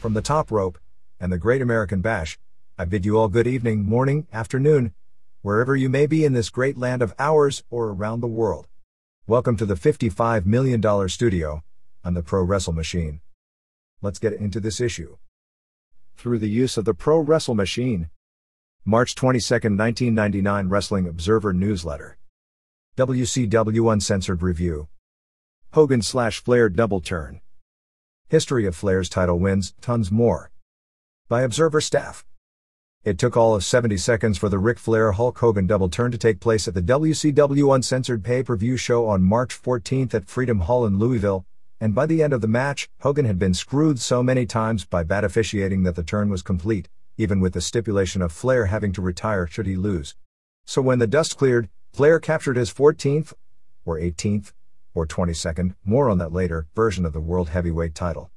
from the top rope, and the Great American Bash, I bid you all good evening, morning, afternoon, wherever you may be in this great land of ours or around the world. Welcome to the $55 million studio. I'm the Pro Wrestle Machine. Let's get into this issue. Through the use of the Pro Wrestle Machine. March 22, 1999 Wrestling Observer Newsletter. Wcw Uncensored Review. Hogan/Flair Double Turn. History of Flair's title wins, tons more. By Observer Staff. It took all of 70 seconds for the Ric Flair-Hulk Hogan double turn to take place at the WCW Uncensored pay-per-view show on March 14 at Freedom Hall in Louisville, and by the end of the match, Hogan had been screwed so many times by bad officiating that the turn was complete, even with the stipulation of Flair having to retire should he lose. So when the dust cleared, Flair captured his 14th, or 18th, or 22nd, more on that later, version of the World Heavyweight title.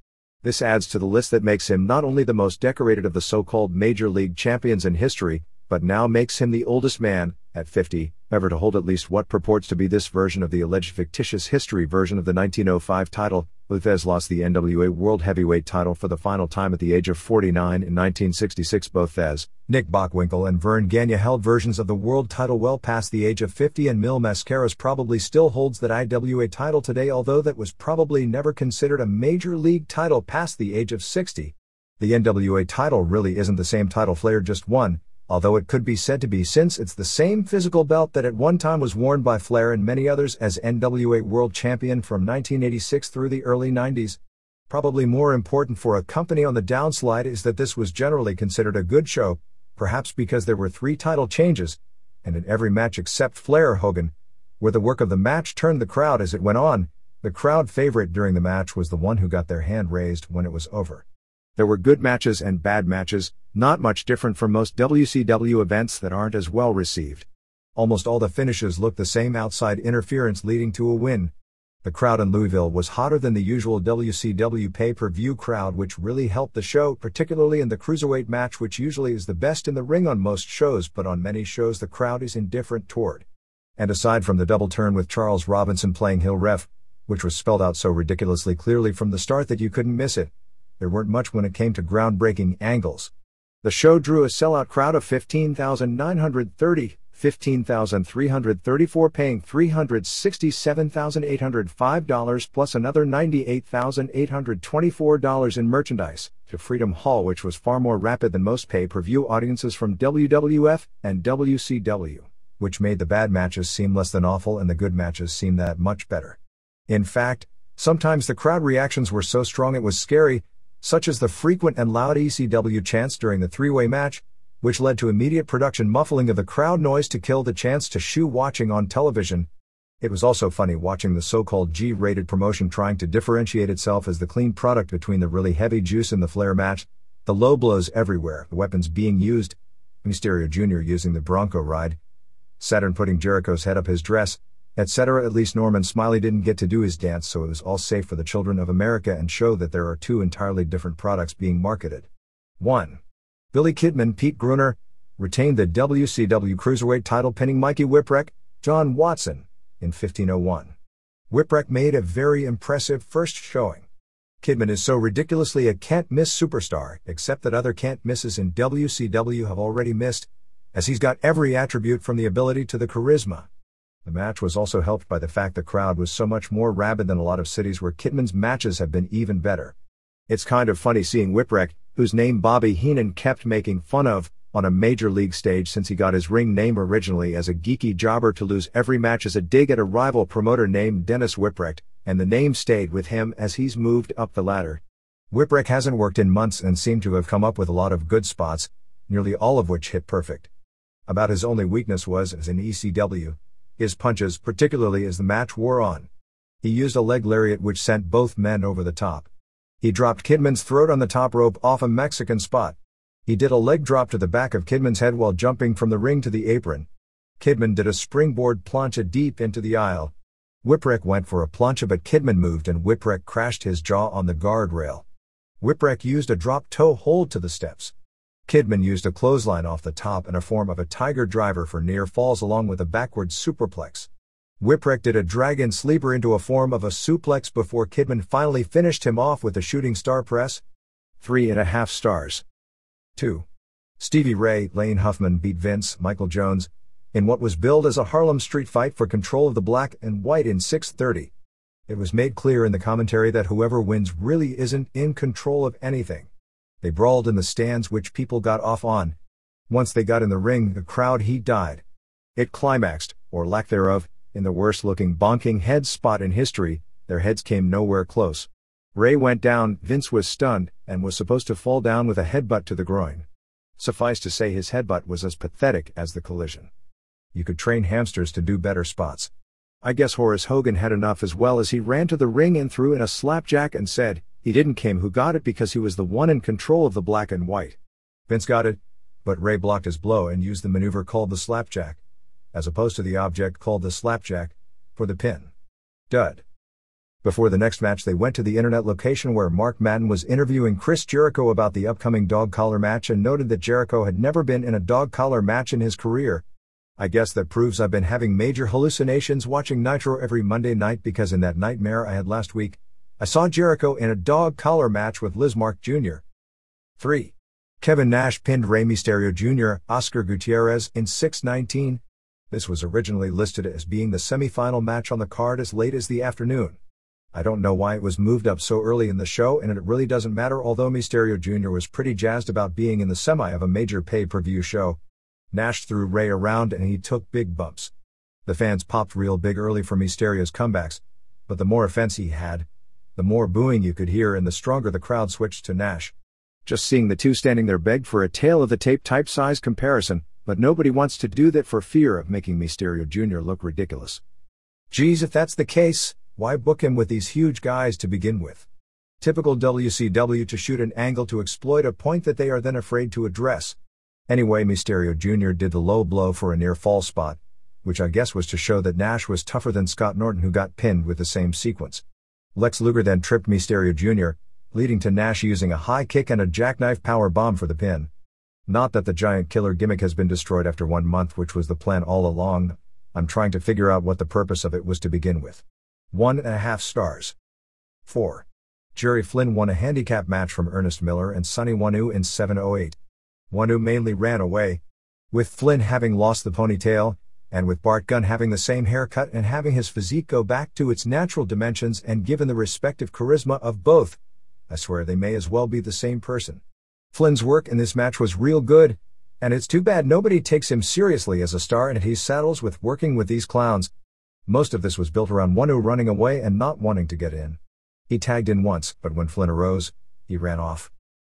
This adds to the list that makes him not only the most decorated of the so-called Major League champions in history, but now makes him the oldest man, at 50, ever to hold at least what purports to be this version of the alleged fictitious history version of the 1905 title. Flair lost the NWA World Heavyweight title for the final time at the age of 49 in 1966. Both Thesz, Nick Bockwinkel and Vern Gagne held versions of the world title well past the age of 50, and Mil Mascaras probably still holds that IWA title today, although that was probably never considered a major league title past the age of 60. The NWA title really isn't the same title Flair just won, although it could be said to be, since it's the same physical belt that at one time was worn by Flair and many others as NWA World Champion from 1986 through the early 90s. Probably more important for a company on the downslide is that this was generally considered a good show, perhaps because there were 3 title changes, and in every match except Flair-Hogan, where the work of the match turned the crowd as it went on, the crowd favorite during the match was the one who got their hand raised when it was over. There were good matches and bad matches, not much different from most WCW events that aren't as well received. Almost all the finishes looked the same outside interference leading to a win. The crowd in Louisville was hotter than the usual WCW pay-per-view crowd, which really helped the show, particularly in the cruiserweight match, which usually is the best in the ring on most shows, but on many shows the crowd is indifferent toward. And aside from the double turn with Charles Robinson playing heel ref, which was spelled out so ridiculously clearly from the start that you couldn't miss it, there weren't much when it came to groundbreaking angles. The show drew a sellout crowd of 15,930, 15,334 paying $367,805 plus another $98,824 in merchandise, to Freedom Hall, which was far more rapid than most pay-per-view audiences from WWF and WCW, which made the bad matches seem less than awful and the good matches seem that much better. In fact, sometimes the crowd reactions were so strong it was scary, such as the frequent and loud ECW chants during the three-way match, which led to immediate production muffling of the crowd noise to kill the chance to shoo watching on television. It was also funny watching the so-called G-rated promotion trying to differentiate itself as the clean product between the really heavy juice in the Flair match, the low blows everywhere, the weapons being used, Mysterio Jr. using the Bronco ride, Saturn putting Jericho's head up his dress, etc. At least Norman Smiley didn't get to do his dance, so it was all safe for the children of America and show that there are 2 entirely different products being marketed. 1. Billy Kidman Pete Gruner retained the WCW Cruiserweight title, pinning Mikey Whipwreck, John Watson, in 1501. Whipwreck made a very impressive first showing. Kidman is so ridiculously a can't-miss superstar, except that other can't-misses in WCW have already missed, as he's got every attribute from the ability to the charisma. The match was also helped by the fact the crowd was so much more rabid than a lot of cities where Kidman's matches have been even better. It's kind of funny seeing Whipwreck, whose name Bobby Heenan kept making fun of, on a major league stage since he got his ring name originally as a geeky jobber, to lose every match as a dig at a rival promoter named Dennis Whipwreck, and the name stayed with him as he's moved up the ladder. Whipwreck hasn't worked in months and seemed to have come up with a lot of good spots, nearly all of which hit perfect. About his only weakness was, as in ECW, his punches, particularly as the match wore on. He used a leg lariat which sent both men over the top. He dropped Kidman's throat on the top rope off a Mexican spot. He did a leg drop to the back of Kidman's head while jumping from the ring to the apron. Kidman did a springboard plancha deep into the aisle. Whipwreck went for a plancha, but Kidman moved and Whipwreck crashed his jaw on the guardrail. Whipwreck used a drop toe hold to the steps. Kidman used a clothesline off the top and a form of a tiger driver for near falls along with a backward superplex. Whipwreck did a dragon sleeper into a form of a suplex before Kidman finally finished him off with a shooting star press. 3.5 stars. 2. Stevie Ray, Lane Huffman beat Vince, Michael Jones, in what was billed as a Harlem Street fight for control of the black and white in 6:30. It was made clear in the commentary that whoever wins really isn't in control of anything. They brawled in the stands, which people got off on. Once they got in the ring, the crowd heat died. It climaxed, or lack thereof, in the worst-looking bonking head spot in history. Their heads came nowhere close. Ray went down, Vince was stunned, and was supposed to fall down with a headbutt to the groin. Suffice to say his headbutt was as pathetic as the collision. You could train hamsters to do better spots. I guess Horace Hogan had enough as well, as he ran to the ring and threw in a slapjack and said, he didn't care who got it because he was the one in control of the black and white. Vince got it, but Ray blocked his blow and used the maneuver called the slapjack, as opposed to the object called the slapjack, for the pin. Dud. Before the next match they went to the internet location where Mark Madden was interviewing Chris Jericho about the upcoming dog collar match and noted that Jericho had never been in a dog collar match in his career. I guess that proves I've been having major hallucinations watching Nitro every Monday night, because in that nightmare I had last week, I saw Jericho in a dog collar match with Liz Mark Jr. 3. Kevin Nash pinned Rey Mysterio Jr., Oscar Gutierrez, in 6:19. This was originally listed as being the semifinal match on the card as late as the afternoon. I don't know why it was moved up so early in the show, and it really doesn't matter, although Mysterio Jr. was pretty jazzed about being in the semi of a major pay-per-view show. Nash threw Ray around and he took big bumps. The fans popped real big early for Mysterio's comebacks, but the more offense he had, the more booing you could hear and the stronger the crowd switched to Nash. Just seeing the two standing there begged for a tail of the tape type size comparison, but nobody wants to do that for fear of making Mysterio Jr. look ridiculous. Geez, if that's the case, why book him with these huge guys to begin with? Typical WCW to shoot an angle to exploit a point that they are then afraid to address. Anyway, Mysterio Jr. did the low blow for a near fall spot, which I guess was to show that Nash was tougher than Scott Norton, who got pinned with the same sequence. Lex Luger then tripped Mysterio Jr., leading to Nash using a high kick and a jackknife power bomb for the pin. Not that the giant killer gimmick has been destroyed after 1 month, which was the plan all along. I'm trying to figure out what the purpose of it was to begin with. 1.5 stars. 4. Jerry Flynn won a handicap match from Ernest Miller and Sonny Wanu in 7:08. Wanu mainly ran away, with Flynn having lost the ponytail, and with Bart Gunn having the same haircut and having his physique go back to its natural dimensions, and given the respective charisma of both, I swear they may as well be the same person. Flynn's work in this match was real good, and it's too bad nobody takes him seriously as a star and he's saddles with working with these clowns. Most of this was built around Wanu running away and not wanting to get in. He tagged in once, but when Flynn arose, he ran off.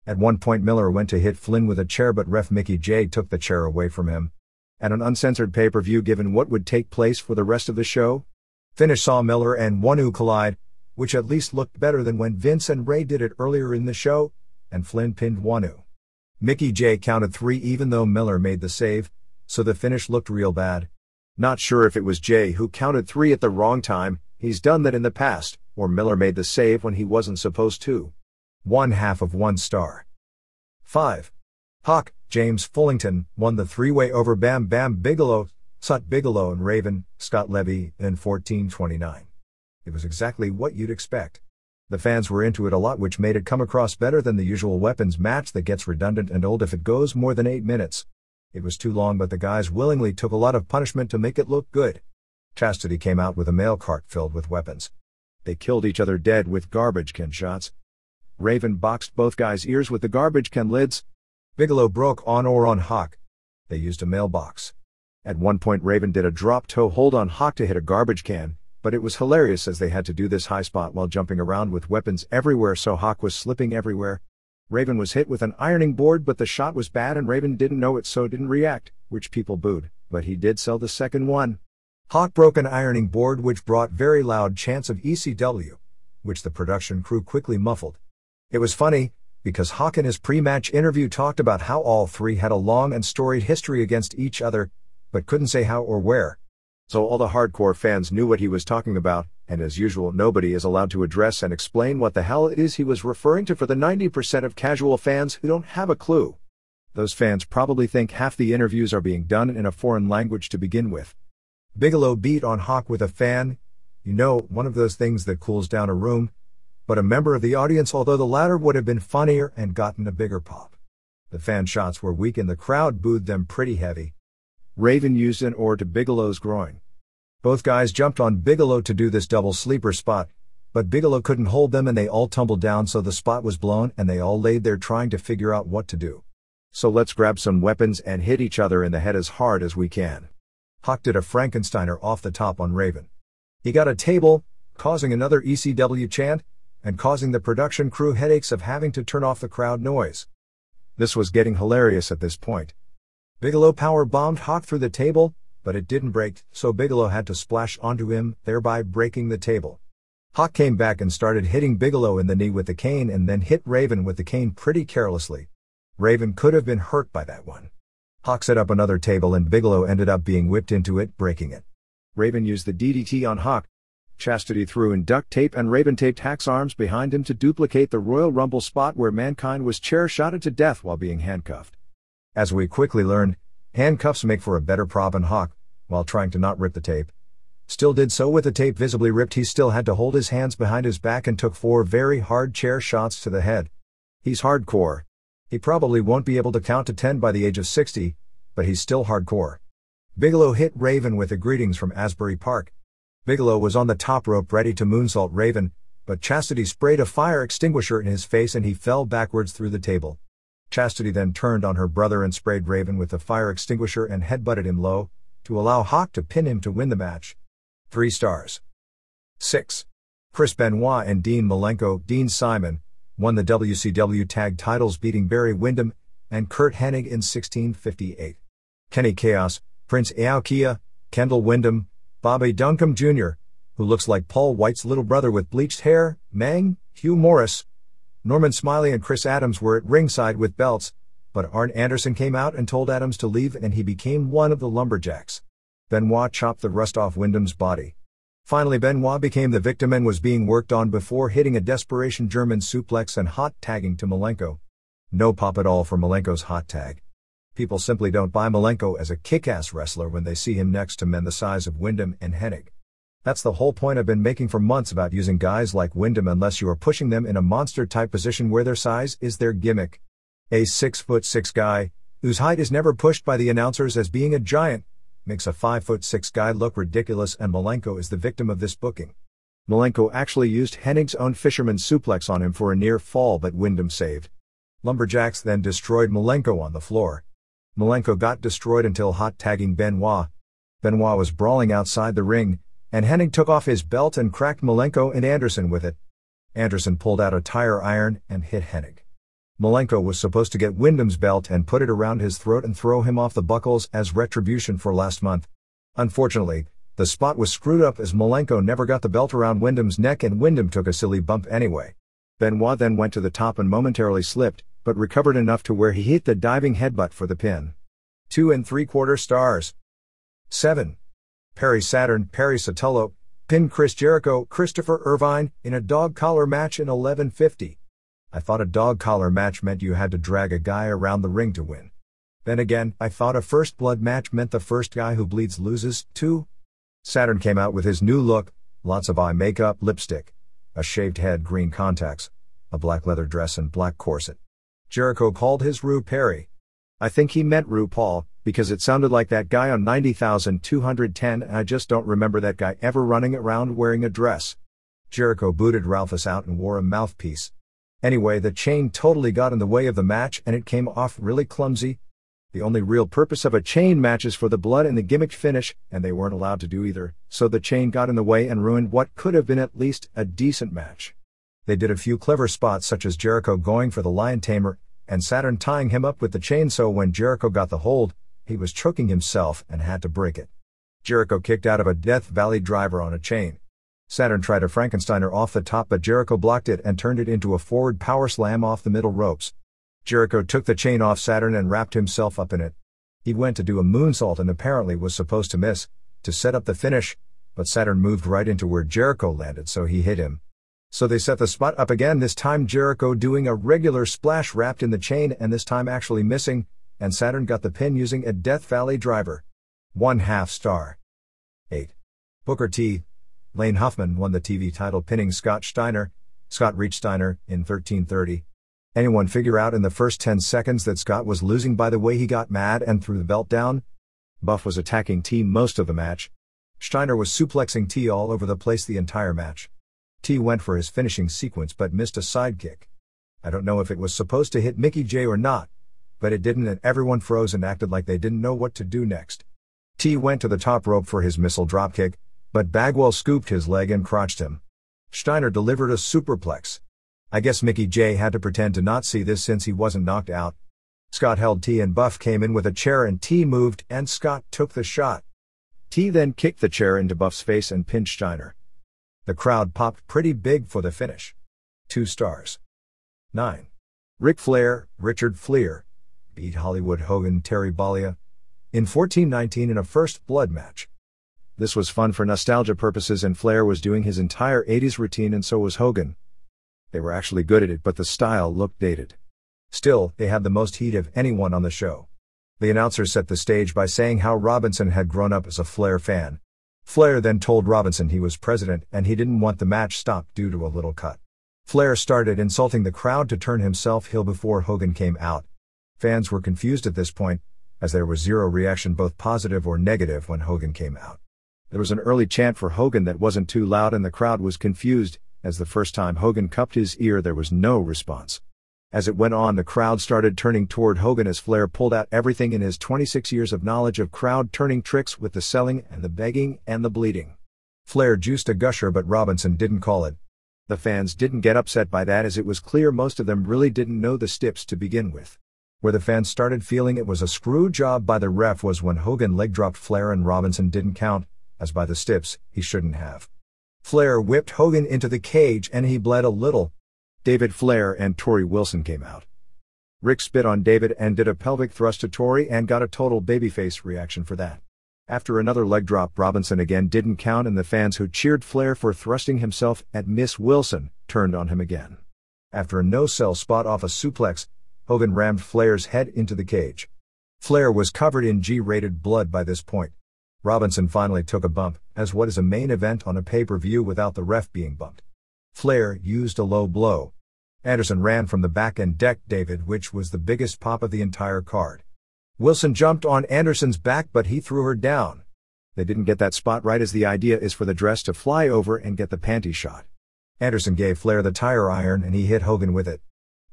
At one point Miller went to hit Flynn with a chair, but ref Mickey J took the chair away from him. At an uncensored pay-per-view given what would take place for the rest of the show, finish saw Miller and Wanu collide, which at least looked better than when Vince and Ray did it earlier in the show, and Flynn pinned Wanu. Mickey J counted 3 even though Miller made the save, so the finish looked real bad. Not sure if it was J who counted 3 at the wrong time, he's done that in the past, or Miller made the save when he wasn't supposed to. 1/2 star. 5. Hawk, James Fullington, won the 3-way over Bam Bam Bigelow, Sut Bigelow and Raven, Scott Levy, in 14:29. It was exactly what you'd expect. The fans were into it a lot, which made it come across better than the usual weapons match that gets redundant and old if it goes more than 8 minutes. It was too long, but the guys willingly took a lot of punishment to make it look good. Chastity came out with a mail cart filled with weapons. They killed each other dead with garbage can shots. Raven boxed both guys' ears with the garbage can lids. Bigelow broke on Hawk. They used a mailbox. At one point Raven did a drop toe hold on Hawk to hit a garbage can, but it was hilarious as they had to do this high spot while jumping around with weapons everywhere, so Hawk was slipping everywhere. Raven was hit with an ironing board, but the shot was bad and Raven didn't know it, so didn't react, which people booed, but he did sell the second one. Hawk broke an ironing board, which brought very loud chants of ECW, which the production crew quickly muffled. It was funny, because Hawk in his pre-match interview talked about how all three had a long and storied history against each other, but couldn't say how or where. So all the hardcore fans knew what he was talking about, and as usual nobody is allowed to address and explain what the hell it is he was referring to for the 90% of casual fans who don't have a clue. Those fans probably think half the interviews are being done in a foreign language to begin with. Bigelow beat on Hawk with a fan, you know, one of those things that cools down a room. but a member of the audience, although the latter would have been funnier and gotten a bigger pop. The fan shots were weak and the crowd booed them pretty heavy. Raven used an oar to Bigelow's groin. Both guys jumped on Bigelow to do this double sleeper spot, but Bigelow couldn't hold them and they all tumbled down, so the spot was blown and they all laid there trying to figure out what to do. So let's grab some weapons and hit each other in the head as hard as we can. Hawk did a Frankensteiner off the top on Raven. He got a table, causing another ECW chant, and causing the production crew headaches of having to turn off the crowd noise. This was getting hilarious at this point. Bigelow power bombed Hawk through the table, but it didn't break, so Bigelow had to splash onto him, thereby breaking the table. Hawk came back and started hitting Bigelow in the knee with the cane and then hit Raven with the cane pretty carelessly. Raven could have been hurt by that one. Hawk set up another table and Bigelow ended up being whipped into it, breaking it. Raven used the DDT on Hawk. Chastity threw in duct tape and Raven taped Hack's arms behind him to duplicate the Royal Rumble spot where Mankind was chair-shotted to death while being handcuffed. As we quickly learned, handcuffs make for a better prop, and Hawk, while trying to not rip the tape, still did so with the tape visibly ripped. He still had to hold his hands behind his back and took 4 very hard chair shots to the head. He's hardcore. He probably won't be able to count to 10 by the age of 60, but he's still hardcore. Bigelow hit Raven with a greetings from Asbury Park. Bigelow was on the top rope ready to moonsault Raven, but Chastity sprayed a fire extinguisher in his face and he fell backwards through the table. Chastity then turned on her brother and sprayed Raven with the fire extinguisher and headbutted him low, to allow Hawk to pin him to win the match. 3 stars. 6. Chris Benoit and Dean Malenko. Dean Simon won the WCW tag titles, beating Barry Windham and Curt Hennig in 1658. Kenny Chaos, Prince Iaukea, Kendall Windham, Bobby Duncombe Jr., who looks like Paul White's little brother with bleached hair, Mang, Hugh Morris, Norman Smiley and Chris Adams were at ringside with belts, but Arn Anderson came out and told Adams to leave and he became one of the Lumberjacks. Benoit chopped the rust off Windham's body. Finally Benoit became the victim and was being worked on before hitting a desperation German suplex and hot tagging to Malenko. No pop at all for Malenko's hot tag. People simply don't buy Malenko as a kick-ass wrestler when they see him next to men the size of Windham and Hennig. That's the whole point I've been making for months about using guys like Windham unless you are pushing them in a monster-type position where their size is their gimmick. A 6'6" guy, whose height is never pushed by the announcers as being a giant, makes a 5'6" guy look ridiculous, and Malenko is the victim of this booking. Malenko actually used Hennig's own fisherman suplex on him for a near fall, but Windham saved. Lumberjacks then destroyed Malenko on the floor. Malenko got destroyed until hot tagging Benoit. Benoit was brawling outside the ring, and Hennig took off his belt and cracked Malenko and Anderson with it. Anderson pulled out a tire iron and hit Hennig. Malenko was supposed to get Windham's belt and put it around his throat and throw him off the buckles as retribution for last month. Unfortunately, the spot was screwed up as Malenko never got the belt around Windham's neck and Windham took a silly bump anyway. Benoit then went to the top and momentarily slipped, but recovered enough to where he hit the diving headbutt for the pin. 2 3/4 stars. 7. Perry Saturn. Perry Sotelo pinned Chris Jericho, Christopher Irvine, in a dog collar match in 1150. I thought a dog collar match meant you had to drag a guy around the ring to win. Then again, I thought a first blood match meant the first guy who bleeds loses, too. Saturn came out with his new look, lots of eye makeup, lipstick, a shaved head, green contacts, a black leather dress and black corset. Jericho called his Rue Perry. I think he meant Rue Paul, because it sounded like that guy on 90,210 and I just don't remember that guy ever running around wearing a dress. Jericho booted Ralphus out and wore a mouthpiece. Anyway, the chain totally got in the way of the match and it came off really clumsy. The only real purpose of a chain match is for the blood and the gimmick finish, and they weren't allowed to do either, so the chain got in the way and ruined what could have been at least a decent match. They did a few clever spots such as Jericho going for the lion tamer, and Saturn tying him up with the chain so when Jericho got the hold, he was choking himself and had to break it. Jericho kicked out of a Death Valley driver on a chain. Saturn tried a Frankensteiner off the top but Jericho blocked it and turned it into a forward power slam off the middle ropes. Jericho took the chain off Saturn and wrapped himself up in it. He went to do a moonsault and apparently was supposed to miss, to set up the finish, but Saturn moved right into where Jericho landed so he hit him. So they set the spot up again, this time Jericho doing a regular splash wrapped in the chain and this time actually missing, and Saturn got the pin using a Death Valley driver. 1/2 star. 8. Booker T. Lane Huffman won the TV title pinning Scott Steiner, Scott reached Steiner in 13:30. Anyone figure out in the first 10 seconds that Scott was losing by the way he got mad and threw the belt down? Buff was attacking T most of the match. Steiner was suplexing T all over the place the entire match. T went for his finishing sequence but missed a sidekick. I don't know if it was supposed to hit Mickey J or not, but it didn't, and everyone froze and acted like they didn't know what to do next. T went to the top rope for his missile dropkick, but Bagwell scooped his leg and crotched him. Steiner delivered a superplex. I guess Mickey J had to pretend to not see this since he wasn't knocked out. Scott held T and Buff came in with a chair and T moved and Scott took the shot. T then kicked the chair into Buff's face and pinned Steiner. The crowd popped pretty big for the finish. 2 stars. 9. Ric Flair, Richard Fleer, beat Hollywood Hogan Terry Bollea in 14:19 in a first blood match. This was fun for nostalgia purposes, and Flair was doing his entire 80s routine and so was Hogan. They were actually good at it, but the style looked dated. Still, they had the most heat of anyone on the show. The announcer set the stage by saying how Robinson had grown up as a Flair fan. Flair then told Robinson he was president and he didn't want the match stopped due to a little cut. Flair started insulting the crowd to turn himself heel before Hogan came out. Fans were confused at this point, as there was zero reaction, both positive or negative, when Hogan came out. There was an early chant for Hogan that wasn't too loud and the crowd was confused, as the first time Hogan cupped his ear there was no response. As it went on, the crowd started turning toward Hogan as Flair pulled out everything in his 26 years of knowledge of crowd turning tricks with the selling and the begging and the bleeding. Flair juiced a gusher, but Robinson didn't call it. The fans didn't get upset by that, as it was clear most of them really didn't know the steps to begin with. Where the fans started feeling it was a screw job by the ref was when Hogan leg dropped Flair and Robinson didn't count, as by the steps, he shouldn't have. Flair whipped Hogan into the cage and he bled a little. David Flair and Torrie Wilson came out. Rick spit on David and did a pelvic thrust to Torrie and got a total babyface reaction for that. After another leg drop, Robinson again didn't count, and the fans who cheered Flair for thrusting himself at Miss Wilson turned on him again. After a no-sell spot off a suplex, Hogan rammed Flair's head into the cage. Flair was covered in G-rated blood by this point. Robinson finally took a bump, as what is a main event on a pay-per-view without the ref being bumped. Flair used a low blow. Anderson ran from the back and decked David, which was the biggest pop of the entire card. Wilson jumped on Anderson's back, but he threw her down. They didn't get that spot right, as the idea is for the dress to fly over and get the panty shot. Anderson gave Flair the tire iron and he hit Hogan with it.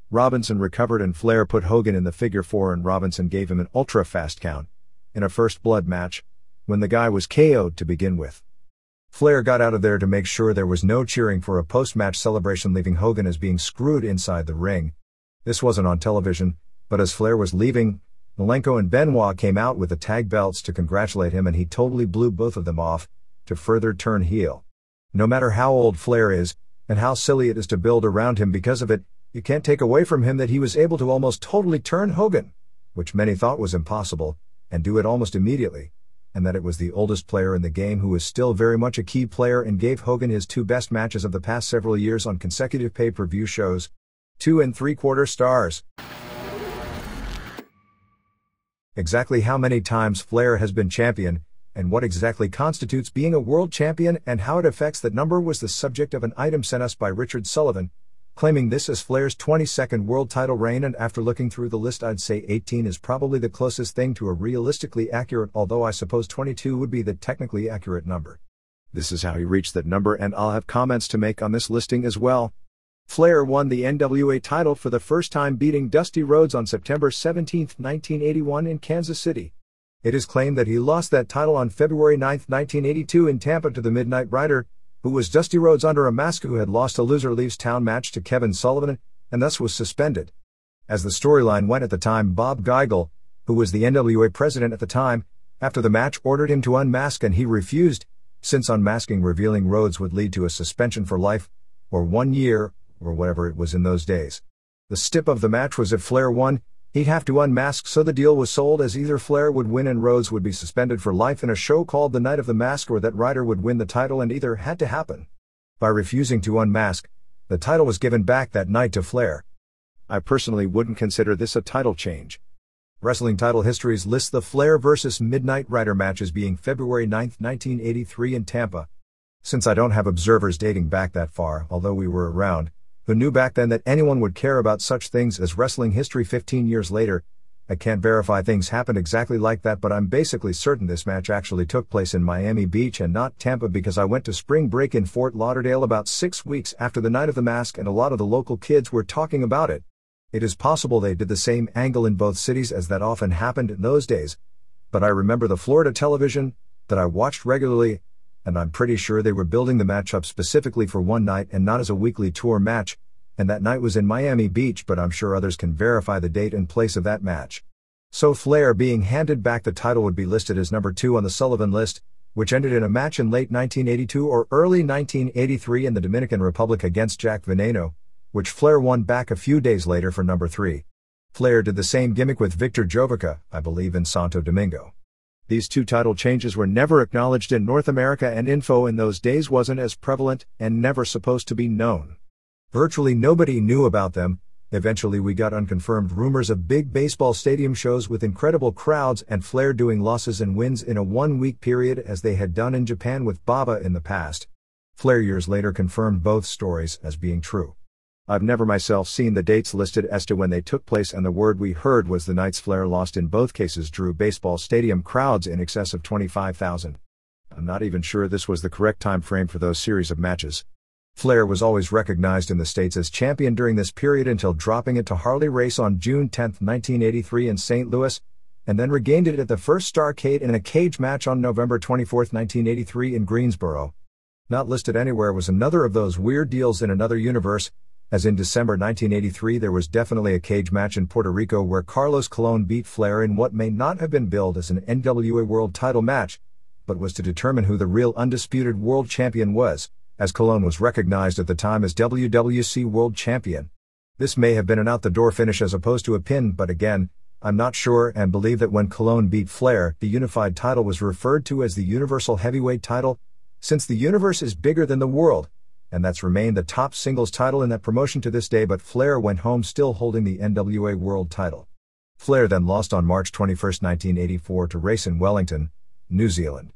Robinson recovered and Flair put Hogan in the figure 4 and Robinson gave him an ultra-fast count, in a first blood match, when the guy was KO'd to begin with. Flair got out of there to make sure there was no cheering for a post-match celebration, leaving Hogan as being screwed inside the ring. This wasn't on television, but as Flair was leaving, Malenko and Benoit came out with the tag belts to congratulate him, and he totally blew both of them off, to further turn heel. No matter how old Flair is, and how silly it is to build around him because of it, you can't take away from him that he was able to almost totally turn Hogan, which many thought was impossible, and do it almost immediately, and that it was the oldest player in the game who was still very much a key player and gave Hogan his 2 best matches of the past several years on consecutive pay-per-view shows. 2 3/4 stars. Exactly how many times Flair has been champion, and what exactly constitutes being a world champion and how it affects that number was the subject of an item sent us by Richard Sullivan, claiming this as Flair's 22nd world title reign, and after looking through the list I'd say 18 is probably the closest thing to a realistically accurate, although I suppose 22 would be the technically accurate number. This is how he reached that number, and I'll have comments to make on this listing as well. Flair won the NWA title for the first time, beating Dusty Rhodes on September 17, 1981 in Kansas City. It is claimed that he lost that title on February 9, 1982 in Tampa to the Midnight Rider, who was Dusty Rhodes under a mask, who had lost a loser leaves town match to Kevin Sullivan, and thus was suspended. As the storyline went at the time, Bob Geigel, who was the NWA president at the time, after the match ordered him to unmask and he refused, since unmasking revealing Rhodes would lead to a suspension for life, or 1 year, or whatever it was in those days. The stip of the match was if Flair won, he'd have to unmask, so the deal was sold as either Flair would win and Rhodes would be suspended for life in a show called The Night of the Mask, or that Ryder would win the title, and either had to happen. By refusing to unmask, the title was given back that night to Flair. I personally wouldn't consider this a title change. Wrestling Title Histories lists the Flair vs. Midnight Rider match as being February 9, 1983 in Tampa. Since I don't have observers dating back that far, although we were around, Who knew back then that anyone would care about such things as wrestling history 15 years later? I can't verify things happened exactly like that, but I'm basically certain this match actually took place in Miami Beach and not Tampa, because I went to spring break in Fort Lauderdale about 6 weeks after the Night of the Mask and a lot of the local kids were talking about it. It is possible they did the same angle in both cities, as that often happened in those days. But I remember the Florida television that I watched regularly, and I'm pretty sure they were building the match up specifically for one night and not as a weekly tour match, and that night was in Miami Beach, but I'm sure others can verify the date and place of that match. So Flair being handed back the title would be listed as number 2 on the Sullivan list, which ended in a match in late 1982 or early 1983 in the Dominican Republic against Jack Veneno, which Flair won back a few days later for number 3. Flair did the same gimmick with Victor Jovica, I believe in Santo Domingo. These 2 title changes were never acknowledged in North America, and info in those days wasn't as prevalent and never supposed to be known. Virtually nobody knew about them. Eventually we got unconfirmed rumors of big baseball stadium shows with incredible crowds and Flair doing losses and wins in a 1-week period, as they had done in Japan with Baba in the past. Flair years later confirmed both stories as being true. I've never myself seen the dates listed as to when they took place, and the word we heard was the nights Flair lost in both cases drew baseball stadium crowds in excess of 25,000. I'm not even sure this was the correct time frame for those series of matches. Flair was always recognized in the States as champion during this period until dropping it to Harley Race on June 10, 1983 in St. Louis, and then regained it at the first Starrcade in a cage match on November 24, 1983 in Greensboro. Not listed anywhere was another of those weird deals in another universe, as in December 1983 there was definitely a cage match in Puerto Rico where Carlos Colon beat Flair in what may not have been billed as an NWA World title match, but was to determine who the real undisputed world champion was, as Colon was recognized at the time as WWC World Champion. This may have been an out-the-door finish as opposed to a pin, but again, I'm not sure, and believe that when Colon beat Flair, the unified title was referred to as the Universal Heavyweight title, since the universe is bigger than the world, and that's remained the top singles title in that promotion to this day, but Flair went home still holding the NWA World title. Flair then lost on March 21, 1984 to Race in Wellington, New Zealand,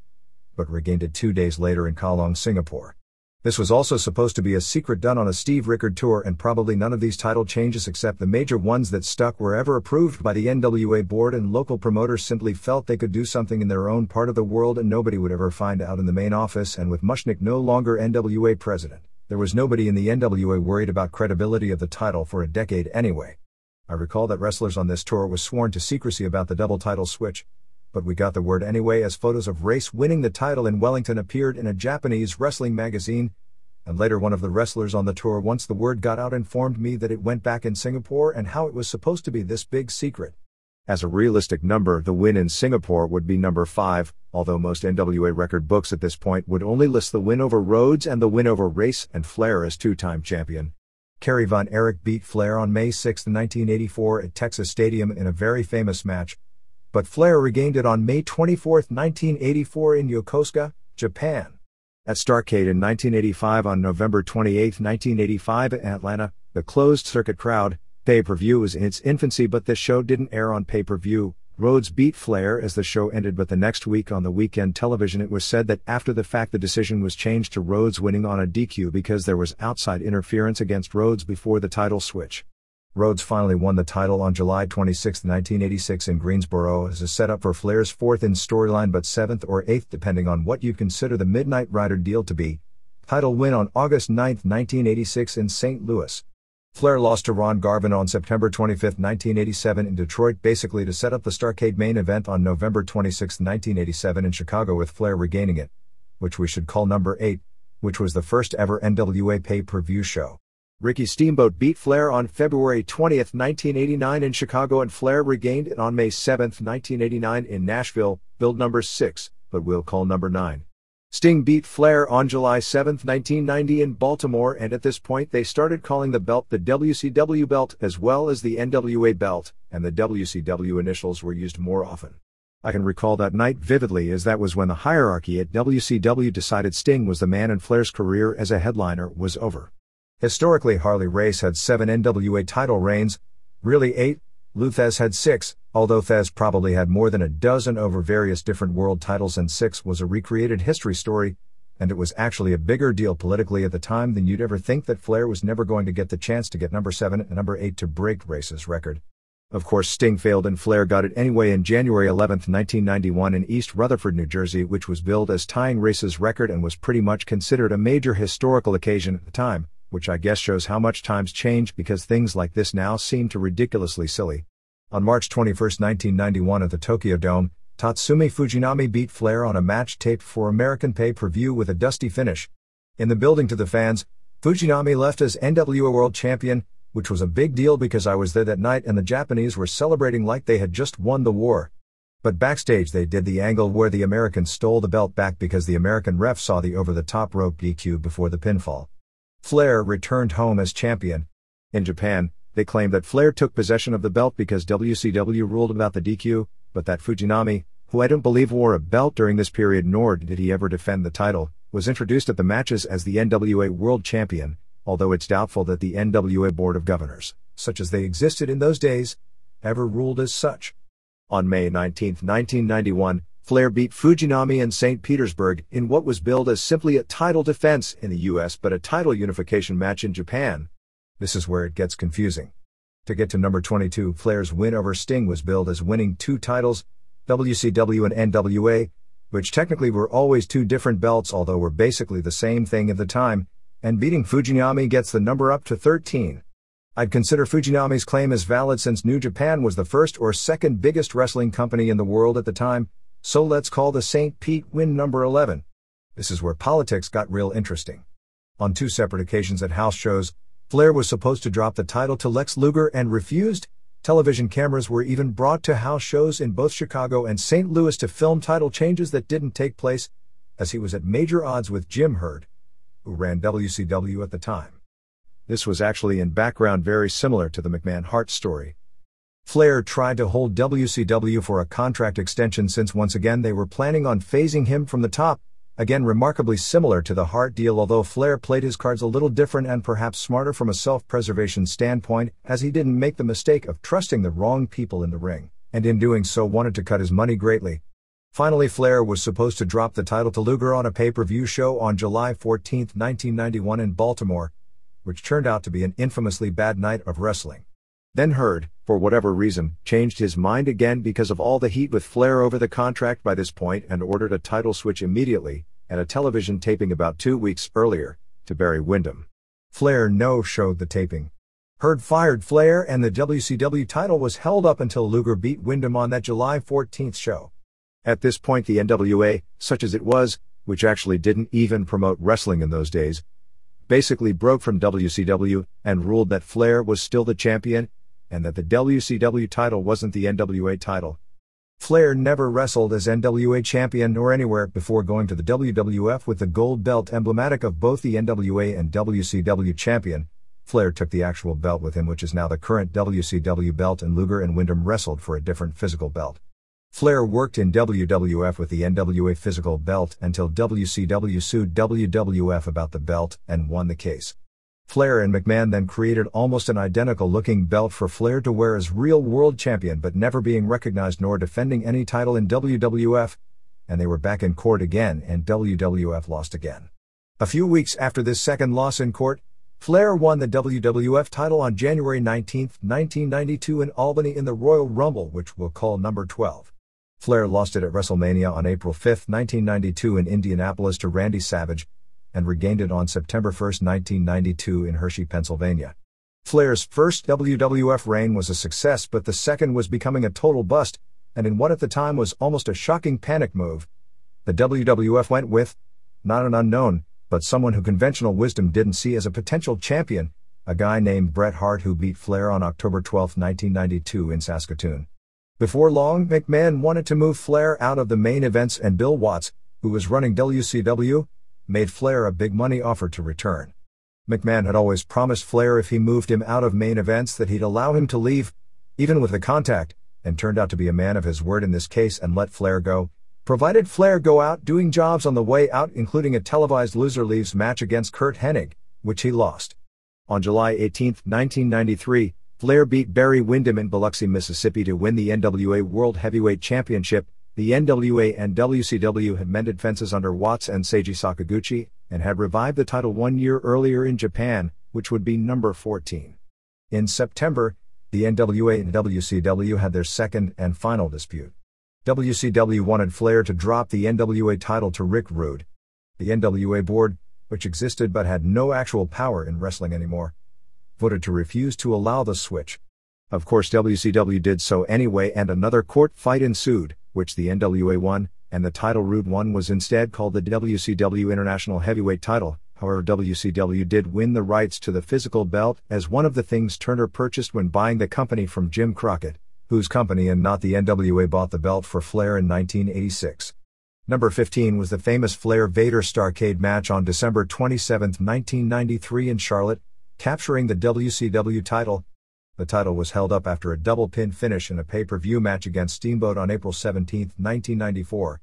but regained it 2 days later in Kalong, Singapore. This was also supposed to be a secret done on a Steve Rickard tour, and probably none of these title changes except the major ones that stuck were ever approved by the NWA board, and local promoters simply felt they could do something in their own part of the world and nobody would ever find out in the main office. And with Mushnick no longer NWA president, there was nobody in the NWA worried about credibility of the title for a decade anyway. I recall that wrestlers on this tour was sworn to secrecy about the double title switch, but we got the word anyway, as photos of Race winning the title in Wellington appeared in a Japanese wrestling magazine, and later one of the wrestlers on the tour, once the word got out, informed me that it went back in Singapore and how it was supposed to be this big secret. As a realistic number, the win in Singapore would be number 5, although most NWA record books at this point would only list the win over Rhodes and the win over Race and Flair as 2-time champion. Kerry Von Erich beat Flair on May 6, 1984 at Texas Stadium in a very famous match, but Flair regained it on May 24, 1984 in Yokosuka, Japan. At Starrcade in 1985 on November 28, 1985 in Atlanta, the closed-circuit crowd pay-per-view was in its infancy, but this show didn't air on pay-per-view. Rhodes beat Flair as the show ended, but the next week on the weekend television it was said that after the fact the decision was changed to Rhodes winning on a DQ because there was outside interference against Rhodes before the title switch. Rhodes finally won the title on July 26, 1986 in Greensboro as a setup for Flair's 4th in storyline but 7th or 8th depending on what you consider the Midnight Rider deal to be, title win on August 9, 1986 in St. Louis. Flair lost to Ron Garvin on September 25, 1987 in Detroit, basically to set up the Starrcade main event on November 26, 1987 in Chicago, with Flair regaining it, which we should call number 8, which was the first ever NWA pay-per-view show. Ricky Steamboat beat Flair on February 20, 1989 in Chicago, and Flair regained it on May 7, 1989 in Nashville, billed number 6, but we'll call number 9. Sting beat Flair on July 7, 1990 in Baltimore, and at this point they started calling the belt the WCW belt as well as the NWA belt, and the WCW initials were used more often. I can recall that night vividly, as that was when the hierarchy at WCW decided Sting was the man and Flair's career as a headliner was over. Historically, Harley Race had 7 NWA title reigns, really 8, Lou Thesz had 6, although Thesz probably had more than a dozen over various different world titles, and 6 was a recreated history story, and it was actually a bigger deal politically at the time than you'd ever think that Flair was never going to get the chance to get number 7 and number 8 to break Race's record. Of course, Sting failed and Flair got it anyway in January 11, 1991 in East Rutherford, New Jersey, which was billed as tying Race's record and was pretty much considered a major historical occasion at the time, which I guess shows how much times change because things like this now seem to ridiculously silly. On March 21, 1991 at the Tokyo Dome, Tatsumi Fujinami beat Flair on a match taped for American pay-per-view with a dusty finish. In the building to the fans, Fujinami left as NWA World Champion, which was a big deal because I was there that night and the Japanese were celebrating like they had just won the war. But backstage they did the angle where the Americans stole the belt back because the American ref saw the over-the-top rope DQ before the pinfall. Flair returned home as champion. In Japan, they claimed that Flair took possession of the belt because WCW ruled about the DQ, but that Fujinami, who I don't believe wore a belt during this period nor did he ever defend the title, was introduced at the matches as the NWA World Champion, although it's doubtful that the NWA Board of Governors, such as they existed in those days, ever ruled as such. On May 19, 1991, Flair beat Fujinami in St. Petersburg in what was billed as simply a title defense in the US but a title unification match in Japan. This is where it gets confusing. To get to number 22, Flair's win over Sting was billed as winning 2 titles, WCW and NWA, which technically were always 2 different belts although were basically the same thing at the time, and beating Fujinami gets the number up to 13. I'd consider Fujinami's claim as valid since New Japan was the first or second biggest wrestling company in the world at the time, so let's call the St. Pete win number 11. This is where politics got real interesting. On 2 separate occasions at house shows, Flair was supposed to drop the title to Lex Luger and refused. Television cameras were even brought to house shows in both Chicago and St. Louis to film title changes that didn't take place, as he was at major odds with Jim Herd, who ran WCW at the time. This was actually in background very similar to the McMahon-Hart story. Flair tried to hold WCW for a contract extension since once again they were planning on phasing him from the top, again remarkably similar to the Hart deal, although Flair played his cards a little different and perhaps smarter from a self-preservation standpoint, as he didn't make the mistake of trusting the wrong people in the ring, and in doing so wanted to cut his money greatly. Finally, Flair was supposed to drop the title to Luger on a pay-per-view show on July 14, 1991 in Baltimore, which turned out to be an infamously bad night of wrestling. Then Herd, for whatever reason, changed his mind again because of all the heat with Flair over the contract by this point and ordered a title switch immediately, at a television taping about 2 weeks earlier, to Barry Windham. Flair no-showed the taping. Herd fired Flair and the WCW title was held up until Luger beat Windham on that July 14th show. At this point the NWA, such as it was, which actually didn't even promote wrestling in those days, basically broke from WCW and ruled that Flair was still the champion, and that the WCW title wasn't the NWA title. Flair never wrestled as NWA champion or anywhere before going to the WWF with the gold belt emblematic of both the NWA and WCW champion. Flair took the actual belt with him, which is now the current WCW belt, and Luger and Windham wrestled for a different physical belt. Flair worked in WWF with the NWA physical belt until WCW sued WWF about the belt and won the case. Flair and McMahon then created almost an identical-looking belt for Flair to wear as real world champion, but never being recognized nor defending any title in WWF, and they were back in court again and WWF lost again. A few weeks after this second loss in court, Flair won the WWF title on January 19, 1992 in Albany in the Royal Rumble, which we'll call number 12. Flair lost it at WrestleMania on April 5, 1992 in Indianapolis to Randy Savage, and regained it on September 1, 1992 in Hershey, Pennsylvania. Flair's first WWF reign was a success, but the second was becoming a total bust, and in what at the time was almost a shocking panic move, the WWF went with, not an unknown, but someone who conventional wisdom didn't see as a potential champion, a guy named Bret Hart who beat Flair on October 12, 1992 in Saskatoon. Before long, McMahon wanted to move Flair out of the main events, and Bill Watts, who was running WCW, made Flair a big money offer to return. McMahon had always promised Flair if he moved him out of main events that he'd allow him to leave, even with the contact, and turned out to be a man of his word in this case and let Flair go, provided Flair go out doing jobs on the way out, including a televised loser leaves match against Curt Hennig, which he lost. On July 18, 1993, Flair beat Barry Windham in Biloxi, Mississippi to win the NWA World Heavyweight Championship, The NWA and WCW had mended fences under Watts and Seiji Sakaguchi, and had revived the title 1 year earlier in Japan, which would be number 14. In September, the NWA and WCW had their second and final dispute. WCW wanted Flair to drop the NWA title to Rick Rude. The NWA board, which existed but had no actual power in wrestling anymore, voted to refuse to allow the switch. Of course, WCW did so anyway, and another court fight ensued, which the NWA won, and the title Rude won was instead called the WCW International Heavyweight title. However, WCW did win the rights to the physical belt, as one of the things Turner purchased when buying the company from Jim Crockett, whose company and not the NWA bought the belt for Flair in 1986. Number 15 was the famous Flair-Vader Starrcade match on December 27, 1993 in Charlotte, capturing the WCW title. The title was held up after a double pin finish in a pay-per-view match against Steamboat on April 17, 1994,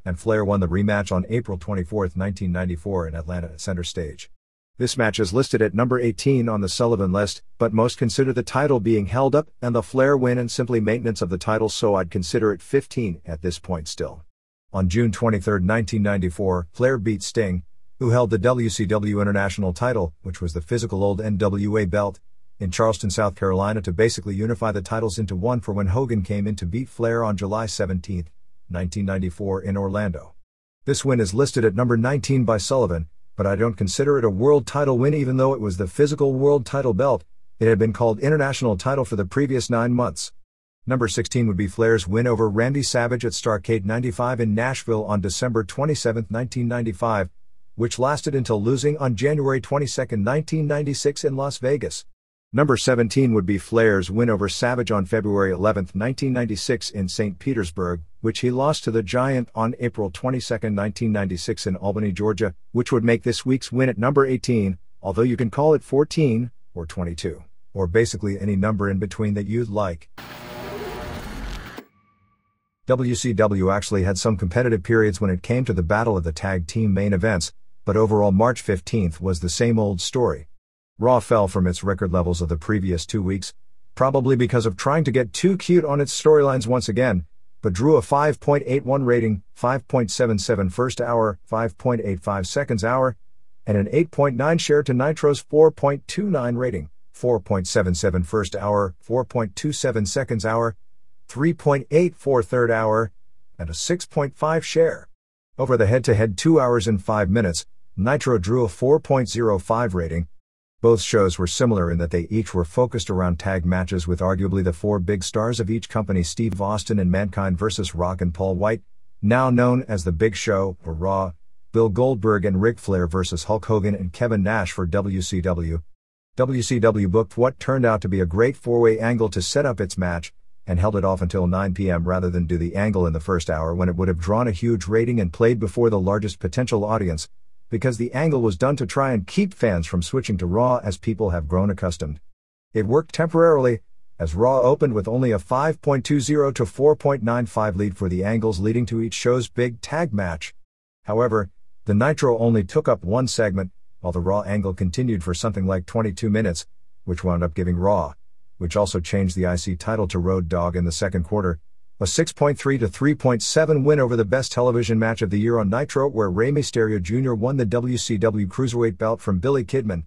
and Flair won the rematch on April 24, 1994 in Atlanta at Center Stage. This match is listed at number 18 on the Sullivan list, but most consider the title being held up and the Flair win and simply maintenance of the title, so I'd consider it 15 at this point still. On June 23, 1994, Flair beat Sting, who held the WCW International title, which was the physical old NWA belt, in Charleston, South Carolina, to basically unify the titles into one for when Hogan came in to beat Flair on July 17, 1994 in Orlando. This win is listed at number 19 by Sullivan, but I don't consider it a world title win even though it was the physical world title belt. It had been called International title for the previous 9 months. Number 16 would be Flair's win over Randy Savage at Starrcade 95 in Nashville on December 27, 1995, which lasted until losing on January 22, 1996 in Las Vegas. Number 17 would be Flair's win over Savage on February 11, 1996 in St. Petersburg, which he lost to the Giant on April 22, 1996 in Albany, Georgia, which would make this week's win at number 18, although you can call it 14, or 22, or basically any number in between that you'd like. WCW actually had some competitive periods when it came to the battle of the tag team main events, but overall March 15th was the same old story. Raw fell from its record levels of the previous 2 weeks, probably because of trying to get too cute on its storylines once again, but drew a 5.81 rating, 5.77 first hour, 5.85 seconds hour, and an 8.9 share to Nitro's 4.29 rating, 4.77 first hour, 4.27 seconds hour, 3.84 third hour, and a 6.5 share. Over the head-to-head 2 hours and 5 minutes, Nitro drew a 4.05 rating. Both shows were similar in that they each were focused around tag matches with arguably the 4 big stars of each company: Steve Austin and Mankind vs. Rock and Paul White, now known as The Big Show for Raw, Bill Goldberg and Ric Flair vs. Hulk Hogan and Kevin Nash for WCW. WCW booked what turned out to be a great 4-way angle to set up its match, and held it off until 9 p.m. rather than do the angle in the first hour when it would have drawn a huge rating and played before the largest potential audience, because the angle was done to try and keep fans from switching to Raw as people have grown accustomed. It worked temporarily, as Raw opened with only a 5.20 to 4.95 lead for the angles leading to each show's big tag match. However, the Nitro only took up one segment, while the Raw angle continued for something like 22 minutes, which wound up giving Raw, which also changed the IC title to Road Dogg in the second quarter, a 6.3 to 3.7 win over the best television match of the year on Nitro, where Rey Mysterio Jr. won the WCW Cruiserweight belt from Billy Kidman.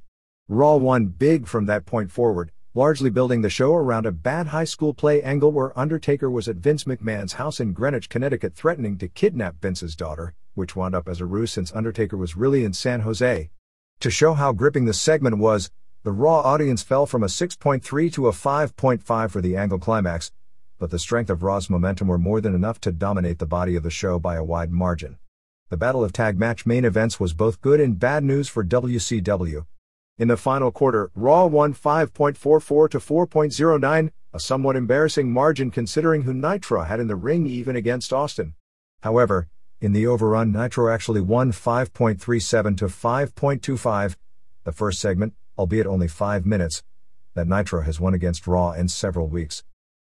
Raw won big from that point forward, largely building the show around a bad high school play angle where Undertaker was at Vince McMahon's house in Greenwich, Connecticut, threatening to kidnap Vince's daughter, which wound up as a ruse since Undertaker was really in San Jose. To show how gripping the segment was, the Raw audience fell from a 6.3 to a 5.5 for the angle climax, but the strength of Raw's momentum were more than enough to dominate the body of the show by a wide margin. The Battle of Tag Match main events was both good and bad news for WCW. In the final quarter, Raw won 5.44 to 4.09, a somewhat embarrassing margin considering who Nitro had in the ring even against Austin. However, in the overrun, Nitro actually won 5.37 to 5.25, the first segment, albeit only 5 minutes, that Nitro has won against Raw in several weeks.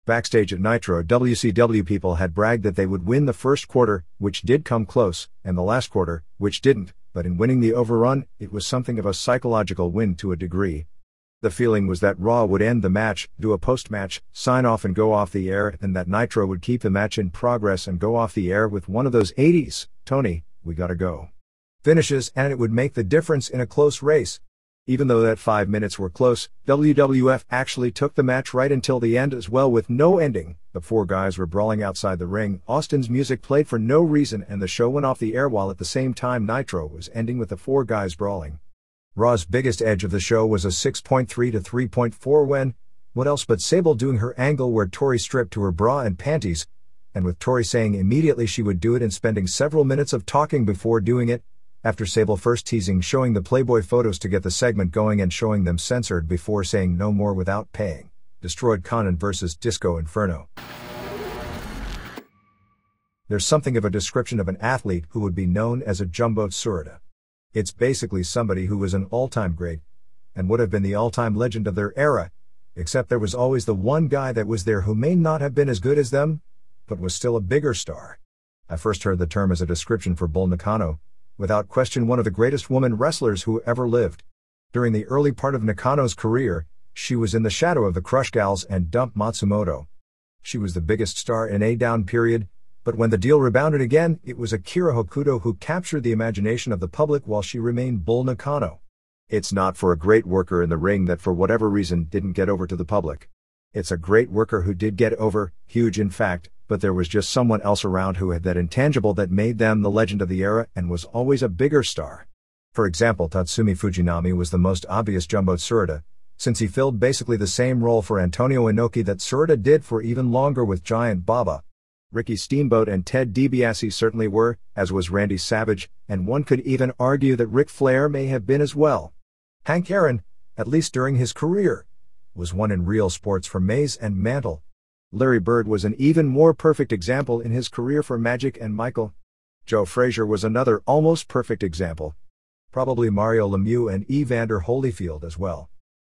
Backstage at Nitro, WCW people had bragged that they would win the first quarter, which did come close, and the last quarter, which didn't, but in winning the overrun, it was something of a psychological win to a degree. The feeling was that Raw would end the match, do a post-match, sign off and go off the air, and that Nitro would keep the match in progress and go off the air with one of those 80s, Tony, we gotta go finishes, and it would make the difference in a close race. Even though that 5 minutes were close, WWF actually took the match right until the end as well with no ending. The four guys were brawling outside the ring, Austin's music played for no reason, and the show went off the air while at the same time Nitro was ending with the four guys brawling. Raw's biggest edge of the show was a 6.3 to 3.4 win. What else but Sable doing her angle where Tori stripped to her bra and panties, and with Tori saying immediately she would do it and spending several minutes of talking before doing it, after Sable first teasing showing the Playboy photos to get the segment going and showing them censored before saying no more without paying. Destroyed Conan vs. Disco Inferno. There's something of a description of an athlete who would be known as a Jumbo Tsuruta. It's basically somebody who was an all-time great, and would have been the all-time legend of their era, except there was always the one guy that was there who may not have been as good as them, but was still a bigger star. I first heard the term as a description for Bull Nakano, without question one of the greatest woman wrestlers who ever lived. During the early part of Nakano's career, she was in the shadow of the Crush Gals and Dump Matsumoto. She was the biggest star in a down period, but when the deal rebounded again, it was Akira Hokuto who captured the imagination of the public while she remained Bull Nakano. It's not for a great worker in the ring that for whatever reason didn't get over to the public. It's a great worker who did get over, huge in fact, but there was just someone else around who had that intangible that made them the legend of the era and was always a bigger star. For example, Tatsumi Fujinami was the most obvious Jumbo Tsuruta, since he filled basically the same role for Antonio Inoki that Tsuruta did for even longer with Giant Baba. Ricky Steamboat and Ted DiBiase certainly were, as was Randy Savage, and one could even argue that Ric Flair may have been as well. Hank Aaron, at least during his career, was one in real sports for Maze and Mantle. Larry Bird was an even more perfect example in his career for Magic and Michael. Joe Frazier was another almost perfect example. Probably Mario Lemieux and Evander Holyfield as well.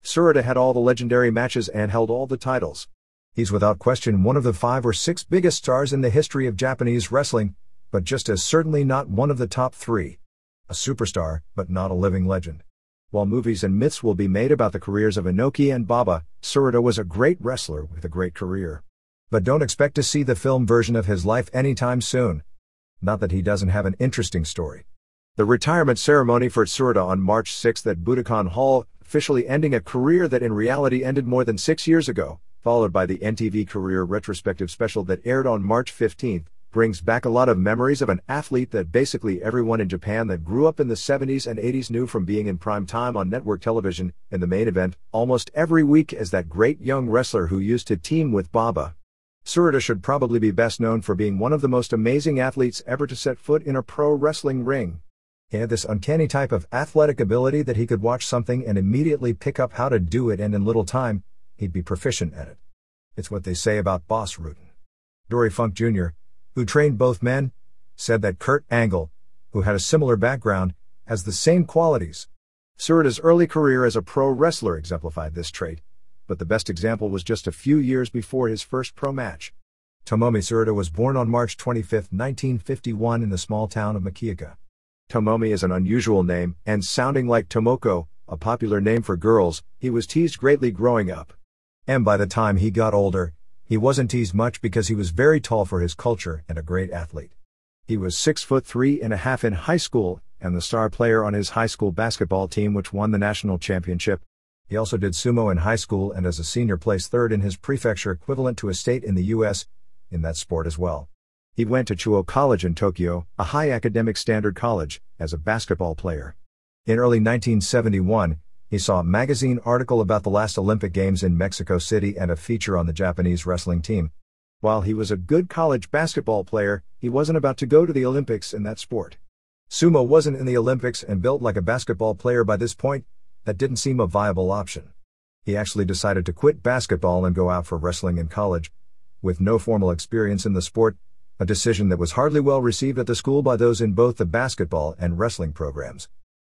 Tsuruta had all the legendary matches and held all the titles. He's without question one of the 5 or 6 biggest stars in the history of Japanese wrestling, but just as certainly not one of the top 3. A superstar, but not a living legend. While movies and myths will be made about the careers of Inoki and Baba, Tsuruta was a great wrestler with a great career. But don't expect to see the film version of his life anytime soon. Not that he doesn't have an interesting story. The retirement ceremony for Tsuruta on March 6 at Budokan Hall, officially ending a career that in reality ended more than 6 years ago, followed by the NTV Career Retrospective special that aired on March 15, brings back a lot of memories of an athlete that basically everyone in Japan that grew up in the 70s and 80s knew from being in prime time on network television, in the main event, almost every week as that great young wrestler who used to team with Baba. Tsuruta should probably be best known for being one of the most amazing athletes ever to set foot in a pro wrestling ring. He had this uncanny type of athletic ability that he could watch something and immediately pick up how to do it, and in little time, he'd be proficient at it. It's what they say about Boss Rutan. Dory Funk Jr., who trained both men, said that Kurt Angle, who had a similar background, has the same qualities. Tsuruta's early career as a pro wrestler exemplified this trait, but the best example was just a few years before his first pro match. Tomomi Tsuruta was born on March 25, 1951 in the small town of Makiaka. Tomomi is an unusual name, and sounding like Tomoko, a popular name for girls, he was teased greatly growing up. And by the time he got older, he wasn't teased much because he was very tall for his culture and a great athlete. He was 6'3.5" in high school, and the star player on his high school basketball team which won the national championship. He also did sumo in high school and as a senior placed third in his prefecture equivalent to a state in the U.S., in that sport as well. He went to Chuo College in Tokyo, a high academic standard college, as a basketball player. In early 1971, he saw a magazine article about the last Olympic Games in Mexico City and a feature on the Japanese wrestling team. While he was a good college basketball player, he wasn't about to go to the Olympics in that sport. Sumo wasn't in the Olympics and built like a basketball player by this point, that didn't seem a viable option. He actually decided to quit basketball and go out for wrestling in college, with no formal experience in the sport, a decision that was hardly well received at the school by those in both the basketball and wrestling programs.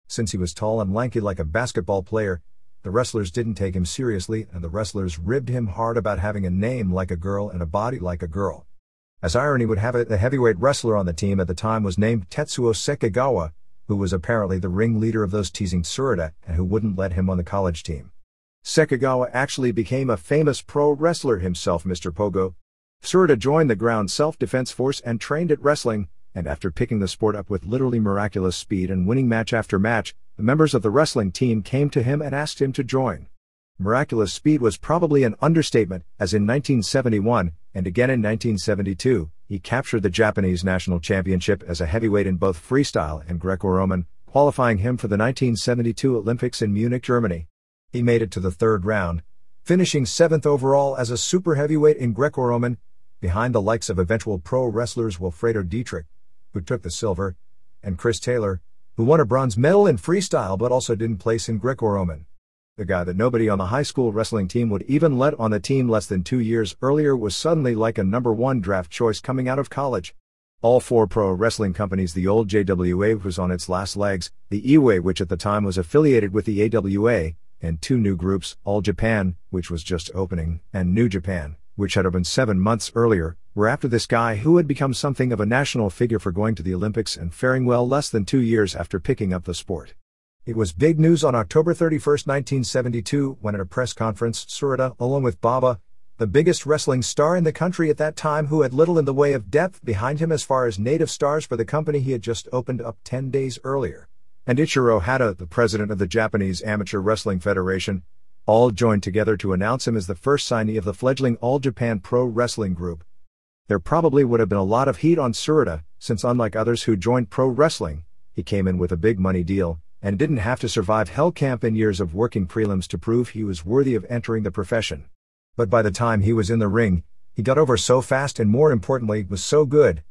Since he was tall and lanky like a basketball player, the wrestlers didn't take him seriously and the wrestlers ribbed him hard about having a name like a girl and a body like a girl. As irony would have it, the heavyweight wrestler on the team at the time was named Tetsuo Sekigawa, who was apparently the ringleader of those teasing Tsuruta and who wouldn't let him on the college team. Sekagawa actually became a famous pro wrestler himself, Mr. Pogo. Tsuruta joined the ground self-defense force and trained at wrestling, and after picking the sport up with literally miraculous speed and winning match after match, the members of the wrestling team came to him and asked him to join. Miraculous speed was probably an understatement, as in 1971, and again in 1972, he captured the Japanese national championship as a heavyweight in both freestyle and Greco-Roman, qualifying him for the 1972 Olympics in Munich, Germany. He made it to the third round, finishing 7th overall as a super heavyweight in Greco-Roman, behind the likes of eventual pro wrestlers Wilfredo Dietrich, who took the silver, and Chris Taylor, who won a bronze medal in freestyle but also didn't place in Greco-Roman. The guy that nobody on the high school wrestling team would even let on the team less than 2 years earlier was suddenly like a number 1 draft choice coming out of college. All 4 pro wrestling companies, the old JWA was on its last legs, the Iway, which at the time was affiliated with the AWA, and 2 new groups, All Japan, which was just opening, and New Japan, which had opened 7 months earlier, were after this guy who had become something of a national figure for going to the Olympics and faring well less than 2 years after picking up the sport. It was big news on October 31, 1972, when at a press conference, Tsuruta, along with Baba, the biggest wrestling star in the country at that time who had little in the way of depth behind him as far as native stars for the company he had just opened up 10 days earlier, and Ichiro Hata, the president of the Japanese Amateur Wrestling Federation, all joined together to announce him as the first signee of the fledgling All Japan Pro Wrestling Group. There probably would have been a lot of heat on Tsuruta, since unlike others who joined pro wrestling, he came in with a big money deal, and didn't have to survive hell camp and years of working prelims to prove he was worthy of entering the profession. But by the time he was in the ring, he got over so fast and more importantly was so good,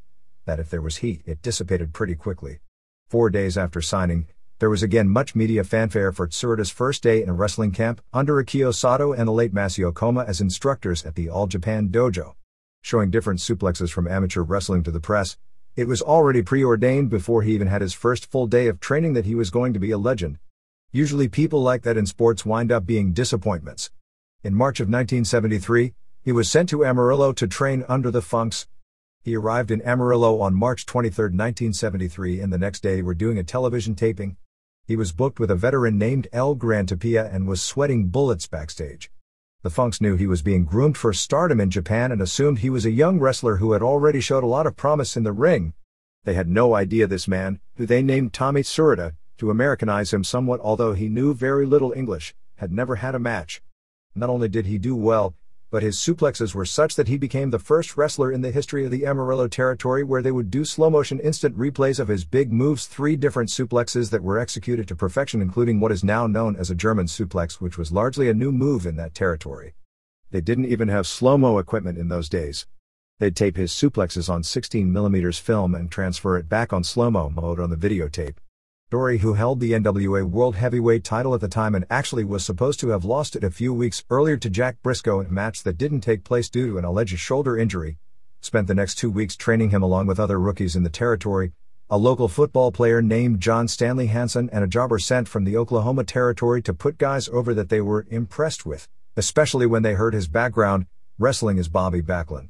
that if there was heat it dissipated pretty quickly. 4 days after signing, there was again much media fanfare for Tsuruta's first day in a wrestling camp, under Akio Sato and the late Masao Koma as instructors at the All Japan Dojo. Showing different suplexes from amateur wrestling to the press, it was already preordained before he even had his first full day of training that he was going to be a legend. Usually people like that in sports wind up being disappointments. In March of 1973, he was sent to Amarillo to train under the Funks. He arrived in Amarillo on March 23, 1973, and the next day were doing a television taping. He was booked with a veteran named El Gran Tapia and was sweating bullets backstage. The Funks knew he was being groomed for stardom in Japan and assumed he was a young wrestler who had already showed a lot of promise in the ring. They had no idea this man, who they named Tommy Tsuruta, to Americanize him somewhat although he knew very little English, had never had a match. Not only did he do well, but his suplexes were such that he became the first wrestler in the history of the Amarillo territory where they would do slow-motion instant replays of his big moves, 3 different suplexes that were executed to perfection, including what is now known as a German suplex, which was largely a new move in that territory. They didn't even have slow-mo equipment in those days. They'd tape his suplexes on 16mm film and transfer it back on slow-mo mode on the videotape. Dory, who held the NWA World Heavyweight title at the time and actually was supposed to have lost it a few weeks earlier to Jack Briscoe in a match that didn't take place due to an alleged shoulder injury, spent the next 2 weeks training him along with other rookies in the territory, a local football player named John Stanley Hansen and a jobber sent from the Oklahoma territory to put guys over that they were impressed with, especially when they heard his background, wrestling as Bobby Backlund.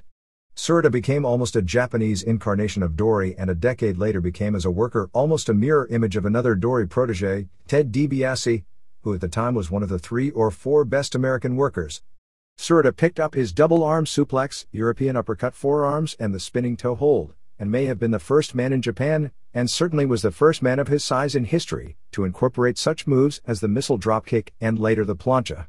Tsuruta became almost a Japanese incarnation of Dory and a decade later became as a worker almost a mirror image of another Dory protege, Ted DiBiase, who at the time was one of the 3 or 4 best American workers. Tsuruta picked up his double arm suplex, European uppercut forearms and the spinning toe hold, and may have been the first man in Japan, and certainly was the first man of his size in history, to incorporate such moves as the missile dropkick and later the plancha.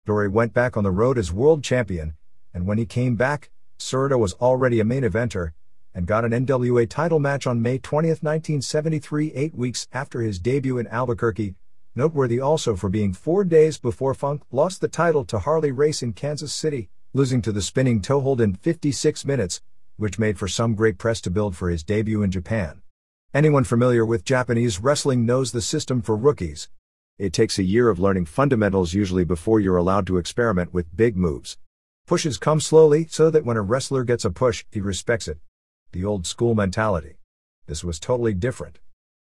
Dory went back on the road as world champion, and when he came back, Tsuruta was already a main eventer, and got an NWA title match on May 20, 1973, 8 weeks after his debut in Albuquerque, noteworthy also for being 4 days before Funk lost the title to Harley Race in Kansas City, losing to the spinning toe hold in 56 minutes, which made for some great press to build for his debut in Japan. Anyone familiar with Japanese wrestling knows the system for rookies. It takes a year of learning fundamentals usually before you're allowed to experiment with big moves. Pushes come slowly so that when a wrestler gets a push, he respects it. The old school mentality. This was totally different.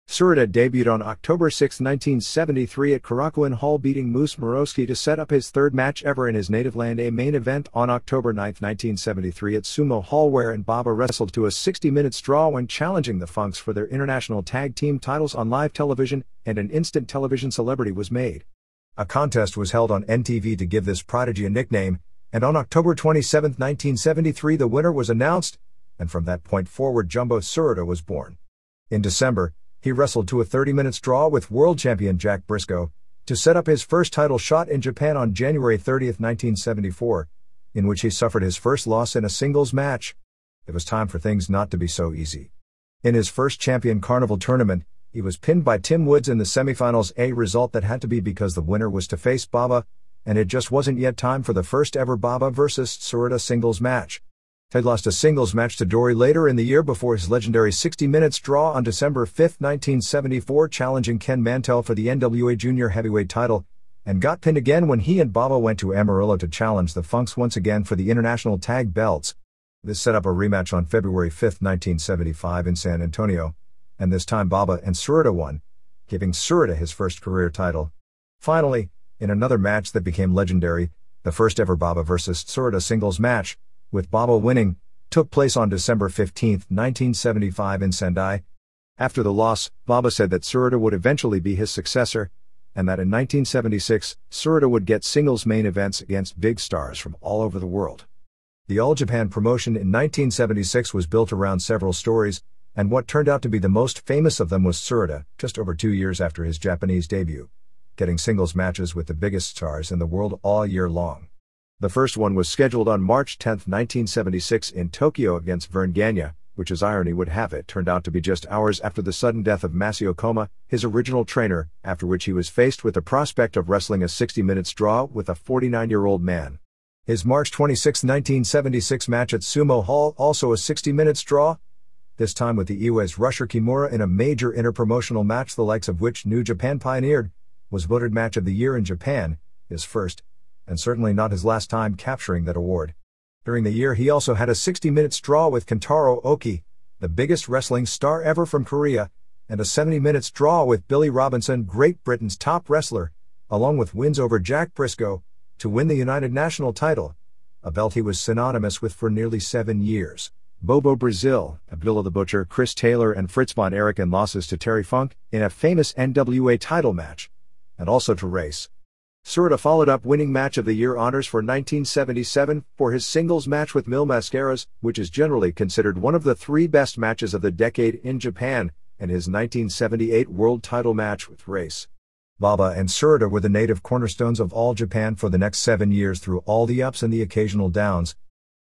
Tsuruta debuted on October 6, 1973 at Korakuen Hall, beating Moose Morosky to set up his 3rd match ever in his native land, a main event on October 9, 1973 at Sumo Hall, where and Baba wrestled to a 60-minute draw when challenging the Funks for their international tag team titles on live television, and an instant television celebrity was made. A contest was held on NTV to give this prodigy a nickname, and on October 27, 1973 the winner was announced, and from that point forward Jumbo Tsuruta was born. In December, he wrestled to a 30-minute draw with world champion Jack Briscoe to set up his first title shot in Japan on January 30, 1974, in which he suffered his first loss in a singles match. It was time for things not to be so easy. In his first Champion Carnival tournament, he was pinned by Tim Woods in the semifinals, a result that had to be because the winner was to face Baba, and it just wasn't yet time for the first ever Baba vs. Tsuruta singles match. Ted lost a singles match to Dory later in the year before his legendary 60-minute draw on December 5, 1974, challenging Ken Mantell for the NWA Junior Heavyweight title, and got pinned again when he and Baba went to Amarillo to challenge the Funks once again for the International Tag Belts. This set up a rematch on February 5, 1975 in San Antonio, and this time Baba and Tsuruta won, giving Tsuruta his first career title. Finally, in another match that became legendary, the first ever Baba vs. Tsuruta singles match, with Baba winning, took place on December 15, 1975 in Sendai. After the loss, Baba said that Tsuruta would eventually be his successor, and that in 1976, Tsuruta would get singles main events against big stars from all over the world. The All Japan promotion in 1976 was built around several stories, and what turned out to be the most famous of them was Tsuruta, just over 2 years after his Japanese debut, getting singles matches with the biggest stars in the world all year long. The first one was scheduled on March 10, 1976 in Tokyo against Vern Gagne, which as irony would have it turned out to be just hours after the sudden death of Masao Koma, his original trainer, after which he was faced with the prospect of wrestling a 60-minute draw with a 49-year-old man. His March 26, 1976 match at Sumo Hall, also a 60-minute draw, this time with the Iwais Rusher Kimura in a major interpromotional match the likes of which New Japan pioneered, was voted Match of the Year in Japan, his first, and certainly not his last time capturing that award. During the year he also had a 60-minute draw with Kentaro Oki, the biggest wrestling star ever from Korea, and a 70-minute draw with Billy Robinson, Great Britain's top wrestler, along with wins over Jack Briscoe, to win the United National title, a belt he was synonymous with for nearly 7 years. Bobo Brazil, Abdullah the Butcher, Chris Taylor and Fritz von Erich, and losses to Terry Funk in a famous NWA title match, and also to Race. Tsuruta followed up winning Match of the Year honors for 1977 for his singles match with Mil Mascaras, which is generally considered one of the 3 best matches of the decade in Japan, and his 1978 world title match with Race. Baba and Tsuruta were the native cornerstones of All Japan for the next 7 years through all the ups and the occasional downs.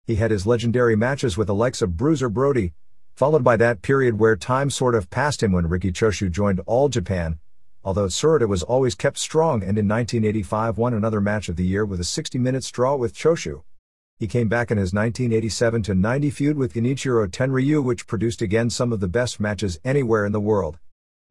He had his legendary matches with the likes of Bruiser Brody, followed by that period where time sort of passed him when Riki Choshu joined All Japan, although Tsuruta was always kept strong and in 1985 won another Match of the Year with a 60-minute draw with Choshu. He came back in his 1987-90 feud with Genichiro Tenryu, which produced again some of the best matches anywhere in the world.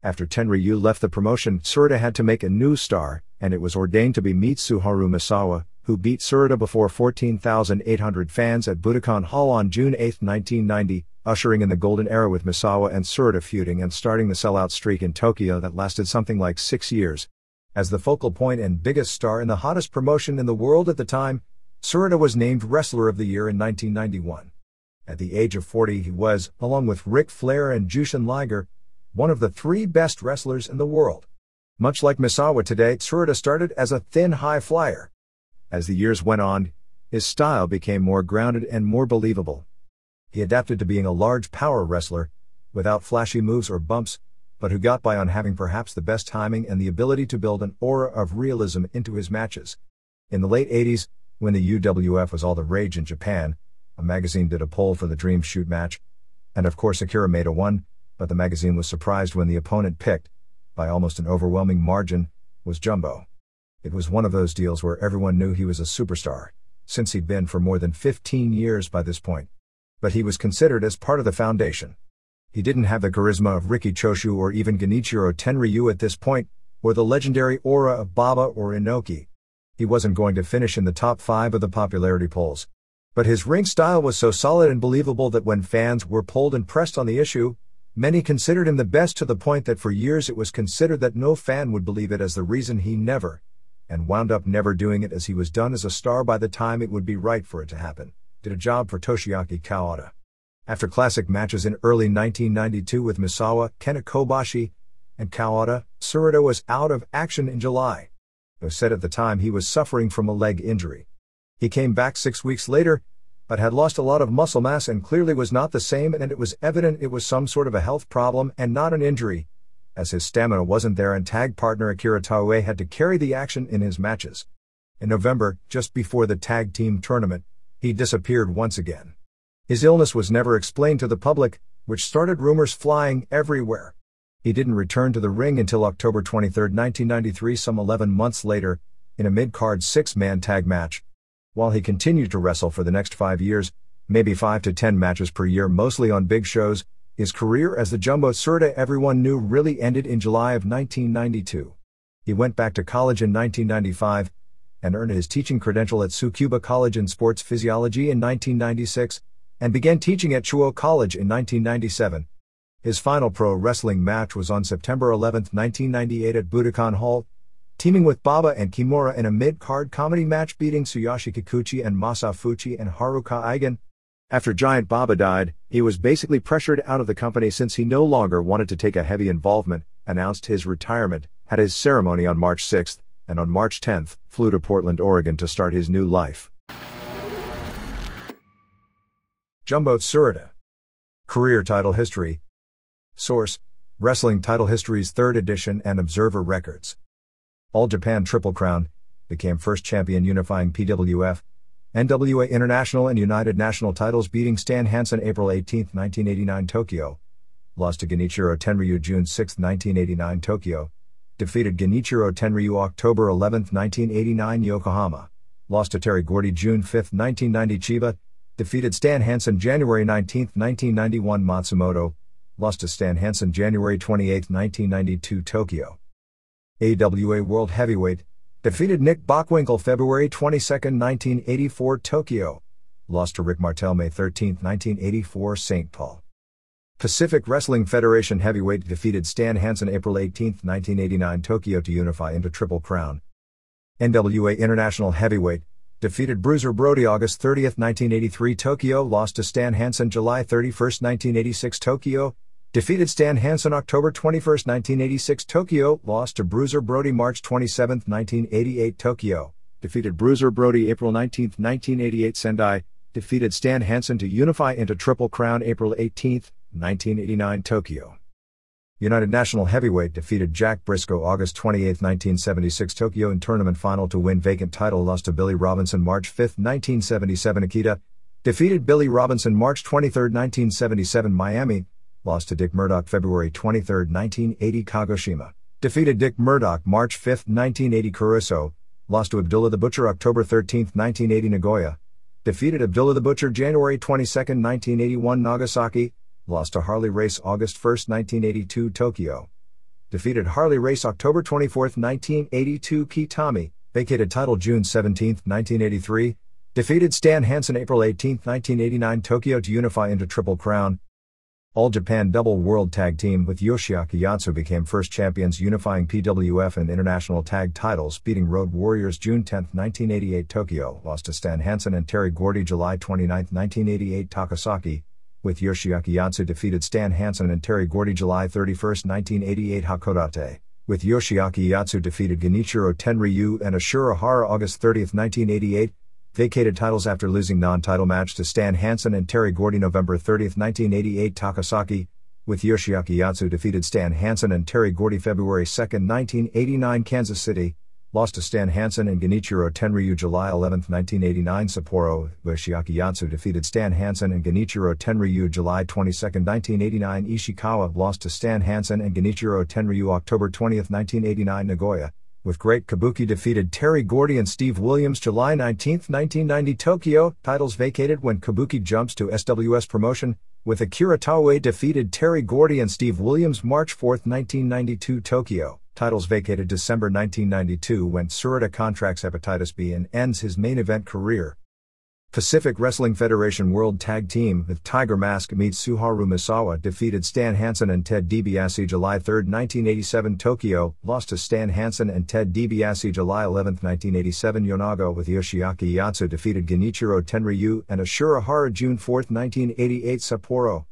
After Tenryu left the promotion, Tsuruta had to make a new star, and it was ordained to be Mitsuharu Misawa, who beat Tsuruta before 14,800 fans at Budokan Hall on June 8, 1990, ushering in the golden era with Misawa and Tsuruta feuding and starting the sellout streak in Tokyo that lasted something like 6 years. As the focal point and biggest star in the hottest promotion in the world at the time, Tsuruta was named Wrestler of the Year in 1991. At the age of 40 he was, along with Ric Flair and Jushin Liger, one of the 3 best wrestlers in the world. Much like Misawa today, Tsuruta started as a thin high flyer. As the years went on, his style became more grounded and more believable. He adapted to being a large power wrestler, without flashy moves or bumps, but who got by on having perhaps the best timing and the ability to build an aura of realism into his matches. In the late 80s, when the UWF was all the rage in Japan, a magazine did a poll for the Dream Shoot match, and of course Akira Maeda won, but the magazine was surprised when the opponent picked, by almost an overwhelming margin, was Jumbo. It was one of those deals where everyone knew he was a superstar, since he'd been for more than 15 years by this point. But he was considered as part of the foundation. He didn't have the charisma of Riki Choshu or even Genichiro Tenryu at this point, or the legendary aura of Baba or Inoki. He wasn't going to finish in the top 5 of the popularity polls. But his ring style was so solid and believable that when fans were polled and pressed on the issue, many considered him the best, to the point that for years it was considered that no fan would believe it as the reason he never, and wound up never doing it as he was done as a star by the time it would be right for it to happen, did a job for Toshiaki Kawada. After classic matches in early 1992 with Misawa, Kenta Kobashi, and Kawada, Tsuruta was out of action in July. who said at the time he was suffering from a leg injury. He came back 6 weeks later, but had lost a lot of muscle mass and clearly was not the same, and it was evident it was some sort of a health problem and not an injury, as his stamina wasn't there and tag partner Akira Taue had to carry the action in his matches. In November, just before the tag team tournament, he disappeared once again. His illness was never explained to the public, which started rumors flying everywhere. He didn't return to the ring until October 23, 1993, some 11 months later, in a mid-card 6-man tag match. While he continued to wrestle for the next 5 years, maybe 5 to 10 matches per year mostly on big shows, his career as the Jumbo Tsuruta everyone knew really ended in July of 1992. He went back to college in 1995, and earned his teaching credential at Tsukuba College in Sports Physiology in 1996, and began teaching at Chuo College in 1997. His final pro wrestling match was on September 11, 1998 at Budokan Hall, teaming with Baba and Kimura in a mid-card comedy match beating Tsuyoshi Kikuchi and Masafuchi and Haruka Eigen. After Giant Baba died, he was basically pressured out of the company since he no longer wanted to take a heavy involvement, announced his retirement, had his ceremony on March 6, and on March 10, flew to Portland, Oregon to start his new life. Jumbo Tsuruta. Career title history. Source: Wrestling Title History's 3rd edition and Observer Records. All Japan Triple Crown, became first champion unifying PWF, NWA International and United National titles beating Stan Hansen April 18, 1989 Tokyo. Lost to Genichiro Tenryu June 6, 1989 Tokyo. Defeated Genichiro Tenryu October 11, 1989 Yokohama. Lost to Terry Gordy June 5, 1990 Chiba. Defeated Stan Hansen January 19, 1991 Matsumoto. Lost to Stan Hansen January 28, 1992 Tokyo. AWA World Heavyweight. Defeated Nick Bockwinkel February 22, 1984 Tokyo. Lost to Rick Martel May 13, 1984 St. Paul. Pacific Wrestling Federation Heavyweight. Defeated Stan Hansen April 18, 1989 Tokyo to unify into Triple Crown. NWA International Heavyweight. Defeated Bruiser Brody August 30, 1983 Tokyo. Lost to Stan Hansen July 31, 1986 Tokyo. Defeated Stan Hansen October 21, 1986 Tokyo. Lost to Bruiser Brody March 27, 1988 Tokyo. Defeated Bruiser Brody April 19, 1988 Sendai. Defeated Stan Hansen to unify into Triple Crown April 18, 1989 Tokyo. United National Heavyweight. Defeated Jack Briscoe August 28, 1976 Tokyo in tournament final to win vacant title. Lost to Billy Robinson March 5, 1977 Akita. Defeated Billy Robinson March 23, 1977 Miami. Lost to Dick Murdoch February 23, 1980 Kagoshima. Defeated Dick Murdoch March 5, 1980 Kuroso. Lost to Abdullah the Butcher October 13, 1980 Nagoya. Defeated Abdullah the Butcher January 22, 1981 Nagasaki. Lost to Harley Race August 1, 1982 Tokyo. Defeated Harley Race October 24, 1982 Kitami. Vacated title June 17, 1983. Defeated Stan Hansen April 18, 1989 Tokyo to unify into Triple Crown. All Japan Double World Tag Team with Yoshiaki Yatsu became first champions unifying PWF and international tag titles beating Road Warriors June 10, 1988 Tokyo. Lost to Stan Hansen and Terry Gordy July 29, 1988 Takasaki. With Yoshiaki Yatsu defeated Stan Hansen and Terry Gordy July 31, 1988 Hakodate. With Yoshiaki Yatsu defeated Genichiro Tenryu and Ashura Hara August 30, 1988. Vacated titles after losing non-title match to Stan Hansen and Terry Gordy November 30, 1988 Takasaki. With Yoshiaki Yatsu defeated Stan Hansen and Terry Gordy February 2, 1989 Kansas City. Lost to Stan Hansen and Genichiro Tenryu July 11, 1989 Sapporo. Yoshiaki Yatsu defeated Stan Hansen and Genichiro Tenryu July 22, 1989 Ishikawa. Lost to Stan Hansen and Genichiro Tenryu October 20, 1989 Nagoya. With Great Kabuki defeated Terry Gordy and Steve Williams July 19, 1990 Tokyo. Titles vacated when Kabuki jumps to SWS promotion. With Akira Taue defeated Terry Gordy and Steve Williams March 4, 1992 Tokyo. Titles vacated December 1992 when Tsuruta contracts hepatitis B and ends his main event career. Pacific Wrestling Federation World Tag Team with Tiger Mask meets Suharu Misawa defeated Stan Hansen and Ted DiBiase July 3, 1987 Tokyo. Lost to Stan Hansen and Ted DiBiase July 11, 1987 Yonago. With Yoshiaki Yatsu defeated Genichiro Tenryu and Ashura Hara June 4, 1988 Sapporo.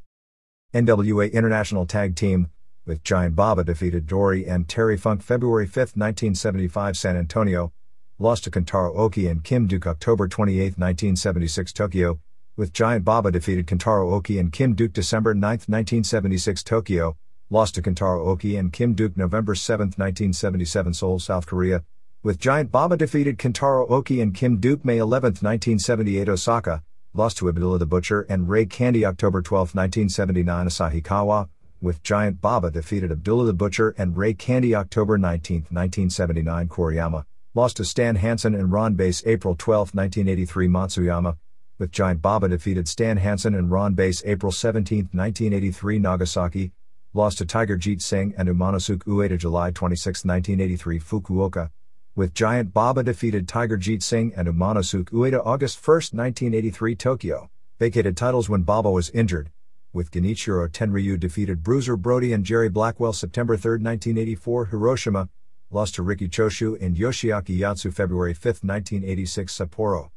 NWA International Tag Team with Giant Baba defeated Dory and Terry Funk February 5, 1975 San Antonio, lost to Kentaro Oki and Kim Duke October 28, 1976 Tokyo, with Giant Baba defeated Kentaro Oki and Kim Duke December 9, 1976 Tokyo, lost to Kentaro Oki and Kim Duke November 7, 1977 Seoul, South Korea, with Giant Baba defeated Kentaro Oki and Kim Duke May 11, 1978 Osaka, lost to Abdullah the Butcher and Ray Candy October 12, 1979 Asahikawa, with Giant Baba defeated Abdullah the Butcher and Ray Candy October 19, 1979 Koriyama, lost to Stan Hansen and Ron Bass April 12, 1983 Matsuyama, with Giant Baba defeated Stan Hansen and Ron Bass April 17, 1983 Nagasaki, lost to Tiger Jeet Singh and Umanosuke Ueda July 26, 1983 Fukuoka, with Giant Baba defeated Tiger Jeet Singh and Umanosuke Ueda August 1, 1983 Tokyo, vacated titles when Baba was injured, with Genichiro Tenryu defeated Bruiser Brody and Jerry Blackwell September 3, 1984 Hiroshima, lost to Riki Choshu and Yoshiaki Yatsu February 5, 1986 Sapporo,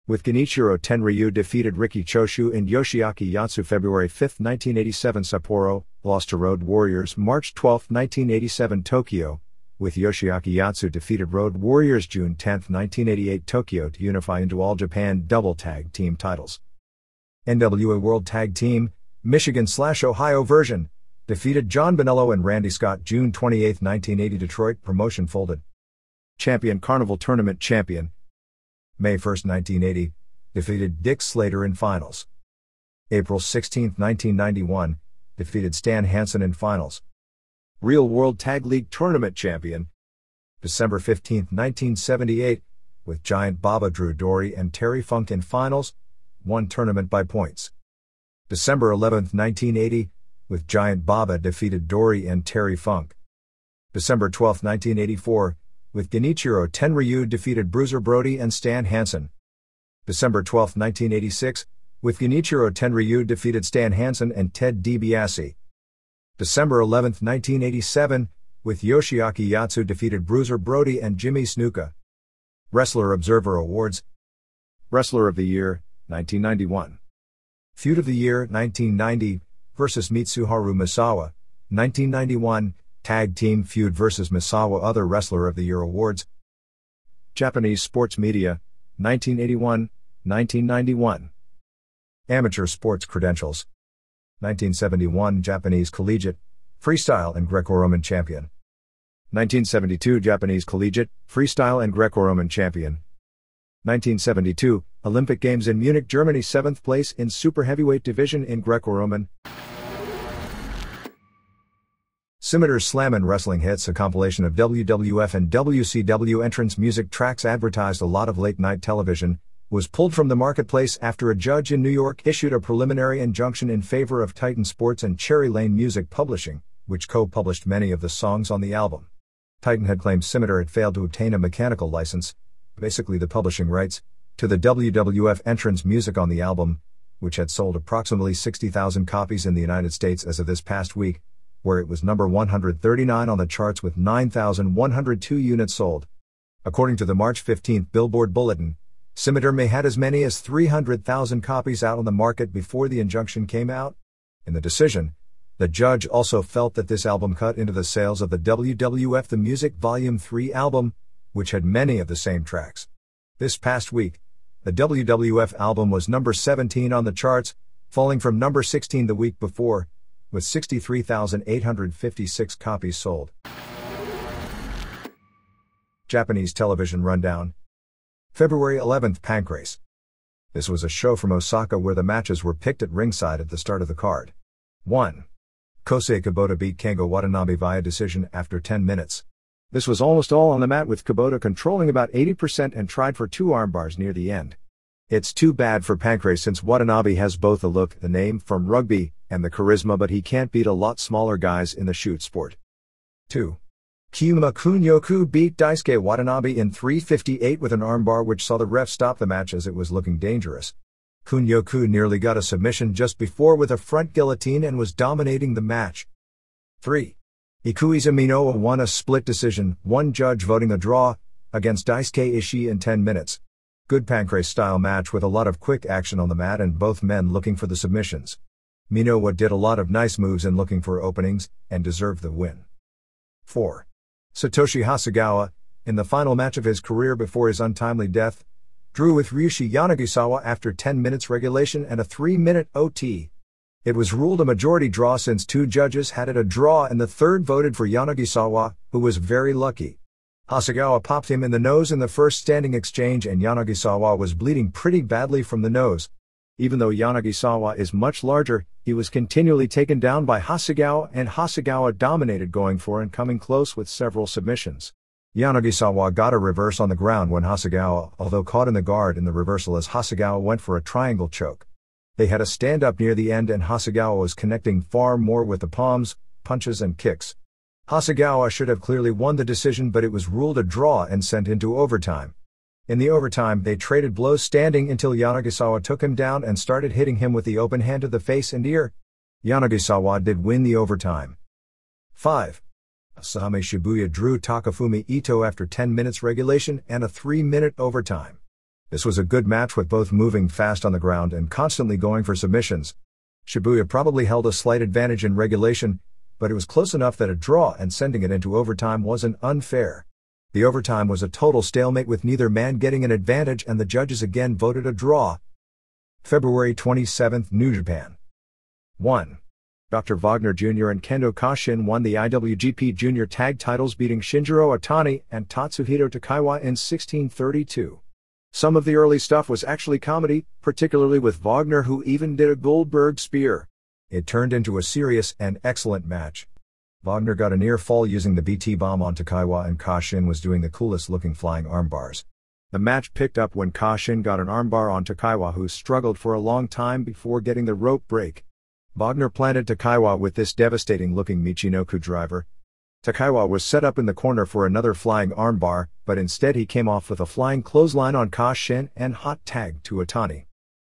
with Genichiro Tenryu defeated Riki Choshu and Yoshiaki Yatsu February 5, 1987 Sapporo, lost to Road Warriors March 12, 1987 Tokyo, with Yoshiaki Yatsu defeated Road Warriors June 10, 1988 Tokyo to unify into All Japan double tag team titles. NWA World Tag Team, Michigan/Ohio version, defeated John Bonello and Randy Scott June 28, 1980 Detroit promotion folded. Champion Carnival Tournament champion, May 1, 1980, defeated Dick Slater in finals. April 16, 1991, defeated Stan Hansen in finals. Real World Tag League Tournament champion, December 15, 1978, with Giant Baba drew Dory and Terry Funk in finals, won tournament by points. December 11, 1980, with Giant Baba defeated Dory and Terry Funk. December 12, 1984, with Genichiro Tenryu defeated Bruiser Brody and Stan Hansen. December 12, 1986, with Genichiro Tenryu defeated Stan Hansen and Ted DiBiase. December 11, 1987, with Yoshiaki Yatsu defeated Bruiser Brody and Jimmy Snuka. Wrestler Observer Awards. Wrestler of the Year, 1991. Feud of the Year, 1990, versus Mitsuharu Misawa, 1991, Tag Team Feud versus Misawa. Other Wrestler of the Year Awards. Japanese Sports Media, 1981, 1991. Amateur Sports Credentials. 1971 Japanese Collegiate, Freestyle and Greco-Roman Champion. 1972 Japanese Collegiate, Freestyle and Greco-Roman Champion. 1972 Olympic Games in Munich, Germany. 7th place in Super Heavyweight Division in Greco-Roman. Scimitar's Slammin' Wrestling Hits, a compilation of WWF and WCW entrance music tracks advertised a lot of late-night television, was pulled from the marketplace after a judge in New York issued a preliminary injunction in favor of Titan Sports and Cherry Lane Music Publishing, which co-published many of the songs on the album. Titan had claimed Scimitar had failed to obtain a mechanical license, basically the publishing rights, to the WWF entrance music on the album, which had sold approximately 60,000 copies in the United States as of this past week, where it was number 139 on the charts with 9,102 units sold. According to the March 15 Billboard Bulletin, Scimitar may had as many as 300,000 copies out on the market before the injunction came out. In the decision, the judge also felt that this album cut into the sales of the WWF The Music Volume 3 album, which had many of the same tracks. This past week, the WWF album was number 17 on the charts, falling from number 16 the week before, with 63,856 copies sold. Japanese Television Rundown. February 11th Pancrase. This was a show from Osaka where the matches were picked at ringside at the start of the card. 1. Kosei Kubota beat Kengo Watanabe via decision after 10 minutes. This was almost all on the mat with Kubota controlling about 80% and tried for 2 armbars near the end. It's too bad for Pancrase since Watanabe has both the look, the name from rugby, and the charisma, but he can't beat a lot smaller guys in the shoot sport. 2. Kyuma Kunyoku beat Daisuke Watanabe in 3:58 with an armbar which saw the ref stop the match as it was looking dangerous. Kunyoku nearly got a submission just before with a front guillotine and was dominating the match. 3. Ikuiza Minoa won a split decision, one judge voting a draw, against Daisuke Ishii in 10 minutes. Good Pancrase style match with a lot of quick action on the mat and both men looking for the submissions. Minowa did a lot of nice moves in looking for openings, and deserved the win. 4. Satoshi Hasegawa, in the final match of his career before his untimely death, drew with Ryushi Yanagisawa after 10 minutes regulation and a 3-minute OT. It was ruled a majority draw since 2 judges had it a draw and the third voted for Yanagisawa, who was very lucky. Hasegawa popped him in the nose in the first standing exchange and Yanagisawa was bleeding pretty badly from the nose. Even though Yanagisawa is much larger, he was continually taken down by Hasegawa and Hasegawa dominated going for and coming close with several submissions. Yanagisawa got a reverse on the ground when Hasegawa, although caught in the guard in the reversal as Hasegawa went for a triangle choke. They had a stand-up near the end and Hasegawa was connecting far more with the palms, punches and kicks. Hasegawa should have clearly won the decision but it was ruled a draw and sent into overtime. In the overtime they traded blows standing until Yanagisawa took him down and started hitting him with the open hand to the face and ear. Yanagisawa did win the overtime. 5. Asami Shibuya drew Takafumi Ito after 10 minutes regulation and a 3-minute overtime. This was a good match with both moving fast on the ground and constantly going for submissions. Shibuya probably held a slight advantage in regulation, but it was close enough that a draw and sending it into overtime wasn't unfair. The overtime was a total stalemate with neither man getting an advantage and the judges again voted a draw. February 27, New Japan. 1. Dr. Wagner Jr. and Kendo Kashin won the IWGP Junior Tag titles beating Shinjiro Otani and Tatsuhito Takaiwa in 1632. Some of the early stuff was actually comedy, particularly with Wagner who even did a Goldberg spear. It turned into a serious and excellent match. Wagner got a near fall using the BT bomb on Takaiwa and Kashin was doing the coolest looking flying armbars. The match picked up when Kashin got an armbar on Takaiwa who struggled for a long time before getting the rope break. Wagner planted Takaiwa with this devastating looking Michinoku driver. Takaiwa was set up in the corner for another flying armbar, but instead he came off with a flying clothesline on Kashin and hot tag to Otani.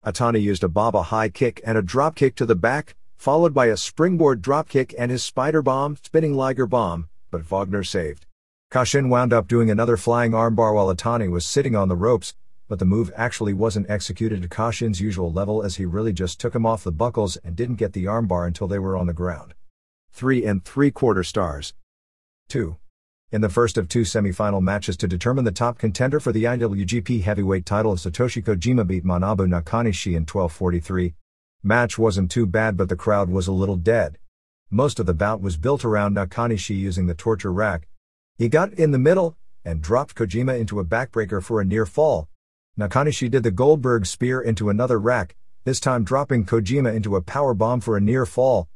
Otani used a Baba high kick and a drop kick to the back, followed by a springboard drop kick and his spider bomb, spinning Liger bomb, but Wagner saved. Kashin wound up doing another flying armbar while Otani was sitting on the ropes, but the move actually wasn't executed to Kashin's usual level as he really just took him off the buckles and didn't get the armbar until they were on the ground. 3 3/4 stars. 2. In the first of 2 semifinal matches to determine the top contender for the IWGP Heavyweight title, Satoshi Kojima beat Manabu Nakanishi in 12:43. Match wasn't too bad but the crowd was a little dead. Most of the bout was built around Nakanishi using the torture rack. He got in the middle, and dropped Kojima into a backbreaker for a near fall. Nakanishi did the Goldberg spear into another rack, this time dropping Kojima into a power bomb for a near fall.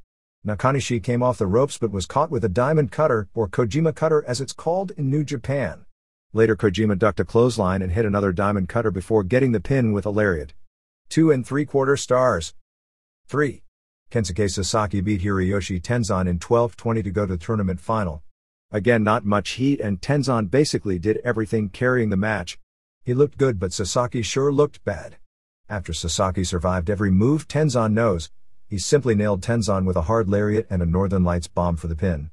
Nakanishi came off the ropes but was caught with a diamond cutter, or Kojima cutter as it's called in New Japan. Later Kojima ducked a clothesline and hit another diamond cutter before getting the pin with a lariat. 2 3/4 stars. 3. Kensuke Sasaki beat Hiroyoshi Tenzan in 12:20 to go to the tournament final. Again not much heat and Tenzan basically did everything carrying the match. He looked good but Sasaki sure looked bad. After Sasaki survived every move Tenzan knows, he simply nailed Tenzan with a hard lariat and a Northern Lights bomb for the pin.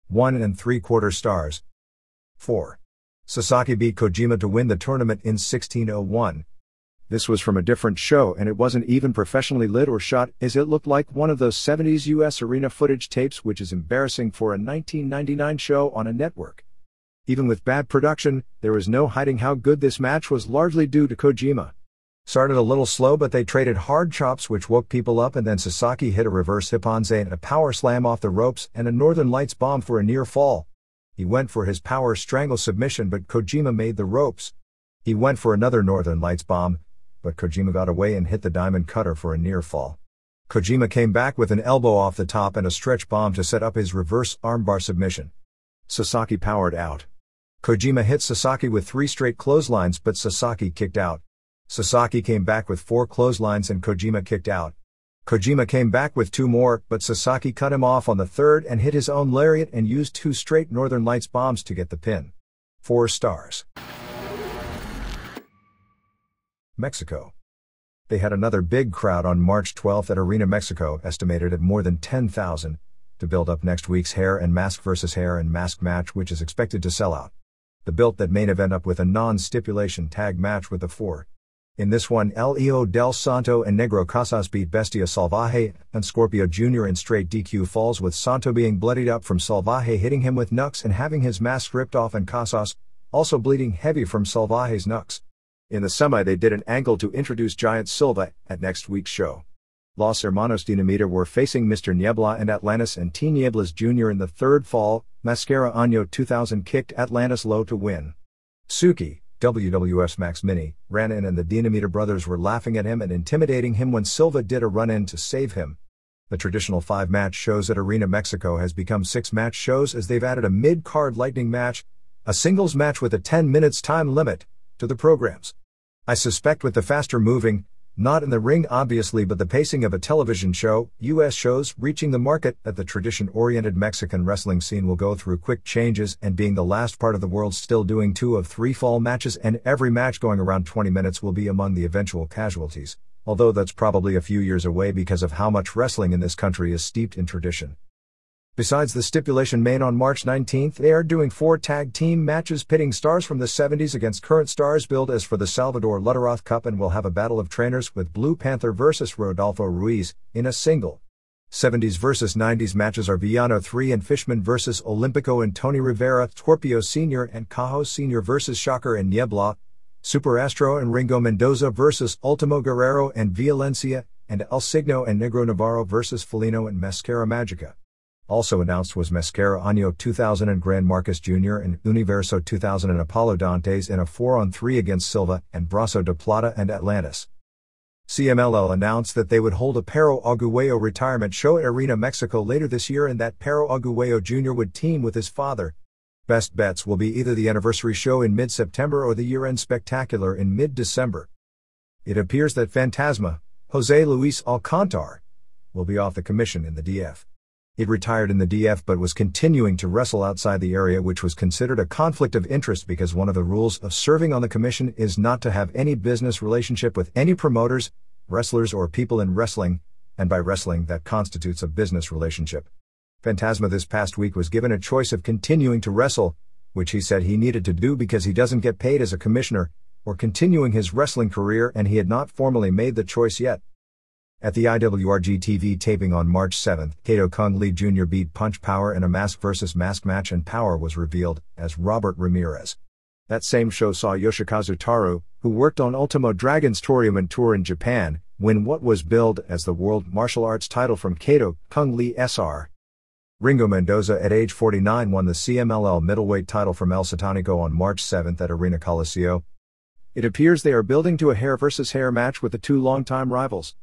1 3/4 stars. 4. Sasaki beat Kojima to win the tournament in 1601. This was from a different show and it wasn't even professionally lit or shot, as it looked like one of those 70s US arena footage tapes, which is embarrassing for a 1999 show on a network. Even with bad production, there was no hiding how good this match was, largely due to Kojima. Started a little slow but they traded hard chops which woke people up and then Sasaki hit a reverse hipponze and a power slam off the ropes and a Northern Lights bomb for a near fall. He went for his power strangle submission but Kojima made the ropes. He went for another Northern Lights bomb, but Kojima got away and hit the diamond cutter for a near fall. Kojima came back with an elbow off the top and a stretch bomb to set up his reverse armbar submission. Sasaki powered out. Kojima hit Sasaki with 3 straight clotheslines but Sasaki kicked out. Sasaki came back with 4 clotheslines and Kojima kicked out. Kojima came back with 2 more, but Sasaki cut him off on the third and hit his own lariat and used 2 straight Northern Lights bombs to get the pin. 4 stars. Mexico. They had another big crowd on March 12 at Arena Mexico, estimated at more than 10,000, to build up next week's Hair and Mask vs. Hair and Mask match, which is expected to sell out. The built that main event up with a non-stipulation tag match with the 4. In this one, El Hijo del Santo and Negro Casas beat Bestia Salvaje and Scorpio Jr. in straight DQ falls, with Santo being bloodied up from Salvaje hitting him with knucks and having his mask ripped off, and Casas also bleeding heavy from Salvaje's knucks. In the semi, they did an angle to introduce Giant Silva at next week's show. Los Hermanos Dinamita were facing Mr. Niebla and Atlantis, and T. Nieblas Jr. in the third fall. Mascara Año 2000 kicked Atlantis low to win. Suki, WWF's Max Mini, ran in, and the Dinamita brothers were laughing at him and intimidating him when Silva did a run-in to save him. The traditional 5-match shows at Arena Mexico has become 6-match shows, as they've added a mid-card lightning match, a singles match with a 10 minutes time limit, to the programs. I suspect with the faster moving, not in the ring obviously, but the pacing of a television show, U.S. shows reaching the market, that the tradition-oriented Mexican wrestling scene will go through quick changes, and being the last part of the world still doing 2 of 3 fall matches and every match going around 20 minutes will be among the eventual casualties, although that's probably a few years away because of how much wrestling in this country is steeped in tradition. Besides the stipulation made on March 19th, they are doing 4 tag team matches pitting stars from the 70s against current stars billed as for the Salvador Lutteroth Cup, and will have a battle of trainers with Blue Panther versus Rodolfo Ruiz in a single. 70s versus 90s matches are Villano 3 and Fishman versus Olympico and Tony Rivera, Scorpio Sr. and Cajo Sr. versus Shocker and Niebla, Super Astro and Ringo Mendoza versus Ultimo Guerrero and Violencia, and El Signo and Negro Navarro versus Felino and Mascara Magica. Also announced was Mascara Año 2000 and Gran Marcus Jr. and Universo 2000 and Apollo Dantes in a 4-on-3 against Silva and Brazo de Plata and Atlantis. CMLL announced that they would hold a Perro Aguayo retirement show at Arena Mexico later this year, and that Perro Aguayo Jr. would team with his father. Best bets will be either the anniversary show in mid-September or the year-end spectacular in mid-December. It appears that Fantasma, Jose Luis Alcantar, will be off the commission in the DF. It retired in the DF but was continuing to wrestle outside the area, which was considered a conflict of interest because one of the rules of serving on the commission is not to have any business relationship with any promoters, wrestlers or people in wrestling, and by wrestling that constitutes a business relationship. Fantasma this past week was given a choice of continuing to wrestle, which he said he needed to do because he doesn't get paid as a commissioner, or continuing his wrestling career, and he had not formally made the choice yet. At the IWRG TV taping on March 7th, Kato Kung Lee Jr. beat Punch Power in a mask versus mask match, and Power was revealed as Robert Ramirez. That same show saw Yoshikazu Taru, who worked on Ultimo Dragon's Tournament Tour in Japan, win what was billed as the World Martial Arts title from Kato Kung Lee Sr. Ringo Mendoza at age 49 won the CMLL middleweight title from El Satanico on March 7th at Arena Coliseo. It appears they are building to a hair versus hair match with the 2 longtime rivals.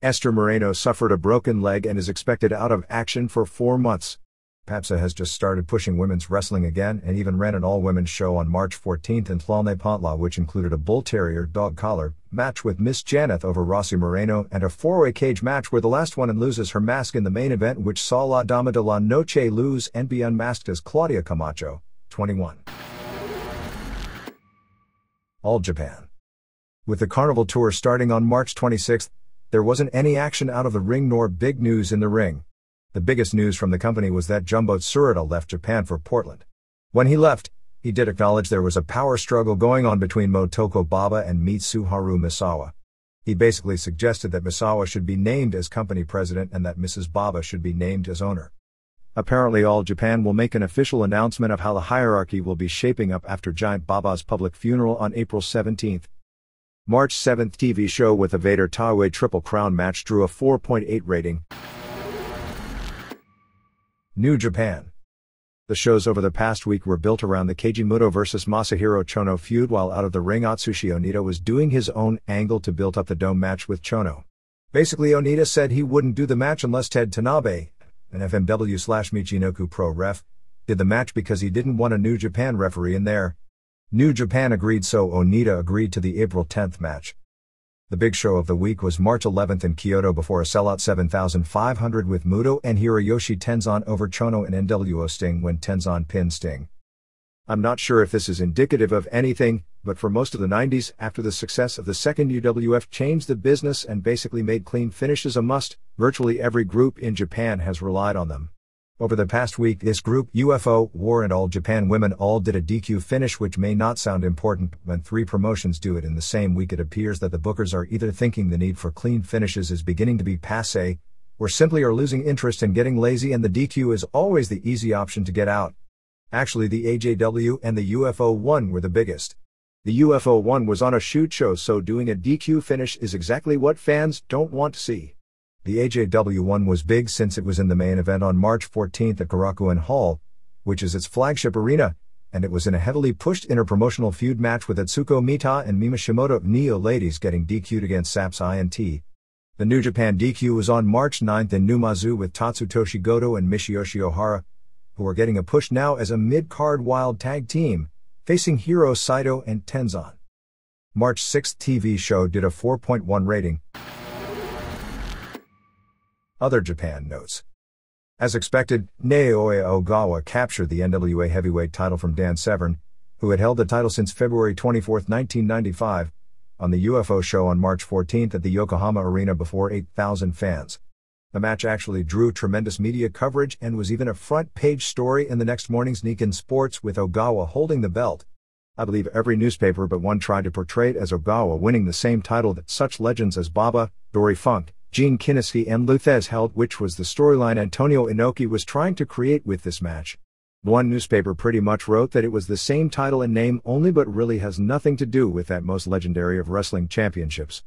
Esther Moreno suffered a broken leg and is expected out of action for 4 months. PAPSA has just started pushing women's wrestling again, and even ran an all-women's show on March 14th in Tlalnepantla, which included a bull terrier dog collar match with Miss Janeth over Rossi Moreno, and a 4-way cage match where the last one loses her mask in the main event, which saw La Dama de la Noche lose and be unmasked as Claudia Camacho, 21. All Japan. With the Carnival Tour starting on March 26th, there wasn't any action out of the ring nor big news in the ring. The biggest news from the company was that Jumbo Tsuruta left Japan for Portland. When he left, he did acknowledge there was a power struggle going on between Motoko Baba and Mitsuharu Misawa. He basically suggested that Misawa should be named as company president and that Mrs. Baba should be named as owner. Apparently All Japan will make an official announcement of how the hierarchy will be shaping up after Giant Baba's public funeral on April 17th. March 7th TV show with the Vader Taue Triple Crown match drew a 4.8 rating. New Japan. The shows over the past week were built around the Keiji Muto vs Masahiro Chono feud, while out of the ring Atsushi Onita was doing his own angle to build up the dome match with Chono. Basically Onita said he wouldn't do the match unless Ted Tanabe, an FMW/Michinoku pro ref, did the match because he didn't want a New Japan referee in there. New Japan agreed, so Onita agreed to the April 10th match. The big show of the week was March 11th in Kyoto before a sellout 7,500 with Muto and Hiroyoshi Tenzan over Chono and NWO Sting when Tenzan pinned Sting. I'm not sure if this is indicative of anything, but for most of the 90s, after the success of the second UWF changed the business and basically made clean finishes a must, virtually every group in Japan has relied on them. Over the past week, this group, UFO, War and All Japan Women all did a DQ finish, which may not sound important. When three promotions do it in the same week, it appears that the bookers are either thinking the need for clean finishes is beginning to be passé, or simply are losing interest and getting lazy, and the DQ is always the easy option to get out. Actually, the AJW and the UFO one were the biggest. The UFO one was on a shoot show, so doing a DQ finish is exactly what fans don't want to see. The AJW one was big since it was in the main event on March 14th at Korakuen Hall, which is its flagship arena, and it was in a heavily pushed interpromotional feud match with Atsuko Mita and Mima Shimoda Neo ladies getting DQ'd against SAP's INT. The New Japan DQ was on March 9th in Numazu with Tatsutoshi Goto and Michiyoshi Ohara, who are getting a push now as a mid-card wild tag team, facing Hiro Saito and Tenzan. March 6th TV show did a 4.1 rating. Other Japan notes. As expected, Naoya Ogawa captured the NWA heavyweight title from Dan Severn, who had held the title since February 24, 1995, on the UFO show on March 14th at the Yokohama Arena before 8,000 fans. The match actually drew tremendous media coverage and was even a front-page story in the next morning's Nikkei Sports, with Ogawa holding the belt. I believe every newspaper but one tried to portray it as Ogawa winning the same title that such legends as Baba, Dory Funk, Gene Kiniski and Luthez held, which was the storyline Antonio Inoki was trying to create with this match. One newspaper pretty much wrote that it was the same title in name only, but really has nothing to do with that most legendary of wrestling championships.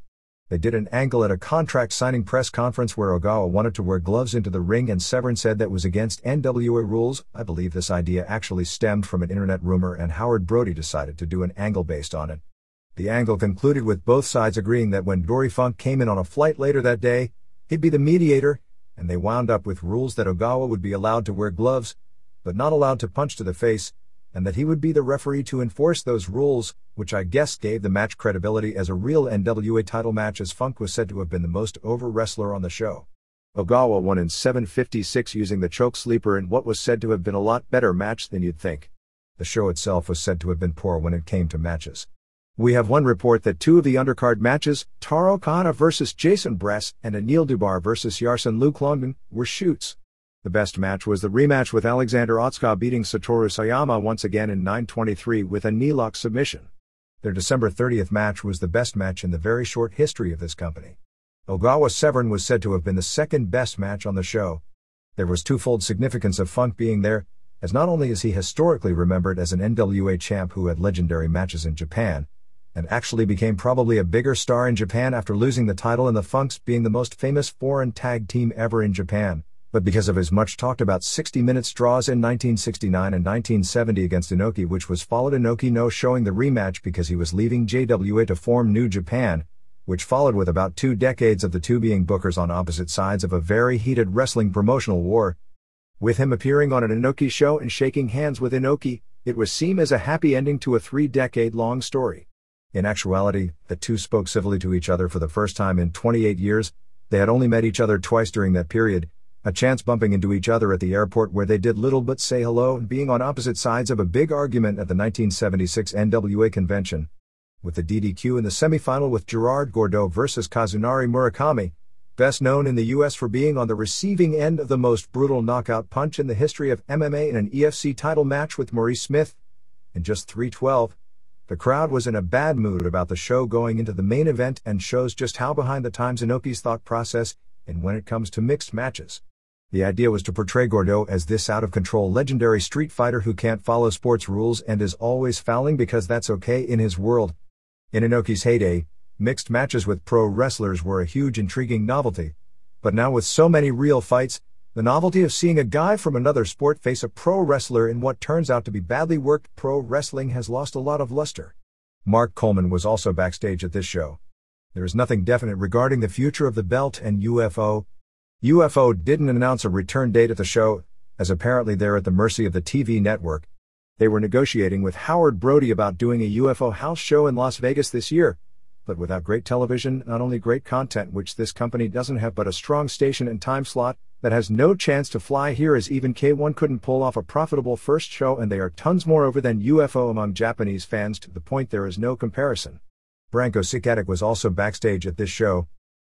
They did an angle at a contract signing press conference where Ogawa wanted to wear gloves into the ring, and Severn said that was against NWA rules. I believe this idea actually stemmed from an internet rumor, and Howard Brody decided to do an angle based on it. The angle concluded with both sides agreeing that when Dory Funk came in on a flight later that day, he'd be the mediator, and they wound up with rules that Ogawa would be allowed to wear gloves, but not allowed to punch to the face, and that he would be the referee to enforce those rules, which I guess gave the match credibility as a real NWA title match, as Funk was said to have been the most over wrestler on the show. Ogawa won in 7:56 using the choke sleeper in what was said to have been a lot better match than you'd think. The show itself was said to have been poor when it came to matches. We have one report that two of the undercard matches, Taro Kana vs. Jason Bress and Anil Dubar vs. Yarson Luke Longden, were shoots. The best match was the rematch with Alexander Otsuka beating Satoru Sayama once again in 9:23 with a knee-lock submission. Their December 30th match was the best match in the very short history of this company. Ogawa Severn was said to have been the second best match on the show. There was twofold significance of Funk being there, as not only is he historically remembered as an NWA champ who had legendary matches in Japan, and actually became probably a bigger star in Japan after losing the title, and the Funks being the most famous foreign tag team ever in Japan, but because of his much talked about 60 minutes draws in 1969 and 1970 against Inoki, which was followed Inoki no showing the rematch because he was leaving JWA to form New Japan, which followed with about 2 decades of the two being bookers on opposite sides of a very heated wrestling promotional war. With him appearing on an Inoki show and shaking hands with Inoki, it was seen as a happy ending to a 3-decade-long story. In actuality, the two spoke civilly to each other for the first time in 28 years. They had only met each other twice during that period, a chance bumping into each other at the airport where they did little but say hello, and being on opposite sides of a big argument at the 1976 NWA convention. With the DDQ in the semifinal with Gerard Gordeau vs. Kazunari Murakami, best known in the US for being on the receiving end of the most brutal knockout punch in the history of MMA in an EFC title match with Maurice Smith, in just 3:12. The crowd was in a bad mood about the show going into the main event, and shows just how behind the times Inoki's thought process and when it comes to mixed matches. The idea was to portray Gordeau as this out-of-control legendary street fighter who can't follow sports rules and is always fouling because that's okay in his world. In Inoki's heyday, mixed matches with pro wrestlers were a huge intriguing novelty, but now with so many real fights, the novelty of seeing a guy from another sport face a pro wrestler in what turns out to be badly worked pro wrestling has lost a lot of luster. Mark Coleman was also backstage at this show. There is nothing definite regarding the future of the belt and UFO. UFO didn't announce a return date at the show, as apparently they're at the mercy of the TV network. They were negotiating with Howard Brody about doing a UFO house show in Las Vegas this year, but without great television, not only great content, which this company doesn't have, but a strong station and time slot that has no chance to fly here, as even K1 couldn't pull off a profitable first show, and they are tons more over than UFO among Japanese fans, to the point there is no comparison. Branko Cikatic was also backstage at this show.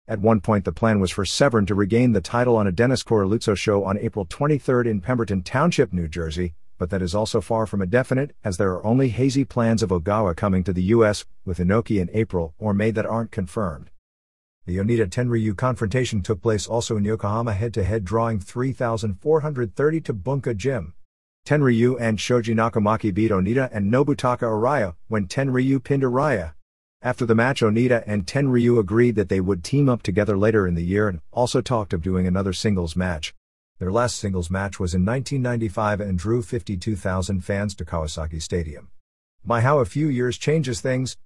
At one point the plan was for Severn to regain the title on a Dennis Corraluzzo show on April 23 in Pemberton Township, New Jersey, but that is also far from a definite, as there are only hazy plans of Ogawa coming to the US, with Inoki in April or May that aren't confirmed. The Onita Tenryu confrontation took place also in Yokohama, head-to-head drawing 3,430 to Bunka Gym. Tenryu and Shoji Nakamaki beat Onita and Nobutaka Araya, when Tenryu pinned Araya. After the match, Onita and Tenryu agreed that they would team up together later in the year and also talked of doing another singles match. Their last singles match was in 1995 and drew 52,000 fans to Kawasaki Stadium. My, how a few years changes things.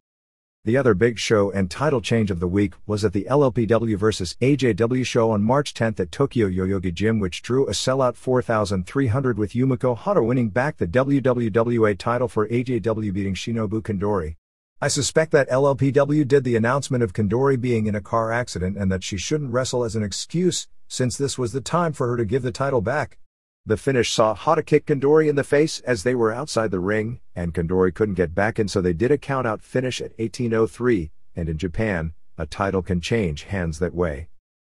The other big show and title change of the week was at the LLPW vs AJW show on March 10 at Tokyo Yoyogi Gym, which drew a sellout 4,300 with Yumiko Hata winning back the WWWA title for AJW, beating Shinobu Kandori. I suspect that LLPW did the announcement of Kandori being in a car accident and that she shouldn't wrestle as an excuse, since this was the time for her to give the title back. The finish saw Hata kick Kandori in the face as they were outside the ring, and Kandori couldn't get back in, so they did a count-out finish at 18:03, and in Japan, a title can change hands that way.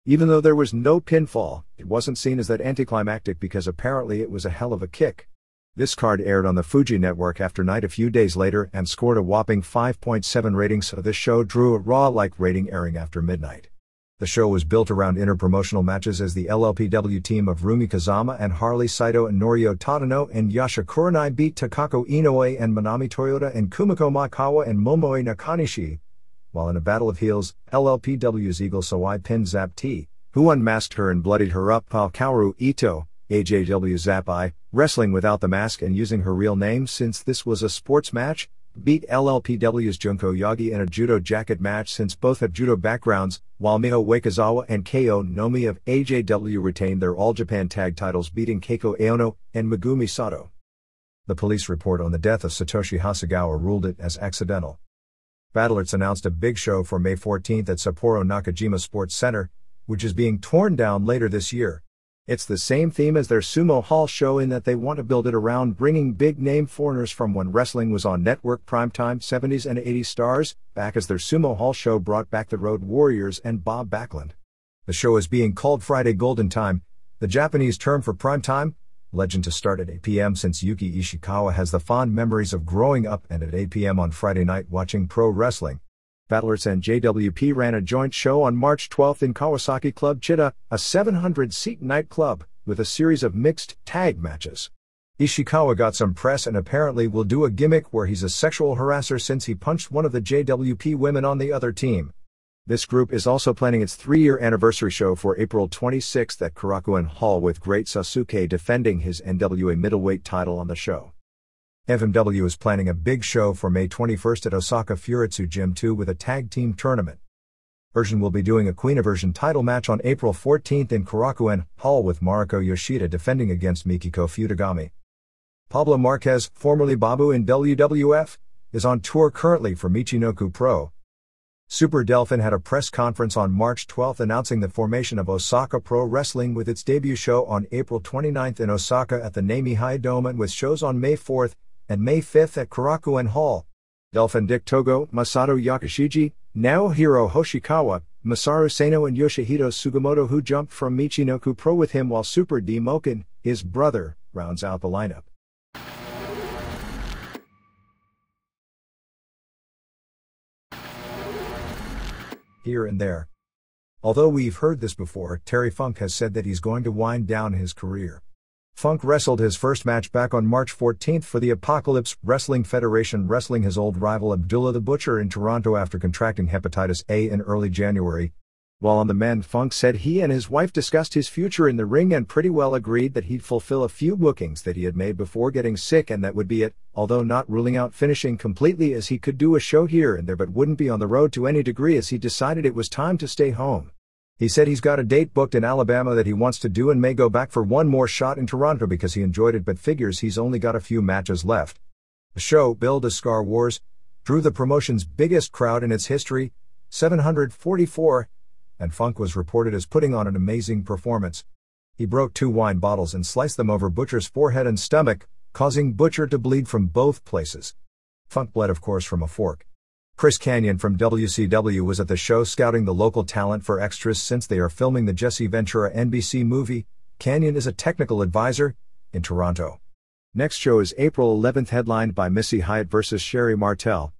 Even though there was no pinfall, it wasn't seen as that anticlimactic because apparently it was a hell of a kick. This card aired on the Fuji network after night a few days later and scored a whopping 5.7 rating, so this show drew a Raw-like rating airing after midnight. The show was built around interpromotional matches as the LLPW team of Rumi Kazama and Harley Saito and Norio Tadano and Yasha Kurenai beat Takako Inoue and Manami Toyota and Kumiko Maekawa and Momoe Nakanishi, while in a battle of heels, LLPW's Eagle Sawai pinned Zap T, who unmasked her and bloodied her up, while Kaoru Ito, AJW Zap I, wrestling without the mask and using her real name since this was a sports match, beat LLPW's Junko Yagi in a judo jacket match since both have judo backgrounds, while Miho Uekazawa and Keo Nomi of AJW retained their All Japan tag titles, beating Keiko Aono and Megumi Sato. The police report on the death of Satoshi Hasegawa ruled it as accidental. Battlerts announced a big show for May 14 at Sapporo Nakajima Sports Center, which is being torn down later this year. It's the same theme as their Sumo Hall show in that they want to build it around bringing big-name foreigners from when wrestling was on network primetime 70s and 80s stars, back as their Sumo Hall show brought back the Road Warriors and Bob Backlund. The show is being called Friday Golden Time, the Japanese term for primetime, legend to start at 8 p.m. since Yuki Ishikawa has the fond memories of growing up and at 8 p.m. on Friday night watching pro wrestling. Battlerts and JWP ran a joint show on March 12 in Kawasaki Club Chita, a 700-seat nightclub, with a series of mixed tag matches. Ishikawa got some press and apparently will do a gimmick where he's a sexual harasser since he punched one of the JWP women on the other team. This group is also planning its 3-year anniversary show for April 26 at Korakuen Hall, with Great Sasuke defending his NWA middleweight title on the show. FMW is planning a big show for May 21 at Osaka Furitsu Gym 2 with a tag team tournament. Version will be doing a Queen of Version title match on April 14 in Korakuen Hall, with Mariko Yoshida defending against Mikiko Futagami. Pablo Marquez, formerly Babu in WWF, is on tour currently for Michinoku Pro. Super Delphin had a press conference on March 12 announcing the formation of Osaka Pro Wrestling with its debut show on April 29 in Osaka at the Namihai Dome, and with shows on May 4 and May 5 at Korakuen Hall. Delphin Dick Togo, Masato Yakashiji, Naohiro Hoshikawa, Masaru Sano and Yoshihito Sugimoto, who jumped from Michinoku Pro with him, while Super D Moken, his brother, rounds out the lineup. Here and there. Although we've heard this before, Terry Funk has said that he's going to wind down his career. Funk wrestled his first match back on March 14 for the Apocalypse Wrestling Federation, wrestling his old rival Abdullah the Butcher in Toronto after contracting hepatitis A in early January. While on the men, Funk said he and his wife discussed his future in the ring and pretty well agreed that he'd fulfill a few bookings that he had made before getting sick, and that would be it, although not ruling out finishing completely, as he could do a show here and there but wouldn't be on the road to any degree, as he decided it was time to stay home. He said he's got a date booked in Alabama that he wants to do and may go back for one more shot in Toronto because he enjoyed it, but figures he's only got a few matches left. The show, billed as Scar Wars, drew the promotion's biggest crowd in its history, 744, and Funk was reported as putting on an amazing performance. He broke 2 wine bottles and sliced them over Butcher's forehead and stomach, causing Butcher to bleed from both places. Funk bled, of course, from a fork. Chris Kanyon from WCW was at the show scouting the local talent for extras since they are filming the Jesse Ventura NBC movie. Kanyon is a technical advisor in Toronto. Next show is April 11th, headlined by Missy Hyatt vs. Sherry Martel.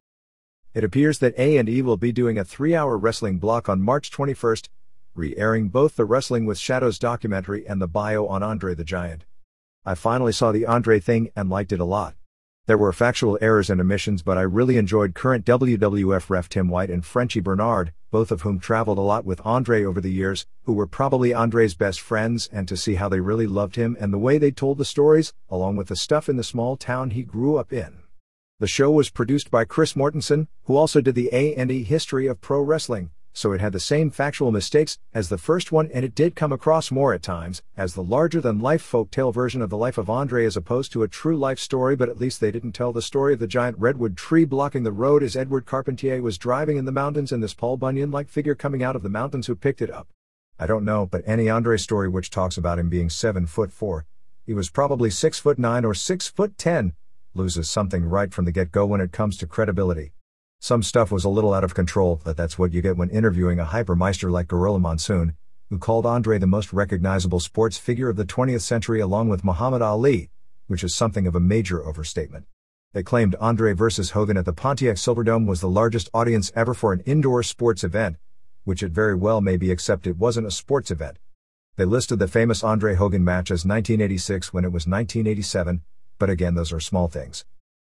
It appears that A&E will be doing a 3-hour wrestling block on March 21st, re-airing both the Wrestling with Shadows documentary and the bio on Andre the Giant. I finally saw the Andre thing and liked it a lot. There were factual errors and omissions, but I really enjoyed current WWF ref Tim White and Frenchie Bernard, both of whom traveled a lot with Andre over the years, who were probably Andre's best friends, and to see how they really loved him and the way they told the stories, along with the stuff in the small town he grew up in. The show was produced by Chris Mortensen, who also did the A&E history of pro wrestling, so it had the same factual mistakes as the first one, and it did come across more at times as the larger-than-life folktale version of the life of Andre as opposed to a true-life story, but at least they didn't tell the story of the giant redwood tree blocking the road as Edward Carpentier was driving in the mountains and this Paul Bunyan-like figure coming out of the mountains who picked it up. I don't know, but any Andre story which talks about him being 7'4", he was probably 6'9" or 6'10", loses something right from the get-go when it comes to credibility. Some stuff was a little out of control, but that's what you get when interviewing a hypermeister like Gorilla Monsoon, who called Andre the most recognizable sports figure of the 20th century along with Muhammad Ali, which is something of a major overstatement. They claimed Andre vs. Hogan at the Pontiac Silverdome was the largest audience ever for an indoor sports event, which it very well may be, except it wasn't a sports event. They listed the famous Andre Hogan match as 1986 when it was 1987, but again, those are small things.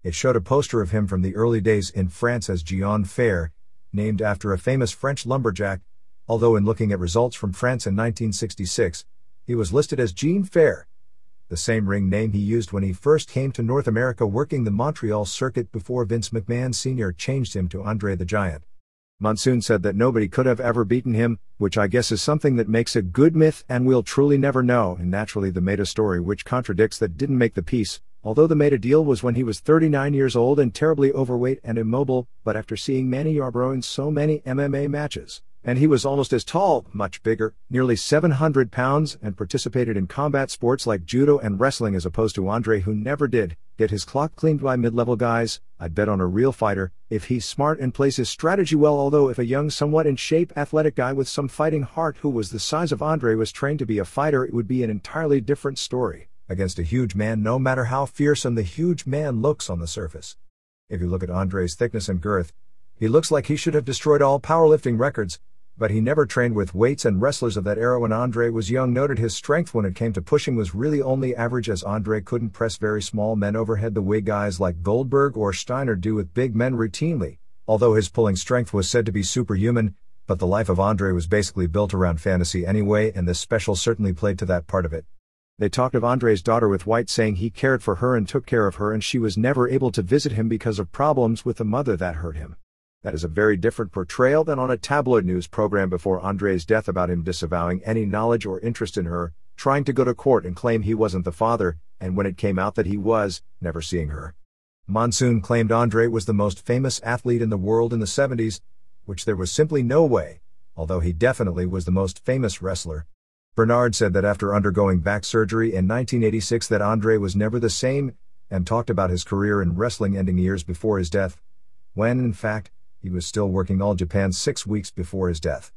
It showed a poster of him from the early days in France as Jean Fer, named after a famous French lumberjack, although in looking at results from France in 1966, he was listed as Jean Fer, the same ring name he used when he first came to North America working the Montreal circuit before Vince McMahon Sr. changed him to Andre the Giant. Monsoon said that nobody could have ever beaten him, which I guess is something that makes a good myth and we'll truly never know, and naturally the Maida story which contradicts that didn't make the piece. Although the Maida deal was when he was 39 years old and terribly overweight and immobile, but after seeing Manny Yarbrough in so many MMA matches, and he was almost as tall, much bigger, nearly 700 pounds, and participated in combat sports like judo and wrestling as opposed to Andre, who never did get his clock cleaned by mid-level guys. I'd bet on a real fighter, if he's smart and plays his strategy well, although if a young, somewhat in shape, athletic guy with some fighting heart who was the size of Andre was trained to be a fighter, it would be an entirely different story. Against a huge man, no matter how fearsome the huge man looks on the surface. If you look at Andre's thickness and girth, he looks like he should have destroyed all powerlifting records, but he never trained with weights, and wrestlers of that era when Andre was young noted his strength when it came to pushing was really only average, as Andre couldn't press very small men overhead the way guys like Goldberg or Steiner do with big men routinely, although his pulling strength was said to be superhuman, but the life of Andre was basically built around fantasy anyway, and this special certainly played to that part of it. They talked of Andre's daughter with White saying he cared for her and took care of her, and she was never able to visit him because of problems with the mother that hurt him. That is a very different portrayal than on a tabloid news program before Andre's death about him disavowing any knowledge or interest in her, trying to go to court and claim he wasn't the father, and when it came out that he was, never seeing her. Monsoon claimed Andre was the most famous athlete in the world in the 70s, which there was simply no way, although he definitely was the most famous wrestler. Bernard said that after undergoing back surgery in 1986 that Andre was never the same, and talked about his career in wrestling ending years before his death, when, in fact, he was still working All Japan 6 weeks before his death.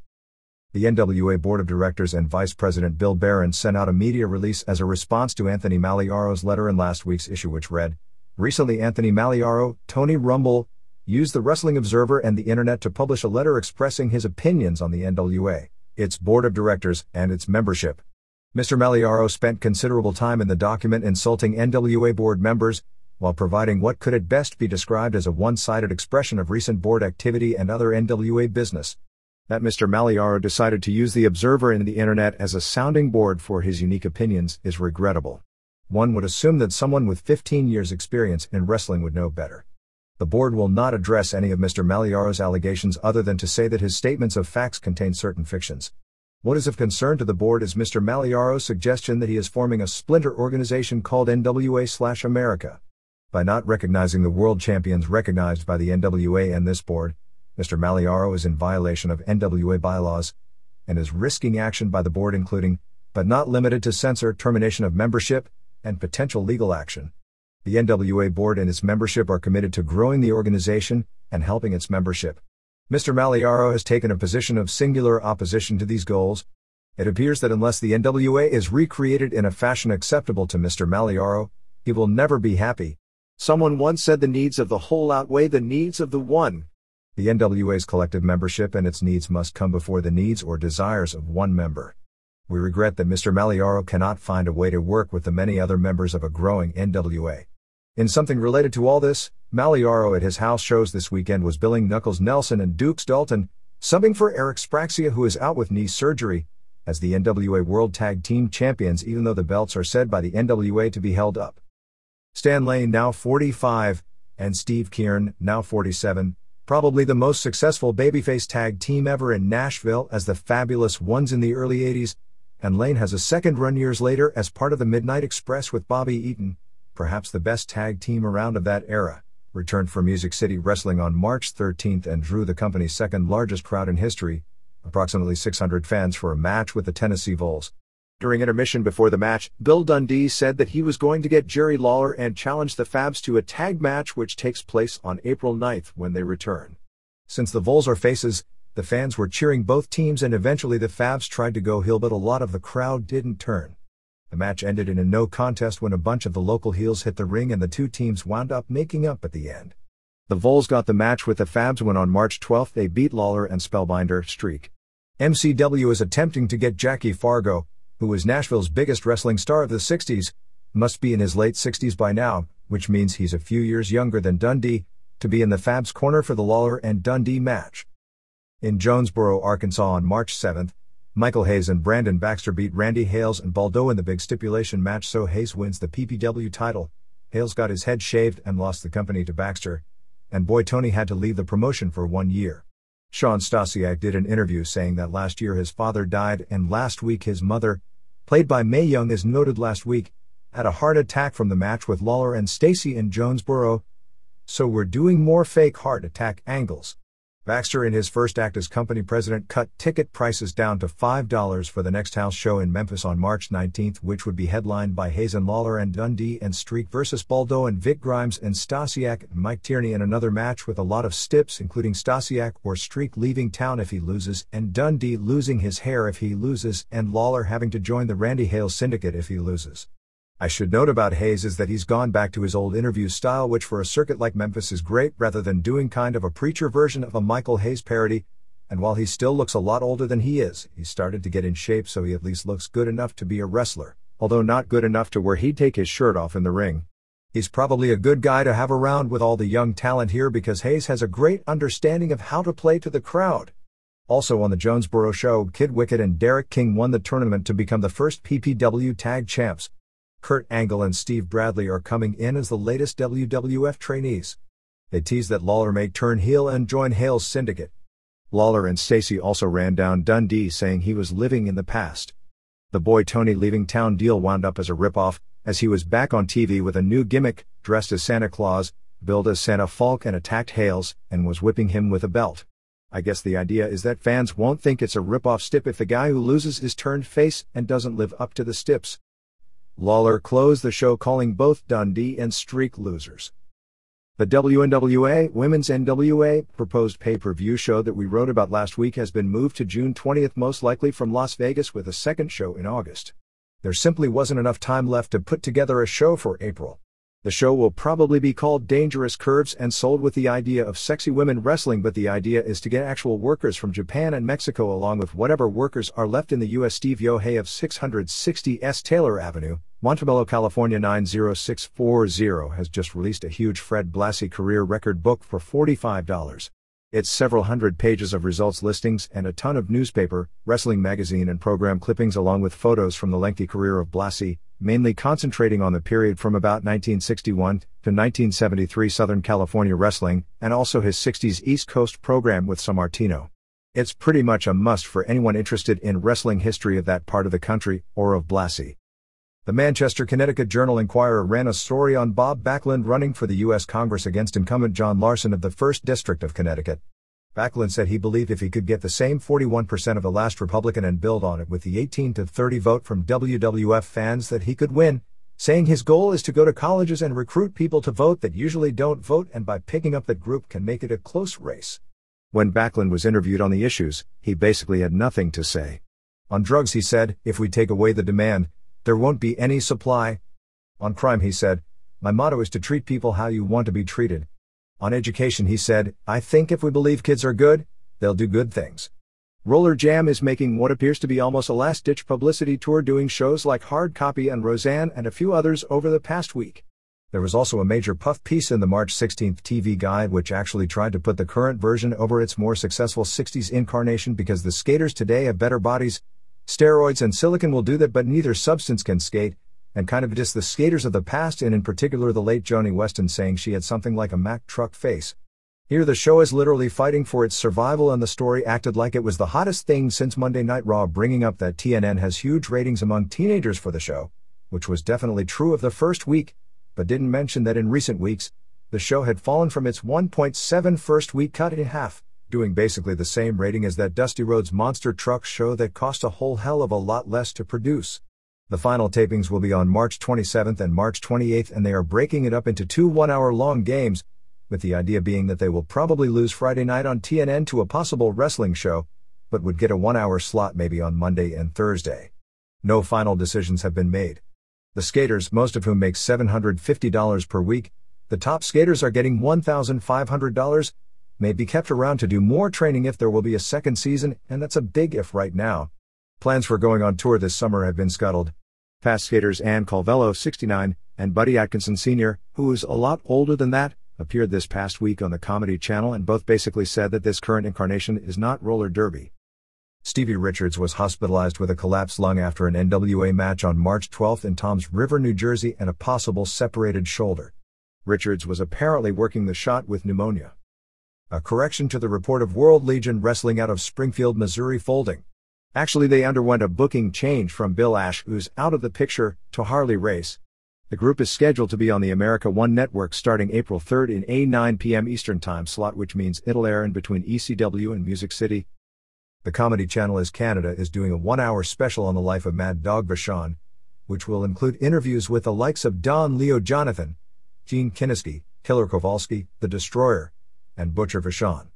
The NWA Board of Directors and Vice President Bill Barron sent out a media release as a response to Anthony Maliaro's letter in last week's issue, which read, "Recently Anthony Maliaro, Tony Rumble, used the Wrestling Observer and the internet to publish a letter expressing his opinions on the NWA, its board of directors, and its membership. Mr. Maliaro spent considerable time in the document insulting NWA board members, while providing what could at best be described as a one-sided expression of recent board activity and other NWA business. That Mr. Maliaro decided to use the Observer and the internet as a sounding board for his unique opinions is regrettable. One would assume that someone with 15 years' experience in wrestling would know better. The board will not address any of Mr. Maliaro's allegations other than to say that his statements of facts contain certain fictions. What is of concern to the board is Mr. Maliaro's suggestion that he is forming a splinter organization called NWA/America. By not recognizing the world champions recognized by the NWA and this board, Mr. Maliaro is in violation of NWA bylaws, and is risking action by the board including, but not limited to censor, termination of membership, and potential legal action. The NWA board and its membership are committed to growing the organization and helping its membership. Mr. Maliaro has taken a position of singular opposition to these goals. It appears that unless the NWA is recreated in a fashion acceptable to Mr. Maliaro, he will never be happy. Someone once said the needs of the whole outweigh the needs of the one. The NWA's collective membership and its needs must come before the needs or desires of one member. We regret that Mr. Maliaro cannot find a way to work with the many other members of a growing NWA. In something related to all this, Maliaro at his house shows this weekend was billing Knuckles Nelson and Dukes Dalton, subbing for Eric Spraxia, who is out with knee surgery, as the NWA World Tag Team Champions, even though the belts are said by the NWA to be held up. Stan Lane, now 45, and Steve Keirn, now 47, probably the most successful babyface tag team ever in Nashville as the Fabulous Ones in the early 80s, and Lane has a second run years later as part of the Midnight Express with Bobby Eaton, perhaps the best tag team around of that era, returned from Music City Wrestling on March 13th and drew the company's second largest crowd in history, approximately 600 fans, for a match with the Tennessee Vols. During intermission before the match, Bill Dundee said that he was going to get Jerry Lawler and challenge the Fabs to a tag match which takes place on April 9th when they return. Since the Vols are faces, the fans were cheering both teams and eventually the Fabs tried to go heel, but a lot of the crowd didn't turn. The match ended in a no contest when a bunch of the local heels hit the ring and the two teams wound up making up at the end. The Vols got the match with the Fabs when on March 12th they beat Lawler and Spellbinder Streak. MCW is attempting to get Jackie Fargo, who was Nashville's biggest wrestling star of the 60s, must be in his late 60s by now, which means he's a few years younger than Dundee, to be in the Fabs corner for the Lawler and Dundee match. In Jonesboro, Arkansas on March 7th, Michael Hayes and Brandon Baxter beat Randy Hales and Baldo in the big stipulation match, so Hayes wins the PPW title. Hales got his head shaved and lost the company to Baxter, and Boy Tony had to leave the promotion for 1 year. Sean Stasiak did an interview saying that last year his father died and last week his mother, played by Mae Young, is noted last week, had a heart attack from the match with Lawler and Stacy in Jonesboro, so we're doing more fake heart attack angles. Baxter, in his first act as company president, cut ticket prices down to $5 for the next house show in Memphis on March 19th, which would be headlined by Hayes and Lawler and Dundee and Streak versus Baldo and Vic Grimes and Stasiak and Mike Tierney, in another match with a lot of stips, including Stasiak or Streak leaving town if he loses, and Dundee losing his hair if he loses, and Lawler having to join the Randy Hales syndicate if he loses. I should note about Hayes is that he's gone back to his old interview style, which for a circuit like Memphis is great, rather than doing kind of a preacher version of a Michael Hayes parody, and while he still looks a lot older than he is, he's started to get in shape so he at least looks good enough to be a wrestler, although not good enough to where he'd take his shirt off in the ring. He's probably a good guy to have around with all the young talent here because Hayes has a great understanding of how to play to the crowd. Also on the Jonesboro show, Kid Wicket and Derek King won the tournament to become the first PPW tag champs. Kurt Angle and Steve Bradley are coming in as the latest WWF trainees. They tease that Lawler may turn heel and join Hales' syndicate. Lawler and Stacy also ran down Dundee, saying he was living in the past. The Boy Tony leaving town deal wound up as a ripoff, as he was back on TV with a new gimmick, dressed as Santa Claus, billed as Santa Falk, and attacked Hales, and was whipping him with a belt. I guess the idea is that fans won't think it's a ripoff stip if the guy who loses is turned face and doesn't live up to the stips. Lawler closed the show calling both Dundee and Streak losers. The WNWA, Women's NWA, proposed pay-per-view show that we wrote about last week has been moved to June 20th, most likely from Las Vegas, with a second show in August. There simply wasn't enough time left to put together a show for April. The show will probably be called Dangerous Curves and sold with the idea of sexy women wrestling, but the idea is to get actual workers from Japan and Mexico along with whatever workers are left in the U.S. Steve Yohei of 660 S. Taylor Avenue, Montebello, California 90640 has just released a huge Fred Blassie career record book for $45. It's several hundred pages of results listings and a ton of newspaper, wrestling magazine and program clippings along with photos from the lengthy career of Blassie, mainly concentrating on the period from about 1961 to 1973 Southern California wrestling, and also his 60s East Coast program with Sammartino. It's pretty much a must for anyone interested in wrestling history of that part of the country, or of Blassie. The Manchester, Connecticut Journal-Inquirer ran a story on Bob Backlund running for the U.S. Congress against incumbent John Larson of the 1st District of Connecticut. Backlund said he believed if he could get the same 41% of the last Republican and build on it with the 18-30 vote from WWF fans that he could win, saying his goal is to go to colleges and recruit people to vote that usually don't vote, and by picking up that group can make it a close race. When Backlund was interviewed on the issues, he basically had nothing to say. On drugs, he said, "If we take away the demand, there won't be any supply." On crime, he said, "My motto is to treat people how you want to be treated." On education, he said, "I think if we believe kids are good, they'll do good things." Roller Jam is making what appears to be almost a last-ditch publicity tour, doing shows like Hard Copy and Roseanne and a few others over the past week. There was also a major puff piece in the March 16th TV Guide which actually tried to put the current version over its more successful 60s incarnation because the skaters today have better bodies. Steroids and silicone will do that, but neither substance can skate, and kind of diss the skaters of the past, and in particular the late Joni Weston, saying she had something like a Mack truck face. Here the show is literally fighting for its survival, and the story acted like it was the hottest thing since Monday Night Raw, bringing up that TNN has huge ratings among teenagers for the show, which was definitely true of the first week, but didn't mention that in recent weeks, the show had fallen from its 1.7 first week, cut in half, doing basically the same rating as that Dusty Rhodes Monster Truck show that cost a whole hell of a lot less to produce. The final tapings will be on March 27th and March 28th, and they are breaking it up into 2 one-hour-long games, with the idea being that they will probably lose Friday night on TNN to a possible wrestling show, but would get a 1-hour slot maybe on Monday and Thursday. No final decisions have been made. The skaters, most of whom make $750 per week, the top skaters are getting $1,500, may be kept around to do more training if there will be a second season, and that's a big if right now. Plans for going on tour this summer have been scuttled. Past skaters Ann Calvello, 69, and Buddy Atkinson Sr., who is a lot older than that, appeared this past week on the Comedy Channel, and both basically said that this current incarnation is not roller derby. Stevie Richards was hospitalized with a collapsed lung after an NWA match on March 12th in Toms River, New Jersey, and a possible separated shoulder. Richards was apparently working the shot with pneumonia. A correction to the report of World Legion Wrestling out of Springfield, Missouri folding. Actually, they underwent a booking change from Bill Ash, who's out of the picture, to Harley Race. The group is scheduled to be on the America One Network starting April 3rd in a 9 p.m. Eastern Time slot, which means it'll air in between ECW and Music City. The Comedy Channel is Canada is doing a 1-hour special on the life of Mad Dog Vachon, which will include interviews with the likes of Don Leo Jonathan, Gene Kiniski, Killer Kowalski, The Destroyer, and Butcher Vachon.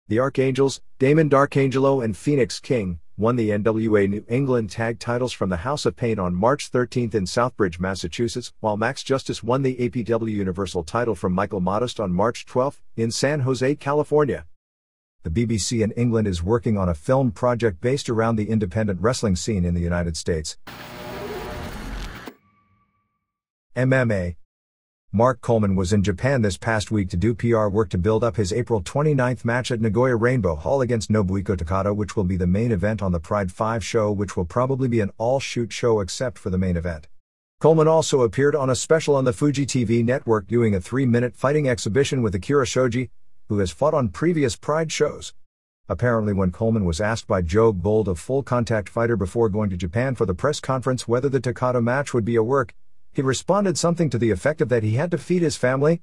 The Archangels, Damon Darkangelo and Phoenix King, won the NWA New England Tag titles from the House of Pain on March 13th in Southbridge, Massachusetts, while Max Justice won the APW Universal title from Michael Modest on March 12th in San Jose, California. The BBC in England is working on a film project based around the independent wrestling scene in the United States. MMA. Mark Coleman was in Japan this past week to do PR work to build up his April 29th match at Nagoya Rainbow Hall against Nobuhiko Takada, which will be the main event on the Pride 5 show, which will probably be an all-shoot show except for the main event. Coleman also appeared on a special on the Fuji TV network doing a 3-minute fighting exhibition with Akira Shoji, who has fought on previous Pride shows. Apparently, when Coleman was asked by Joe Gold of Full Contact Fighter before going to Japan for the press conference whether the Takada match would be a work, he responded something to the effect of that he had to feed his family.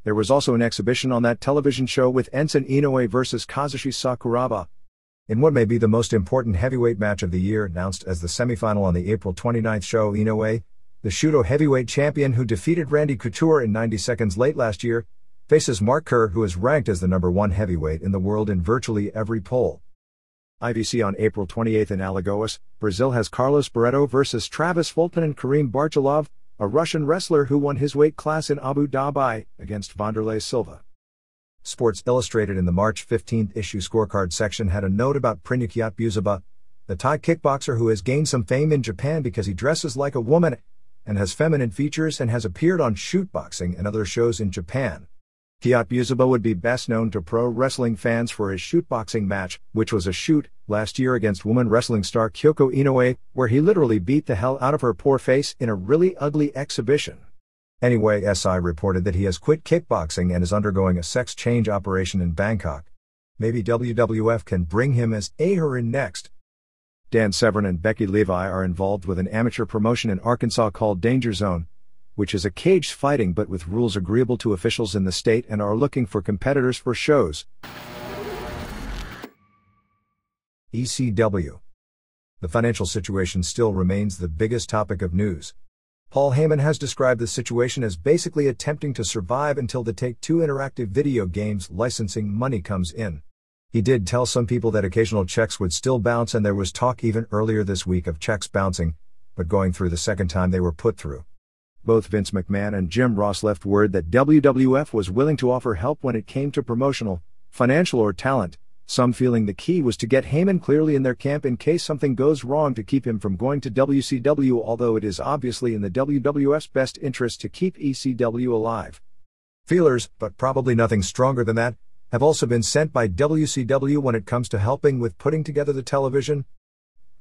There was also an exhibition on that television show with Ensign Inoue versus Kazushi Sakuraba. In what may be the most important heavyweight match of the year, announced as the semifinal on the April 29th show, Inoue, the Shudo heavyweight champion who defeated Randy Couture in 90 seconds late last year, faces Mark Kerr, who is ranked as the #1 heavyweight in the world in virtually every poll. IVC on April 28th in Alagoas, Brazil has Carlos Barreto versus Travis Fulton and Karim Barjalov, a Russian wrestler who won his weight class in Abu Dhabi against Vanderlei Silva. Sports Illustrated in the March 15th issue scorecard section had a note about Prinyakiyat Buzuba, the Thai kickboxer who has gained some fame in Japan because he dresses like a woman and has feminine features and has appeared on shootboxing and other shows in Japan. Kiat Buzuba would be best known to pro wrestling fans for his shootboxing match, which was a shoot, last year against woman wrestling star Kyoko Inoue, where he literally beat the hell out of her poor face in a really ugly exhibition. Anyway, SI reported that he has quit kickboxing and is undergoing a sex change operation in Bangkok. Maybe WWF can bring him as her in next. Dan Severn and Becky Levi are involved with an amateur promotion in Arkansas called Danger Zone, which is a caged fighting but with rules agreeable to officials in the state, and are looking for competitors for shows. ECW. The financial situation still remains the biggest topic of news. Paul Heyman has described the situation as basically attempting to survive until the Take-Two interactive video games licensing money comes in. He did tell some people that occasional checks would still bounce, and there was talk even earlier this week of checks bouncing, but going through the second time they were put through. Both Vince McMahon and Jim Ross left word that WWF was willing to offer help when it came to promotional, financial or talent, some feeling the key was to get Heyman clearly in their camp in case something goes wrong to keep him from going to WCW, although it is obviously in the WWF's best interest to keep ECW alive. Feelers, but probably nothing stronger than that, have also been sent by WCW when it comes to helping with putting together the television.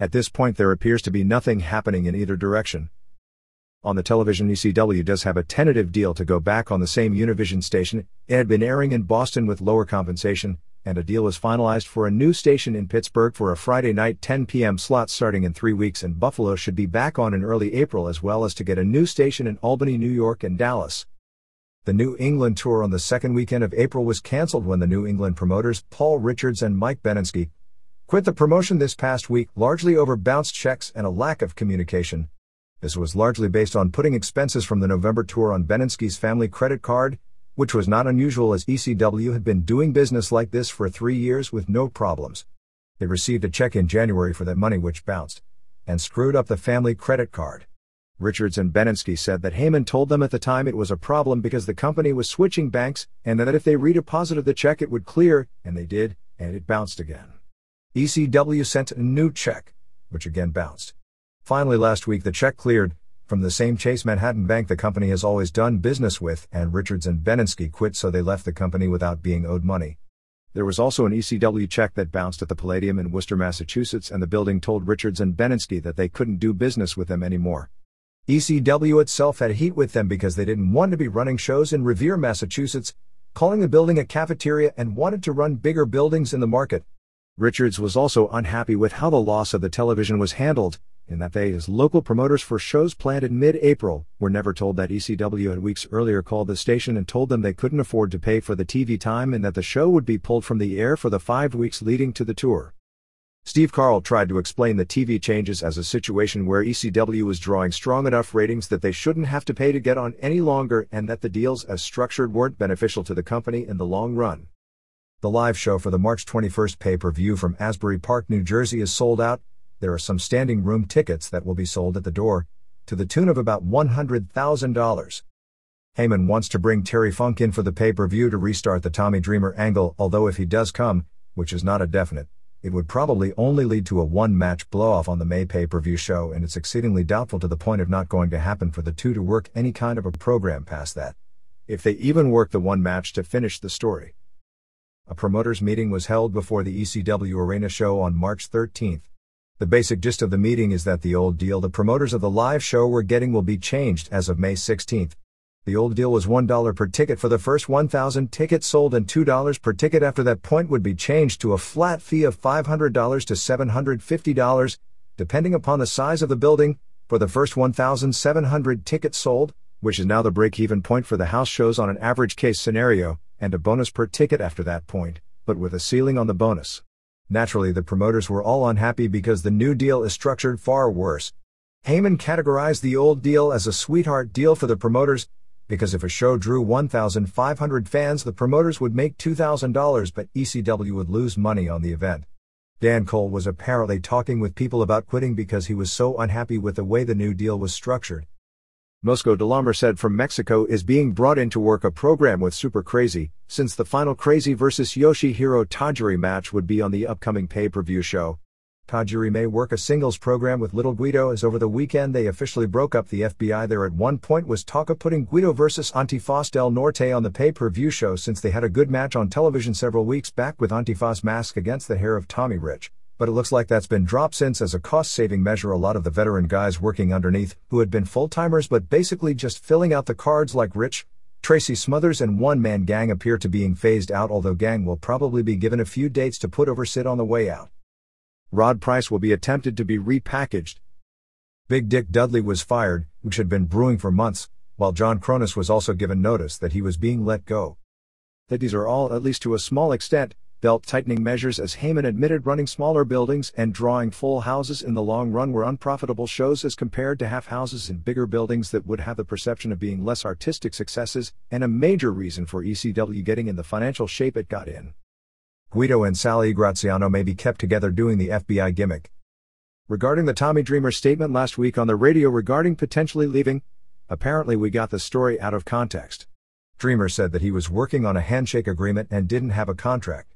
At this point there appears to be nothing happening in either direction. On the television, ECW does have a tentative deal to go back on the same Univision station it had been airing in Boston with lower compensation, and a deal is finalized for a new station in Pittsburgh for a Friday night 10 p.m. slot starting in 3 weeks, and Buffalo should be back on in early April, as well as to get a new station in Albany, New York and Dallas. The New England tour on the second weekend of April was cancelled when the New England promoters Paul Richards and Mike Beninsky quit the promotion this past week, largely over bounced checks and a lack of communication. This was largely based on putting expenses from the November tour on Beninsky's family credit card, which was not unusual as ECW had been doing business like this for 3 years with no problems. They received a check in January for that money which bounced and screwed up the family credit card. Richards and Beninsky said that Heyman told them at the time it was a problem because the company was switching banks and that if they redeposited the check it would clear, and they did, and it bounced again. ECW sent a new check, which again bounced. Finally last week the check cleared, from the same Chase Manhattan Bank the company has always done business with, and Richards and Beninsky quit, so they left the company without being owed money. There was also an ECW check that bounced at the Palladium in Worcester, Massachusetts, and the building told Richards and Beninsky that they couldn't do business with them anymore. ECW itself had heat with them because they didn't want to be running shows in Revere, Massachusetts, calling the building a cafeteria, and wanted to run bigger buildings in the market. Richards was also unhappy with how the loss of the television was handled, in that they, as local promoters for shows planned in mid-April, were never told that ECW had weeks earlier called the station and told them they couldn't afford to pay for the TV time and that the show would be pulled from the air for the 5 weeks leading to the tour. Steve Carl tried to explain the TV changes as a situation where ECW was drawing strong enough ratings that they shouldn't have to pay to get on any longer, and that the deals as structured weren't beneficial to the company in the long run. The live show for the March 21st pay-per-view from Asbury Park, New Jersey is sold out. There are some standing room tickets that will be sold at the door, to the tune of about $100,000. Heyman wants to bring Terry Funk in for the pay-per-view to restart the Tommy Dreamer angle, although if he does come, which is not a definite, it would probably only lead to a one-match blow-off on the May pay-per-view show, and it's exceedingly doubtful to the point of not going to happen for the two to work any kind of a program past that, if they even work the one match to finish the story. A promoters meeting was held before the ECW Arena show on March 13th. The basic gist of the meeting is that the old deal the promoters of the live show were getting will be changed as of May 16th. The old deal was $1 per ticket for the first 1,000 tickets sold and $2 per ticket after that point would be changed to a flat fee of $500 to $750, depending upon the size of the building, for the first 1,700 tickets sold, which is now the break-even point for the house shows on an average case scenario, and a bonus per ticket after that point, but with a ceiling on the bonus. Naturally, the promoters were all unhappy because the new deal is structured far worse. Heyman categorized the old deal as a sweetheart deal for the promoters, because if a show drew 1,500 fans, the promoters would make $2,000, but ECW would lose money on the event. Dan Cole was apparently talking with people about quitting because he was so unhappy with the way the new deal was structured. Mosco Delambre said from Mexico is being brought in to work a program with Super Crazy, since the final Crazy vs. Yoshihiro Tajiri match would be on the upcoming pay-per-view show. Tajiri may work a singles program with Little Guido, as over the weekend they officially broke up the FBI. There at one point was talk of putting Guido vs. Antifaz del Norte on the pay-per-view show, since they had a good match on television several weeks back with Antifaz mask against the hair of Tommy Rich. But it looks like that's been dropped since, as a cost-saving measure, a lot of the veteran guys working underneath, who had been full-timers but basically just filling out the cards like Rich, Tracy Smothers and One Man Gang, appear to being phased out, although Gang will probably be given a few dates to put over Sid on the way out. Rod Price will be attempted to be repackaged. Big Dick Dudley was fired, which had been brewing for months, while John Kronus was also given notice that he was being let go. That these are all, at least to a small extent, belt-tightening measures. As Heyman admitted, running smaller buildings and drawing full houses in the long run were unprofitable shows as compared to half houses in bigger buildings that would have the perception of being less artistic successes, and a major reason for ECW getting in the financial shape it got in. Guido and Sally Graziano may be kept together doing the FBI gimmick. Regarding the Tommy Dreamer statement last week on the radio regarding potentially leaving, apparently we got the story out of context. Dreamer said that he was working on a handshake agreement and didn't have a contract.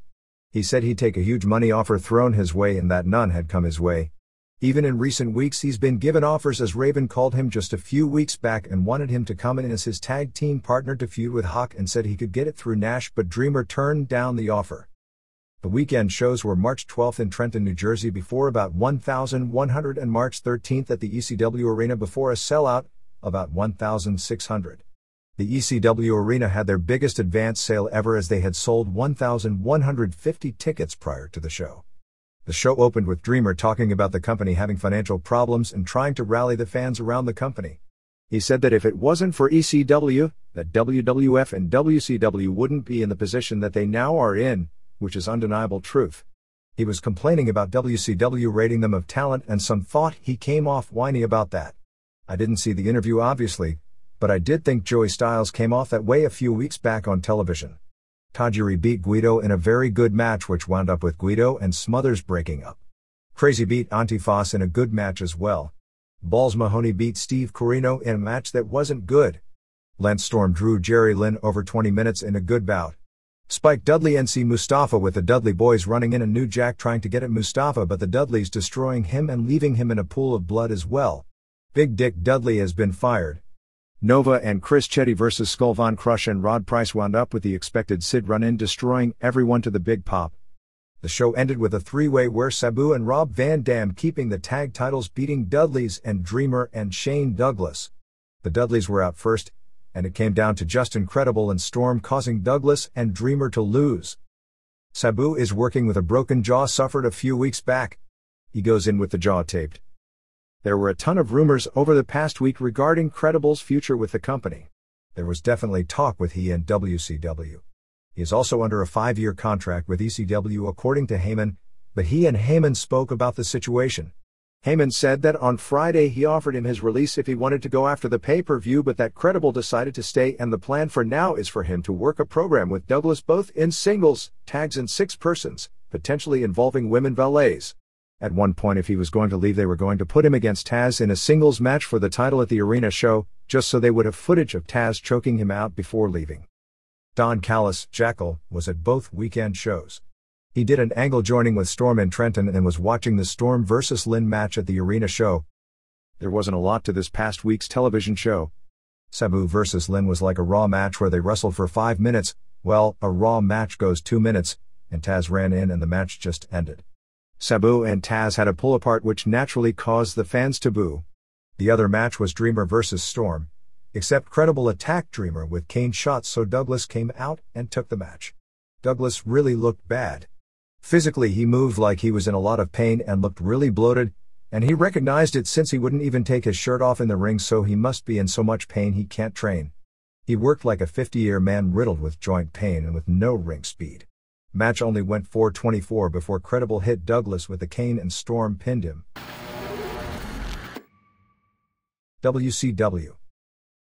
He said he'd take a huge money offer thrown his way and that none had come his way. Even in recent weeks he's been given offers, as Raven called him just a few weeks back and wanted him to come in as his tag team partner to feud with Hawk, and said he could get it through Nash, but Dreamer turned down the offer. The weekend shows were March 12th in Trenton, New Jersey before about 1,100 and March 13th at the ECW Arena before a sellout, about 1,600. The ECW Arena had their biggest advance sale ever, as they had sold 1,150 tickets prior to the show. The show opened with Dreamer talking about the company having financial problems and trying to rally the fans around the company. He said that if it wasn't for ECW, that WWF and WCW wouldn't be in the position that they now are in, which is undeniable truth. He was complaining about WCW rating them of talent, and some thought he came off whiny about that. I didn't see the interview obviously, but I did think Joey Styles came off that way a few weeks back on television. Tajiri beat Guido in a very good match, which wound up with Guido and Smothers breaking up. Crazy beat Antifas in a good match as well. Balls Mahoney beat Steve Corino in a match that wasn't good. Lance Storm drew Jerry Lynn over 20 minutes in a good bout. Spike Dudley and C. Mustafa with the Dudley Boys running in, and New Jack trying to get at Mustafa, but the Dudleys destroying him and leaving him in a pool of blood as well. Big Dick Dudley has been fired. Nova and Chris Chetti vs. Skull Von Crush and Rod Price wound up with the expected Sid run-in, destroying everyone to the big pop. The show ended with a three-way where Sabu and Rob Van Dam keeping the tag titles, beating Dudleys and Dreamer and Shane Douglas. The Dudleys were out first, and it came down to just Incredible and Storm, causing Douglas and Dreamer to lose. Sabu is working with a broken jaw suffered a few weeks back. He goes in with the jaw taped. There were a ton of rumors over the past week regarding Credible's future with the company. There was definitely talk with he and WCW. He is also under a 5-year contract with ECW according to Heyman, but he and Heyman spoke about the situation. Heyman said that on Friday he offered him his release if he wanted to go after the pay-per-view, but that Credible decided to stay, and the plan for now is for him to work a program with Douglas both in singles, tags and 6 persons, potentially involving women valets. At one point, if he was going to leave, they were going to put him against Taz in a singles match for the title at the arena show, just so they would have footage of Taz choking him out before leaving. Don Callis, Jackal, was at both weekend shows. He did an angle joining with Storm in Trenton and was watching the Storm vs. Lynn match at the arena show. There wasn't a lot to this past week's television show. Sabu vs. Lynn was like a Raw match where they wrestled for 5 minutes. Well, a Raw match goes 2 minutes, and Taz ran in and the match just ended. Sabu and Taz had a pull apart, which naturally caused the fans to boo. The other match was Dreamer vs. Storm, except Credible attacked Dreamer with cane shots, so Douglas came out and took the match. Douglas really looked bad. Physically he moved like he was in a lot of pain and looked really bloated, and he recognized it since he wouldn't even take his shirt off in the ring, so he must be in so much pain he can't train. He worked like a 50-year man riddled with joint pain and with no ring speed. Match only went 4:24 before Credible hit Douglas with the cane and Storm pinned him. WCW.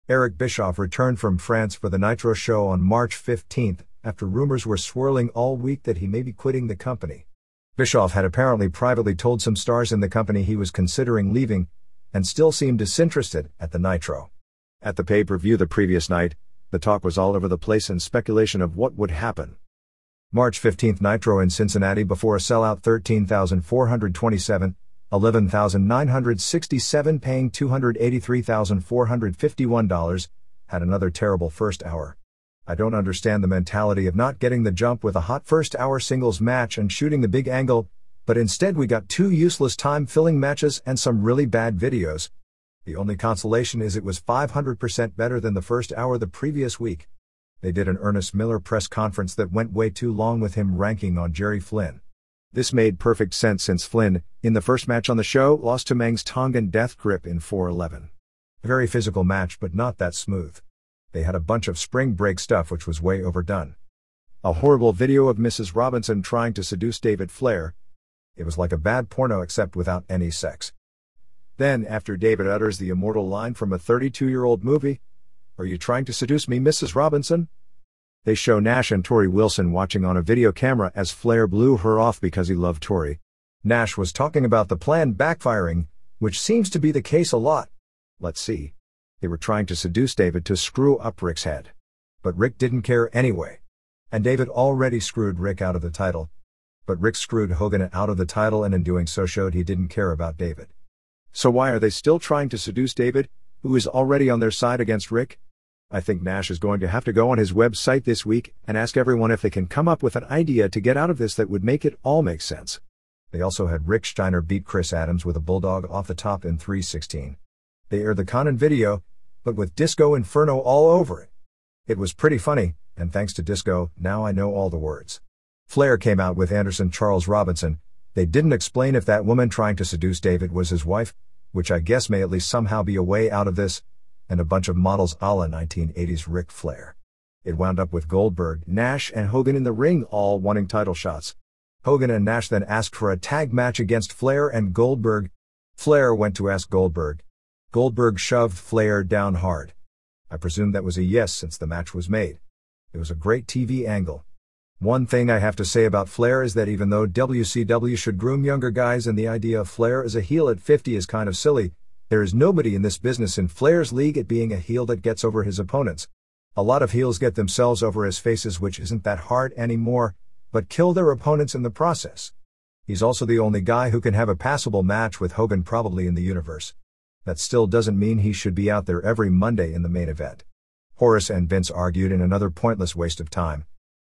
Eric Bischoff returned from France for the Nitro show on March 15th, after rumors were swirling all week that he may be quitting the company. Bischoff had apparently privately told some stars in the company he was considering leaving, and still seemed disinterested at the Nitro. At the pay-per-view the previous night, the talk was all over the place and speculation of what would happen. March 15th Nitro in Cincinnati before a sellout 13,427, 11,967 paying $283,451, had another terrible first hour. I don't understand the mentality of not getting the jump with a hot first hour singles match and shooting the big angle, but instead we got 2 useless time-filling matches and some really bad videos. The only consolation is it was 500% better than the first hour the previous week. They did an Ernest Miller press conference that went way too long with him ranking on Jerry Flynn. This made perfect sense since Flynn, in the first match on the show, lost to Meng's Tongan Death Grip in 4:11. A very physical match but not that smooth. They had a bunch of spring break stuff which was way overdone. A horrible video of Mrs. Robinson trying to seduce David Flair. It was like a bad porno except without any sex. Then, after David utters the immortal line from a 32-year-old movie, "Are you trying to seduce me, Mrs. Robinson?" They show Nash and Tori Wilson watching on a video camera as Flair blew her off because he loved Tori. Nash was talking about the plan backfiring, which seems to be the case a lot. Let's see. They were trying to seduce David to screw up Rick's head. But Rick didn't care anyway. And David already screwed Rick out of the title. But Rick screwed Hogan out of the title and in doing so showed he didn't care about David. So why are they still trying to seduce David, who is already on their side against Rick? I think Nash is going to have to go on his website this week and ask everyone if they can come up with an idea to get out of this that would make it all make sense. They also had Rick Steiner beat Chris Adams with a bulldog off the top in 3:16. They aired the Conan video, but with Disco Inferno all over it. It was pretty funny, and thanks to Disco, now I know all the words. Flair came out with Anderson Charles Robinson. They didn't explain if that woman trying to seduce David was his wife, which I guess may at least somehow be a way out of this, and a bunch of models a la 1980s Ric Flair. It wound up with Goldberg, Nash, and Hogan in the ring all wanting title shots. Hogan and Nash then asked for a tag match against Flair and Goldberg. Flair went to ask Goldberg. Goldberg shoved Flair down hard. I presume that was a yes since the match was made. It was a great TV angle. One thing I have to say about Flair is that even though WCW should groom younger guys and the idea of Flair as a heel at 50 is kind of silly, there is nobody in this business in Flair's league at being a heel that gets over his opponents. A lot of heels get themselves over as faces, which isn't that hard anymore, but kill their opponents in the process. He's also the only guy who can have a passable match with Hogan probably in the universe. That still doesn't mean he should be out there every Monday in the main event. Horace and Vince argued in another pointless waste of time.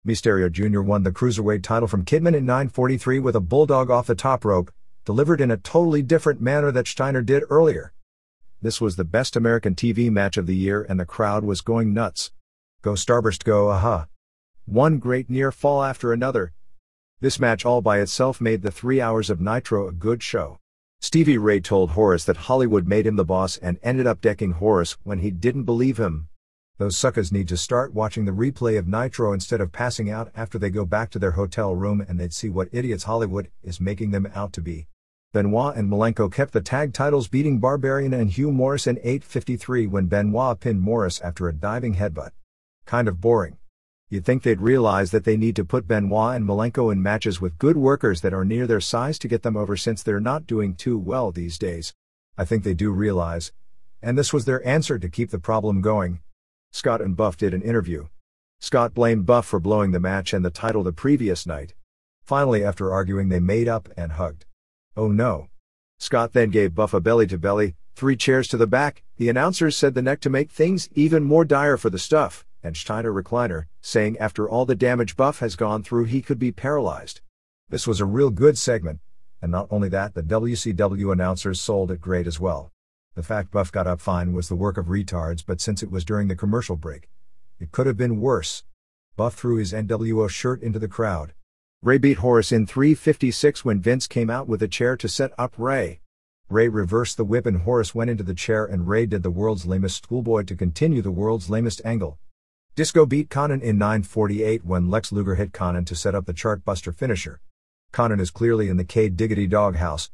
Mysterio Jr. won the Cruiserweight title from Kidman in 9:43 with a bulldog off the top rope, delivered in a totally different manner that Steiner did earlier. This was the best American TV match of the year and the crowd was going nuts. Go Starburst go, aha. One great near fall after another. This match all by itself made the 3 hours of Nitro a good show. Stevie Ray told Horace that Hollywood made him the boss and ended up decking Horace when he didn't believe him. Those suckers need to start watching the replay of Nitro instead of passing out after they go back to their hotel room and they'd see what idiots Hollywood is making them out to be. Benoit and Malenko kept the tag titles, beating Barbarian and Hugh Morris in 8:53 when Benoit pinned Morris after a diving headbutt. Kind of boring. You'd think they'd realize that they need to put Benoit and Malenko in matches with good workers that are near their size to get them over since they're not doing too well these days. I think they do realize. And this was their answer to keep the problem going. Scott and Buff did an interview. Scott blamed Buff for blowing the match and the title the previous night. Finally, after arguing, they made up and hugged. Oh no. Scott then gave Buff a belly-to-belly, 3 chairs to the back, the announcers said the neck to make things even more dire for the stuff, and Steiner recliner, saying after all the damage Buff has gone through he could be paralyzed. This was a real good segment, and not only that, the WCW announcers sold it great as well. The fact Buff got up fine was the work of retards, but since it was during the commercial break, it could have been worse. Buff threw his NWO shirt into the crowd. Ray beat Horace in 3:56 when Vince came out with a chair to set up Ray. Ray reversed the whip and Horace went into the chair and Ray did the world's lamest schoolboy to continue the world's lamest angle. Disco beat Conan in 9:48 when Lex Luger hit Conan to set up the Chartbuster finisher. Conan is clearly in the Cade Diggity doghouse.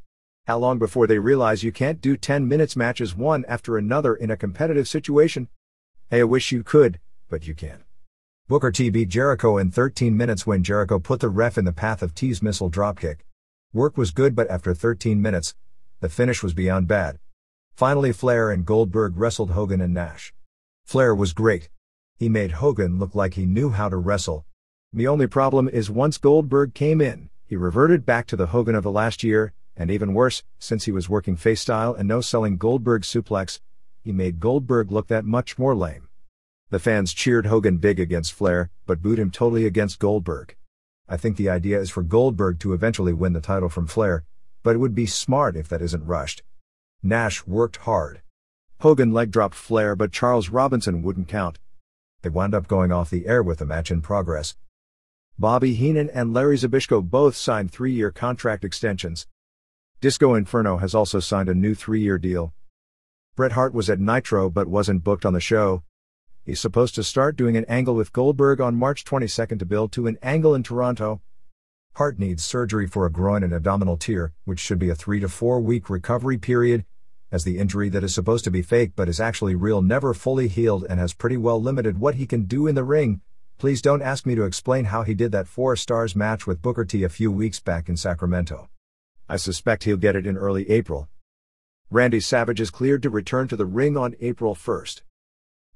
How long before they realize you can't do 10 minutes matches one after another in a competitive situation? Hey, I wish you could, but you can't. Booker T beat Jericho in 13 minutes when Jericho put the ref in the path of T's missile dropkick. Work was good, but after 13 minutes, the finish was beyond bad. Finally, Flair and Goldberg wrestled Hogan and Nash. Flair was great. He made Hogan look like he knew how to wrestle. The only problem is once Goldberg came in, he reverted back to the Hogan of the last year, and even worse, since he was working face style and no-selling Goldberg suplex, he made Goldberg look that much more lame. The fans cheered Hogan big against Flair, but booed him totally against Goldberg. I think the idea is for Goldberg to eventually win the title from Flair, but it would be smart if that isn't rushed. Nash worked hard. Hogan leg dropped Flair, but Charles Robinson wouldn't count. They wound up going off the air with the match in progress. Bobby Heenan and Larry Zbyszko both signed 3-year contract extensions. Disco Inferno has also signed a new 3-year deal. Bret Hart was at Nitro but wasn't booked on the show. He's supposed to start doing an angle with Goldberg on March 22nd to build to an angle in Toronto. Hart needs surgery for a groin and abdominal tear, which should be a 3 to 4 week recovery period, as the injury that is supposed to be fake but is actually real never fully healed and has pretty well limited what he can do in the ring. Please don't ask me to explain how he did that 4 stars match with Booker T a few weeks back in Sacramento. I suspect he'll get it in early April. Randy Savage is cleared to return to the ring on April 1st.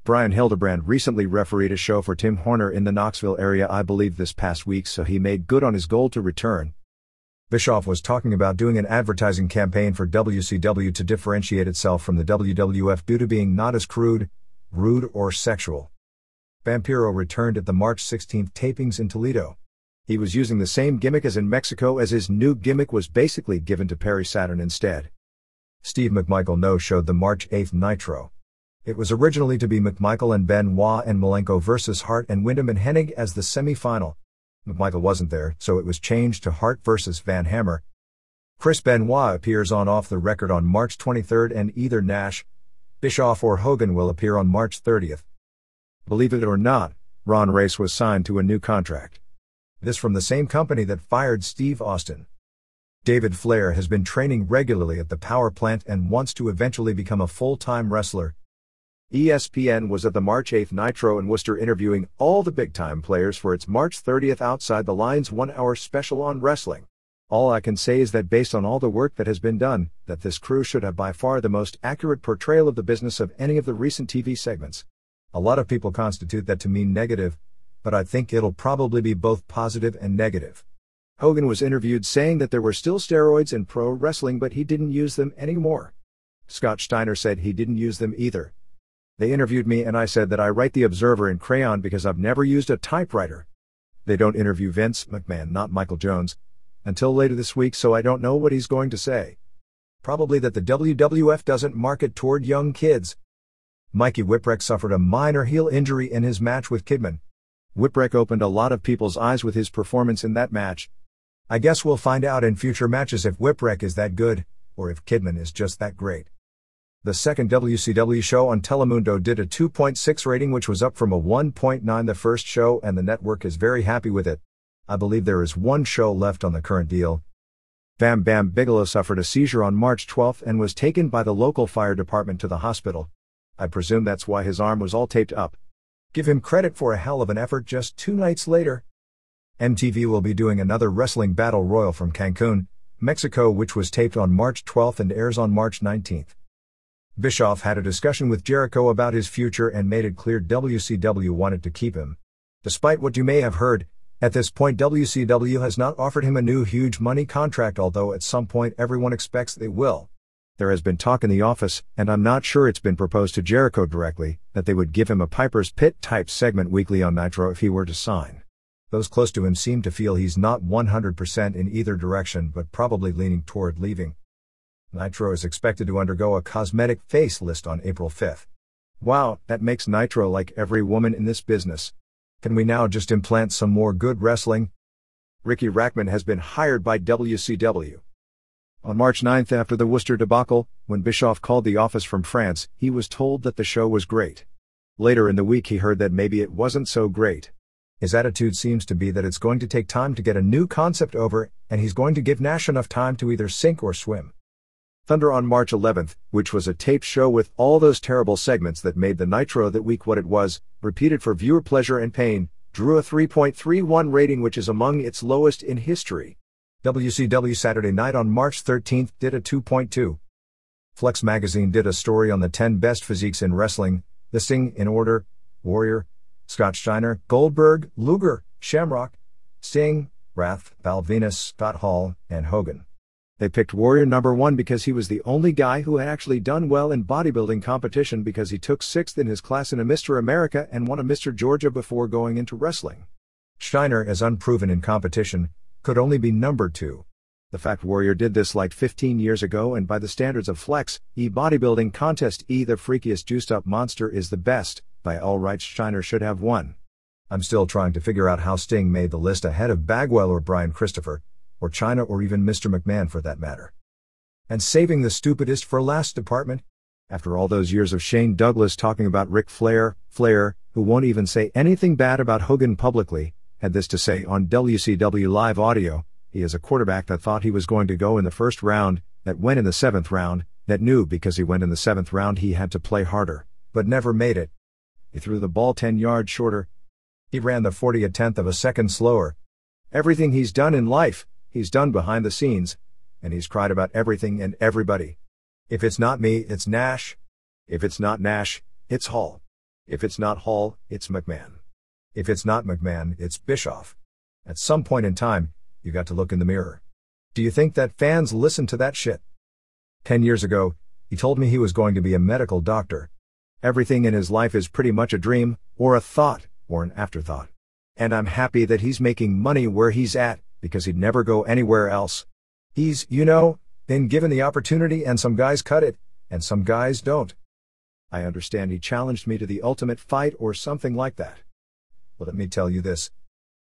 Brian Hildebrand recently refereed a show for Tim Horner in the Knoxville area, I believe this past week, so he made good on his goal to return. Bischoff was talking about doing an advertising campaign for WCW to differentiate itself from the WWF due to being not as crude, rude, or sexual. Vampiro returned at the March 16th tapings in Toledo. He was using the same gimmick as in Mexico, as his new gimmick was basically given to Perry Saturn instead. Steve McMichael no-showed the March 8th Nitro. It was originally to be McMichael and Benoit and Malenko versus Hart and Windham and Hennig as the semi-final. McMichael wasn't there, so it was changed to Hart versus Van Hammer. Chris Benoit appears on Off the Record on March 23rd, and either Nash, Bischoff or Hogan will appear on March 30th. Believe it or not, Ron Race was signed to a new contract. This from the same company that fired Steve Austin. David Flair has been training regularly at the power plant and wants to eventually become a full-time wrestler. ESPN was at the March 8th Nitro in Worcester interviewing all the big-time players for its March 30th Outside the Lines 1-hour special on wrestling. All I can say is that based on all the work that has been done, that this crew should have by far the most accurate portrayal of the business of any of the recent TV segments. A lot of people constitute that to mean negative, but I think it'll probably be both positive and negative. Hogan was interviewed saying that there were still steroids in pro wrestling, but he didn't use them anymore. Scott Steiner said he didn't use them either. They interviewed me and I said that I write the Observer in crayon because I've never used a typewriter. They don't interview Vince McMahon, not Michael Jones, until later this week, so I don't know what he's going to say. Probably that the WWF doesn't market toward young kids. Mikey Whipwreck suffered a minor heel injury in his match with Kidman. Whipwreck opened a lot of people's eyes with his performance in that match. I guess we'll find out in future matches if Whipwreck is that good, or if Kidman is just that great. The second WCW show on Telemundo did a 2.6 rating, which was up from a 1.9 the first show, and the network is very happy with it. I believe there is one show left on the current deal. Bam Bam Bigelow suffered a seizure on March 12th and was taken by the local fire department to the hospital. I presume that's why his arm was all taped up. Give him credit for a hell of an effort just 2 nights later. MTV will be doing another wrestling battle royal from Cancun, Mexico, which was taped on March 12th and airs on March 19th. Bischoff had a discussion with Jericho about his future and made it clear WCW wanted to keep him. Despite what you may have heard, at this point WCW has not offered him a new huge money contract, although at some point everyone expects they will. There has been talk in the office, and I'm not sure it's been proposed to Jericho directly, that they would give him a Piper's Pit type segment weekly on Nitro if he were to sign. Those close to him seem to feel he's not 100% in either direction, but probably leaning toward leaving. Nitro is expected to undergo a cosmetic facelift on April 5th. Wow, that makes Nitro like every woman in this business. Can we now just implant some more good wrestling? Ricky Rackman has been hired by WCW. On March 9th, after the Worcester debacle, when Bischoff called the office from France, he was told that the show was great. Later in the week he heard that maybe it wasn't so great. His attitude seems to be that it's going to take time to get a new concept over, and he's going to give Nash enough time to either sink or swim. Thunder on March 11th, which was a taped show with all those terrible segments that made the Nitro that week what it was, repeated for viewer pleasure and pain, drew a 3.31 rating, which is among its lowest in history. WCW Saturday Night on March 13th did a 2.2. Flex Magazine did a story on the 10 best physiques in wrestling, listing in order: Warrior, Scott Steiner, Goldberg, Luger, Shamrock, Sting, Wrath, Val Venus, Scott Hall, and Hogan. They picked Warrior number 1 because he was the only guy who had actually done well in bodybuilding competition, because he took 6th in his class in a Mr. America and won a Mr. Georgia before going into wrestling. Steiner, as unproven in competition, could only be number 2. The fact Warrior did this like 15 years ago, and by the standards of Flex, bodybuilding contest, the freakiest juiced up monster is the best, by all rights Steiner should have won. I'm still trying to figure out how Sting made the list ahead of Bagwell or Brian Christopher, or China, or even Mr. McMahon for that matter. And saving the stupidest for last department? After all those years of Shane Douglas talking about Ric Flair, Flair, who won't even say anything bad about Hogan publicly, had this to say on WCW Live Audio: he is a quarterback that thought he was going to go in the first round, that went in the 7th round, that knew because he went in the 7th round he had to play harder, but never made it. He threw the ball 10 yards shorter. He ran the 40th of a second slower. Everything he's done in life, he's done behind the scenes, and he's cried about everything and everybody. If it's not me, it's Nash. If it's not Nash, it's Hall. If it's not Hall, it's McMahon. If it's not McMahon, it's Bischoff. At some point in time, you got to look in the mirror. Do you think that fans listen to that shit? 10 years ago, he told me he was going to be a medical doctor. Everything in his life is pretty much a dream, or a thought, or an afterthought. And I'm happy that he's making money where he's at, because he'd never go anywhere else. He's, been given the opportunity, and some guys cut it, and some guys don't. I understand he challenged me to the ultimate fight or something like that. Well, let me tell you this.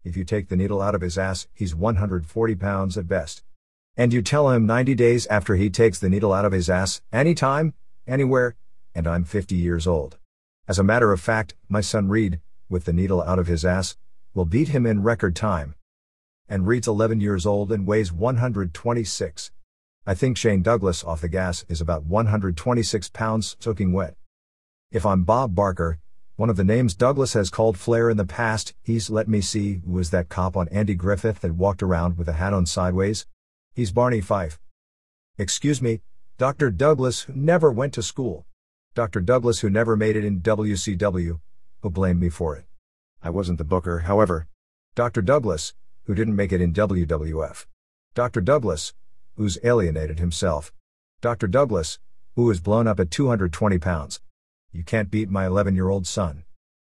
If you take the needle out of his ass, he's 140 pounds at best. And you tell him 90 days after he takes the needle out of his ass, anytime, anywhere, and I'm 50 years old. As a matter of fact, my son Reed, with the needle out of his ass, will beat him in record time. And Reed's 11 years old and weighs 126. I think Shane Douglas off the gas is about 126 pounds soaking wet. If I'm Bob Barker, one of the names Douglas has called Flair in the past, he's let me see who was that cop on Andy Griffith that walked around with a hat on sideways? He's Barney Fife. Excuse me, Dr. Douglas who never went to school. Dr. Douglas who never made it in WCW, who blamed me for it. I wasn't the booker, however. Dr. Douglas, who didn't make it in WWF. Dr. Douglas, who's alienated himself. Dr. Douglas, who is blown up at 220 pounds. You can't beat my 11-year-old son.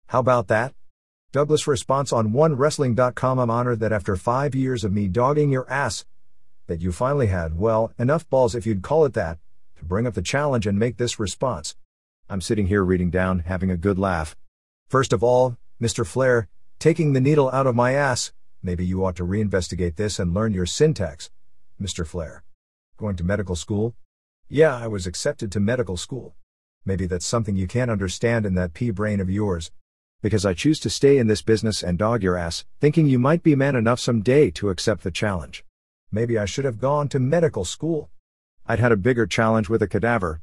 How about that? Douglas' response on OneWrestling.com: I'm honored that after 5 years of me dogging your ass, that you finally had, well, enough balls if you'd call it that, to bring up the challenge and make this response. I'm sitting here reading down, having a good laugh. First of all, Mr. Flair, taking the needle out of my ass, maybe you ought to reinvestigate this and learn your syntax. Mr. Flair. Going to medical school? Yeah, I was accepted to medical school. Maybe that's something you can't understand in that pea brain of yours. Because I choose to stay in this business and dog your ass, thinking you might be man enough someday to accept the challenge. Maybe I should have gone to medical school. I'd had a bigger challenge with a cadaver.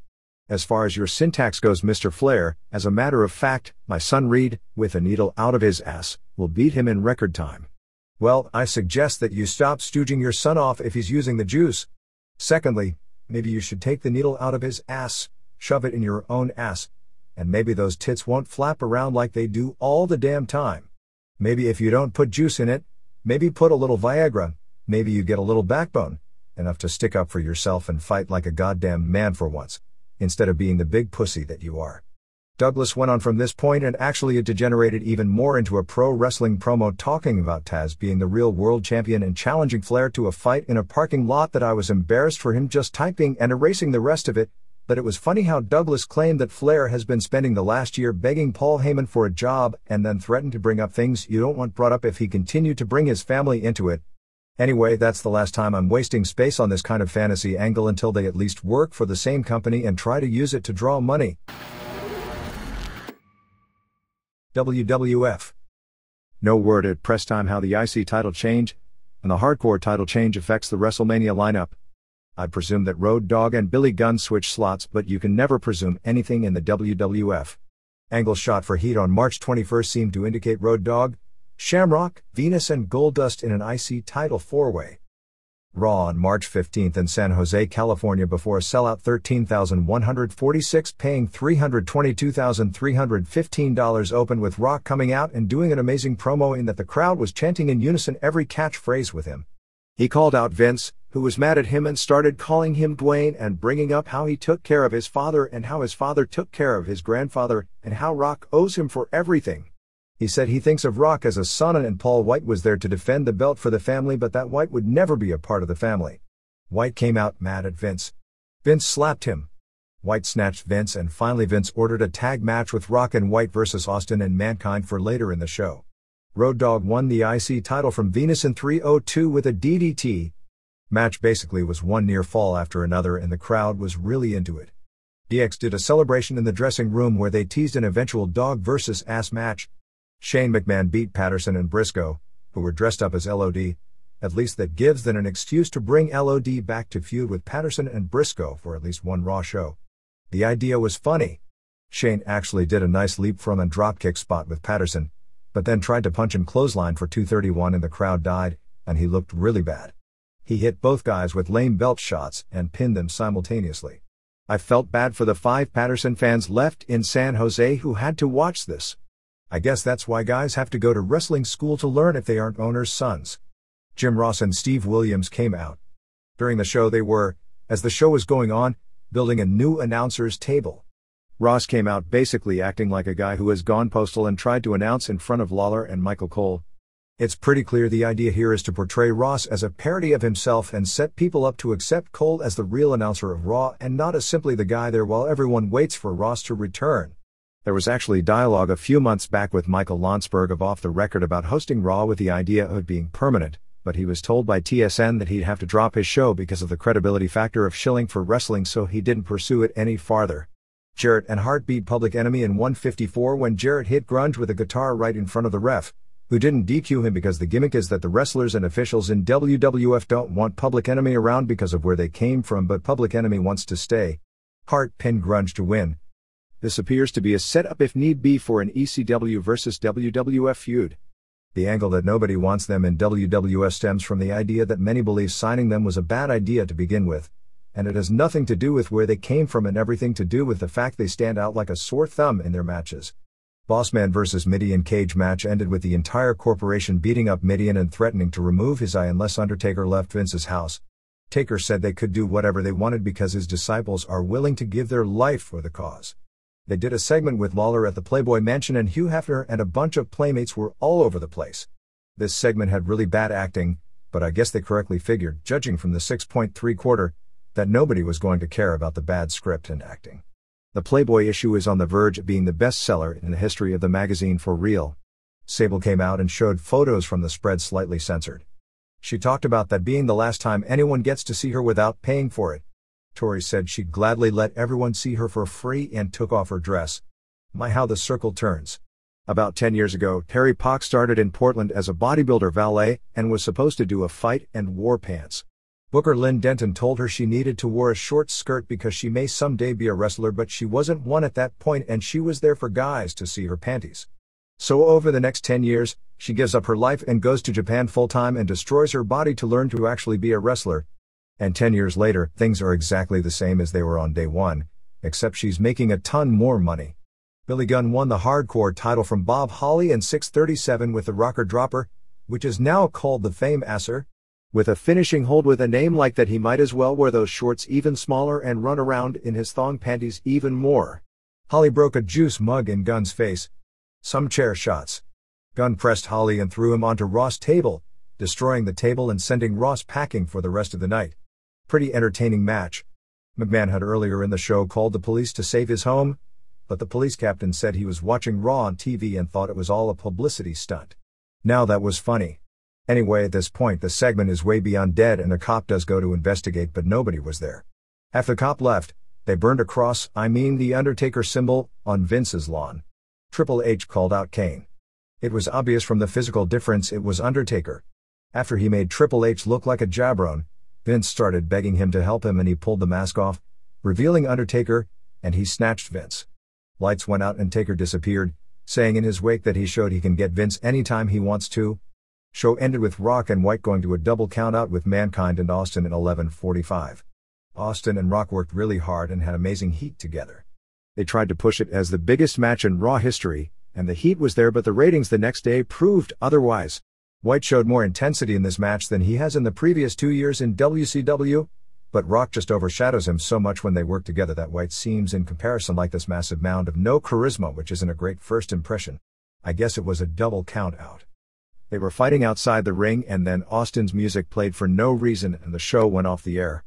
As far as your syntax goes, Mr. Flair, as a matter of fact, my son Reed, with a needle out of his ass, will beat him in record time. Well, I suggest that you stop stooging your son off if he's using the juice. Secondly, maybe you should take the needle out of his ass, shove it in your own ass, and maybe those tits won't flap around like they do all the damn time. Maybe if you don't put juice in it, maybe put a little Viagra, maybe you get a little backbone, enough to stick up for yourself and fight like a goddamn man for once, instead of being the big pussy that you are. Douglas went on from this point, and actually it degenerated even more into a pro wrestling promo talking about Taz being the real world champion and challenging Flair to a fight in a parking lot that I was embarrassed for him just typing and erasing the rest of it. But it was funny how Douglas claimed that Flair has been spending the last year begging Paul Heyman for a job and then threatened to bring up things you don't want brought up if he continued to bring his family into it. Anyway, that's the last time I'm wasting space on this kind of fantasy angle until they at least work for the same company and try to use it to draw money. WWF. No word at press time how the IC title change and the Hardcore title change affects the WrestleMania lineup. I'd presume that Road Dogg and Billy Gunn switch slots, but you can never presume anything in the WWF. Angles shot for Heat on March 21st seemed to indicate Road Dogg, Shamrock, Venus and Goldust in an IC title four-way. Raw on March 15th in San Jose, California before a sellout 13,146 paying $322,315 opened with Rock coming out and doing an amazing promo in that the crowd was chanting in unison every catchphrase with him. He called out Vince, who was mad at him and started calling him Dwayne and bringing up how he took care of his father and how his father took care of his grandfather and how Rock owes him for everything. He said he thinks of Rock as a son and Paul White was there to defend the belt for the family, but that White would never be a part of the family. White came out mad at Vince. Vince slapped him. White snatched Vince and finally Vince ordered a tag match with Rock and White versus Austin and Mankind for later in the show. Road Dogg won the IC title from Venus in 3:02 with a DDT. Match basically was one near fall after another and the crowd was really into it. DX did a celebration in the dressing room where they teased an eventual dog versus ass match. Shane McMahon beat Patterson and Briscoe, who were dressed up as LOD. At least that gives them an excuse to bring LOD back to feud with Patterson and Briscoe for at least one Raw show. The idea was funny. Shane actually did a nice leap from and dropkick spot with Patterson, but then tried to punch him clothesline for 231 and the crowd died, and he looked really bad. He hit both guys with lame belt shots and pinned them simultaneously. I felt bad for the 5 Patterson fans left in San Jose who had to watch this. I guess that's why guys have to go to wrestling school to learn if they aren't owners' sons. Jim Ross and Steve Williams came out. During the show they were, as the show was going on, building a new announcer's table. Ross came out basically acting like a guy who has gone postal and tried to announce in front of Lawler and Michael Cole. It's pretty clear the idea here is to portray Ross as a parody of himself and set people up to accept Cole as the real announcer of Raw and not as simply the guy there while everyone waits for Ross to return. There was actually dialogue a few months back with Michael Landsberg of Off the Record about hosting Raw with the idea of it being permanent, but he was told by TSN that he'd have to drop his show because of the credibility factor of shilling for wrestling, so he didn't pursue it any farther. Jarrett and Hart beat Public Enemy in 154 when Jarrett hit Grunge with a guitar right in front of the ref, who didn't DQ him because the gimmick is that the wrestlers and officials in WWF don't want Public Enemy around because of where they came from, but Public Enemy wants to stay. Hart pinned Grunge to win. This appears to be a setup if need be for an ECW versus WWF feud. The angle that nobody wants them in WWF stems from the idea that many believe signing them was a bad idea to begin with, and it has nothing to do with where they came from and everything to do with the fact they stand out like a sore thumb in their matches. Bossman vs. Mideon cage match ended with the entire corporation beating up Mideon and threatening to remove his eye unless Undertaker left Vince's house. Taker said they could do whatever they wanted because his disciples are willing to give their life for the cause. They did a segment with Lawler at the Playboy Mansion and Hugh Hefner and a bunch of Playmates were all over the place. This segment had really bad acting, but I guess they correctly figured, judging from the 6.75, that nobody was going to care about the bad script and acting. The Playboy issue is on the verge of being the bestseller in the history of the magazine for real. Sable came out and showed photos from the spread slightly censored. She talked about that being the last time anyone gets to see her without paying for it. Tori said she'd gladly let everyone see her for free and took off her dress. My, how the circle turns. About 10 years ago, Terry Pock started in Portland as a bodybuilder valet and was supposed to do a fight and wore pants. Booker Lynn Denton told her she needed to wear a short skirt because she may someday be a wrestler, but she wasn't one at that point and she was there for guys to see her panties. So over the next 10 years, she gives up her life and goes to Japan full-time and destroys her body to learn to actually be a wrestler. And 10 years later, things are exactly the same as they were on day one, except she's making a ton more money. Billy Gunn won the hardcore title from Bob Holly in 637 with the rocker dropper, which is now called the Fame Asser. With a finishing hold with a name like that, he might as well wear those shorts even smaller and run around in his thong panties even more. Holly broke a juice mug in Gunn's face. Some chair shots. Gunn pressed Holly and threw him onto Ross' table, destroying the table and sending Ross packing for the rest of the night. Pretty entertaining match. McMahon had earlier in the show called the police to save his home, but the police captain said he was watching Raw on TV and thought it was all a publicity stunt. Now that was funny. Anyway, at this point the segment is way beyond dead and a cop does go to investigate, but nobody was there. After the cop left, they burned a cross, the Undertaker symbol, on Vince's lawn. Triple H called out Kane. It was obvious from the physical difference it was Undertaker. After he made Triple H look like a jabron, Vince started begging him to help him and he pulled the mask off, revealing Undertaker, and he snatched Vince. Lights went out and Taker disappeared, saying in his wake that he showed he can get Vince anytime he wants to. Show ended with Rock and White going to a double countout with Mankind and Austin in 11:45. Austin and Rock worked really hard and had amazing heat together. They tried to push it as the biggest match in Raw history, and the heat was there, but the ratings the next day proved otherwise. White showed more intensity in this match than he has in the previous 2 years in WCW, but Rock just overshadows him so much when they work together that White seems in comparison like this massive mound of no charisma, which isn't a great first impression. I guess it was a double count out. They were fighting outside the ring and then Austin's music played for no reason and the show went off the air.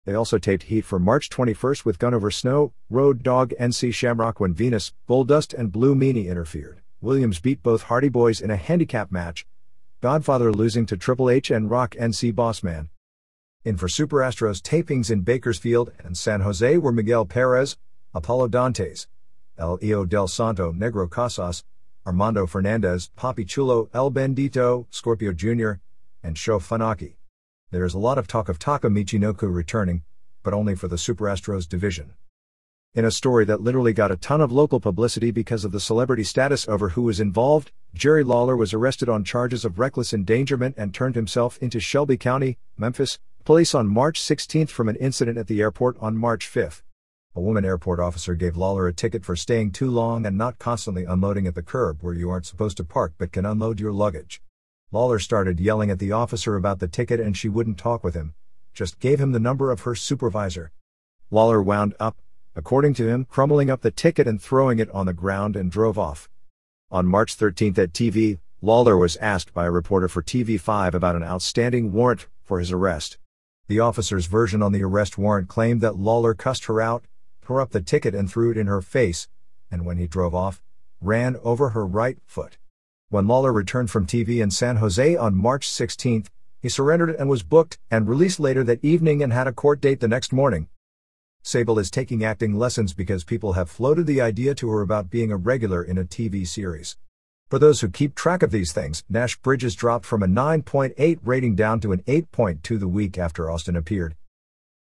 They also taped Heat for March 21st with Gun Over Snow, Road Dogg, NC Shamrock when Venus, Goldust and Blue Meanie interfered. Williams beat both Hardy Boys in a handicap match, Godfather losing to Triple H and Rock NC Bossman. In for Super Astros tapings in Bakersfield and San Jose were Miguel Perez, Apollo Dantes, Elio del Santo Negro Casas, Armando Fernandez, Papi Chulo, El Bendito, Scorpio Jr., and Sho Funaki. There is a lot of talk of Taka Michinoku returning, but only for the Super Astros division. In a story that literally got a ton of local publicity because of the celebrity status over who was involved, Jerry Lawler was arrested on charges of reckless endangerment and turned himself into Shelby County, Memphis, police on March 16 from an incident at the airport on March 5. A woman airport officer gave Lawler a ticket for staying too long and not constantly unloading at the curb where you aren't supposed to park but can unload your luggage. Lawler started yelling at the officer about the ticket and she wouldn't talk with him, just gave him the number of her supervisor. Lawler wound up, according to him, crumbling up the ticket and throwing it on the ground and drove off. On March 13 at TV, Lawler was asked by a reporter for TV5 about an outstanding warrant for his arrest. The officer's version on the arrest warrant claimed that Lawler cussed her out, tore up the ticket and threw it in her face, and when he drove off, ran over her right foot. When Lawler returned from TV in San Jose on March 16, he surrendered and was booked and released later that evening and had a court date the next morning. Sable is taking acting lessons because people have floated the idea to her about being a regular in a TV series. For those who keep track of these things, Nash Bridges dropped from a 9.8 rating down to an 8.2 the week after Austin appeared.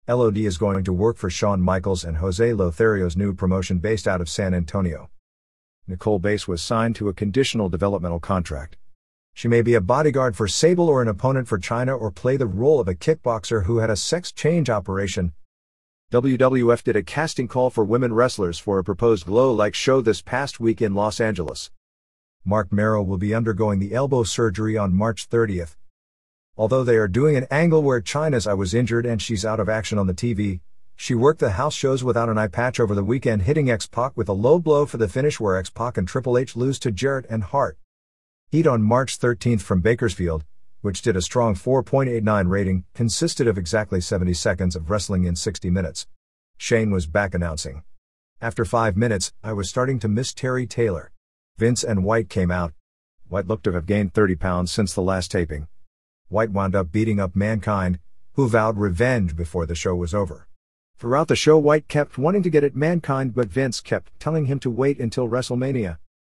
LOD is going to work for Shawn Michaels and Jose Lothario's new promotion based out of San Antonio. Nicole Bass was signed to a conditional developmental contract. She may be a bodyguard for Sable or an opponent for China or play the role of a kickboxer who had a sex change operation. WWF did a casting call for women wrestlers for a proposed Glow-like show this past week in Los Angeles. Mark Merrow will be undergoing the elbow surgery on March 30. Although they are doing an angle where Chyna's eye was injured and she's out of action on the TV, she worked the house shows without an eye patch over the weekend, hitting X-Pac with a low blow for the finish where X-Pac and Triple H lose to Jarrett and Hart. Heat on March 13 from Bakersfield, which did a strong 4.89 rating, consisted of exactly 70 seconds of wrestling in 60 minutes. Shane was back announcing. After 5 minutes, I was starting to miss Terry Taylor. Vince and White came out. White looked to have gained 30 pounds since the last taping. White wound up beating up Mankind, who vowed revenge before the show was over. Throughout the show, White kept wanting to get at Mankind, but Vince kept telling him to wait until WrestleMania.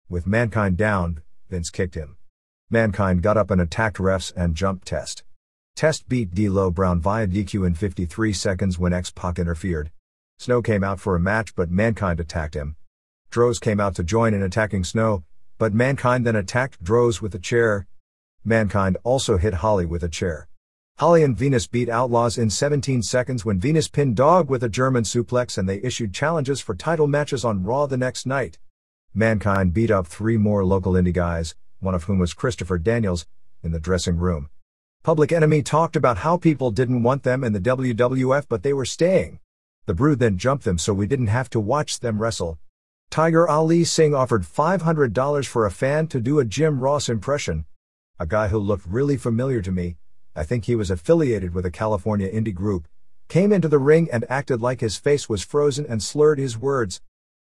With Mankind down, Vince kicked him. Mankind got up and attacked refs and jumped Test. Test beat D'Lo Brown via DQ in 53 seconds when X-Pac interfered. Snow came out for a match but Mankind attacked him. Droz came out to join in attacking Snow, but Mankind then attacked Droz with a chair. Mankind also hit Holly with a chair. Holly and Venus beat Outlaws in 17 seconds when Venus pinned Dog with a German suplex, and they issued challenges for title matches on Raw the next night. Mankind beat up 3 more local indie guys, one of whom was Christopher Daniels, in the dressing room. Public Enemy talked about how people didn't want them in the WWF but they were staying. The Brood then jumped them so we didn't have to watch them wrestle. Tiger Ali Singh offered $500 for a fan to do a Jim Ross impression. A guy who looked really familiar to me, I think he was affiliated with a California indie group, came into the ring and acted like his face was frozen and slurred his words.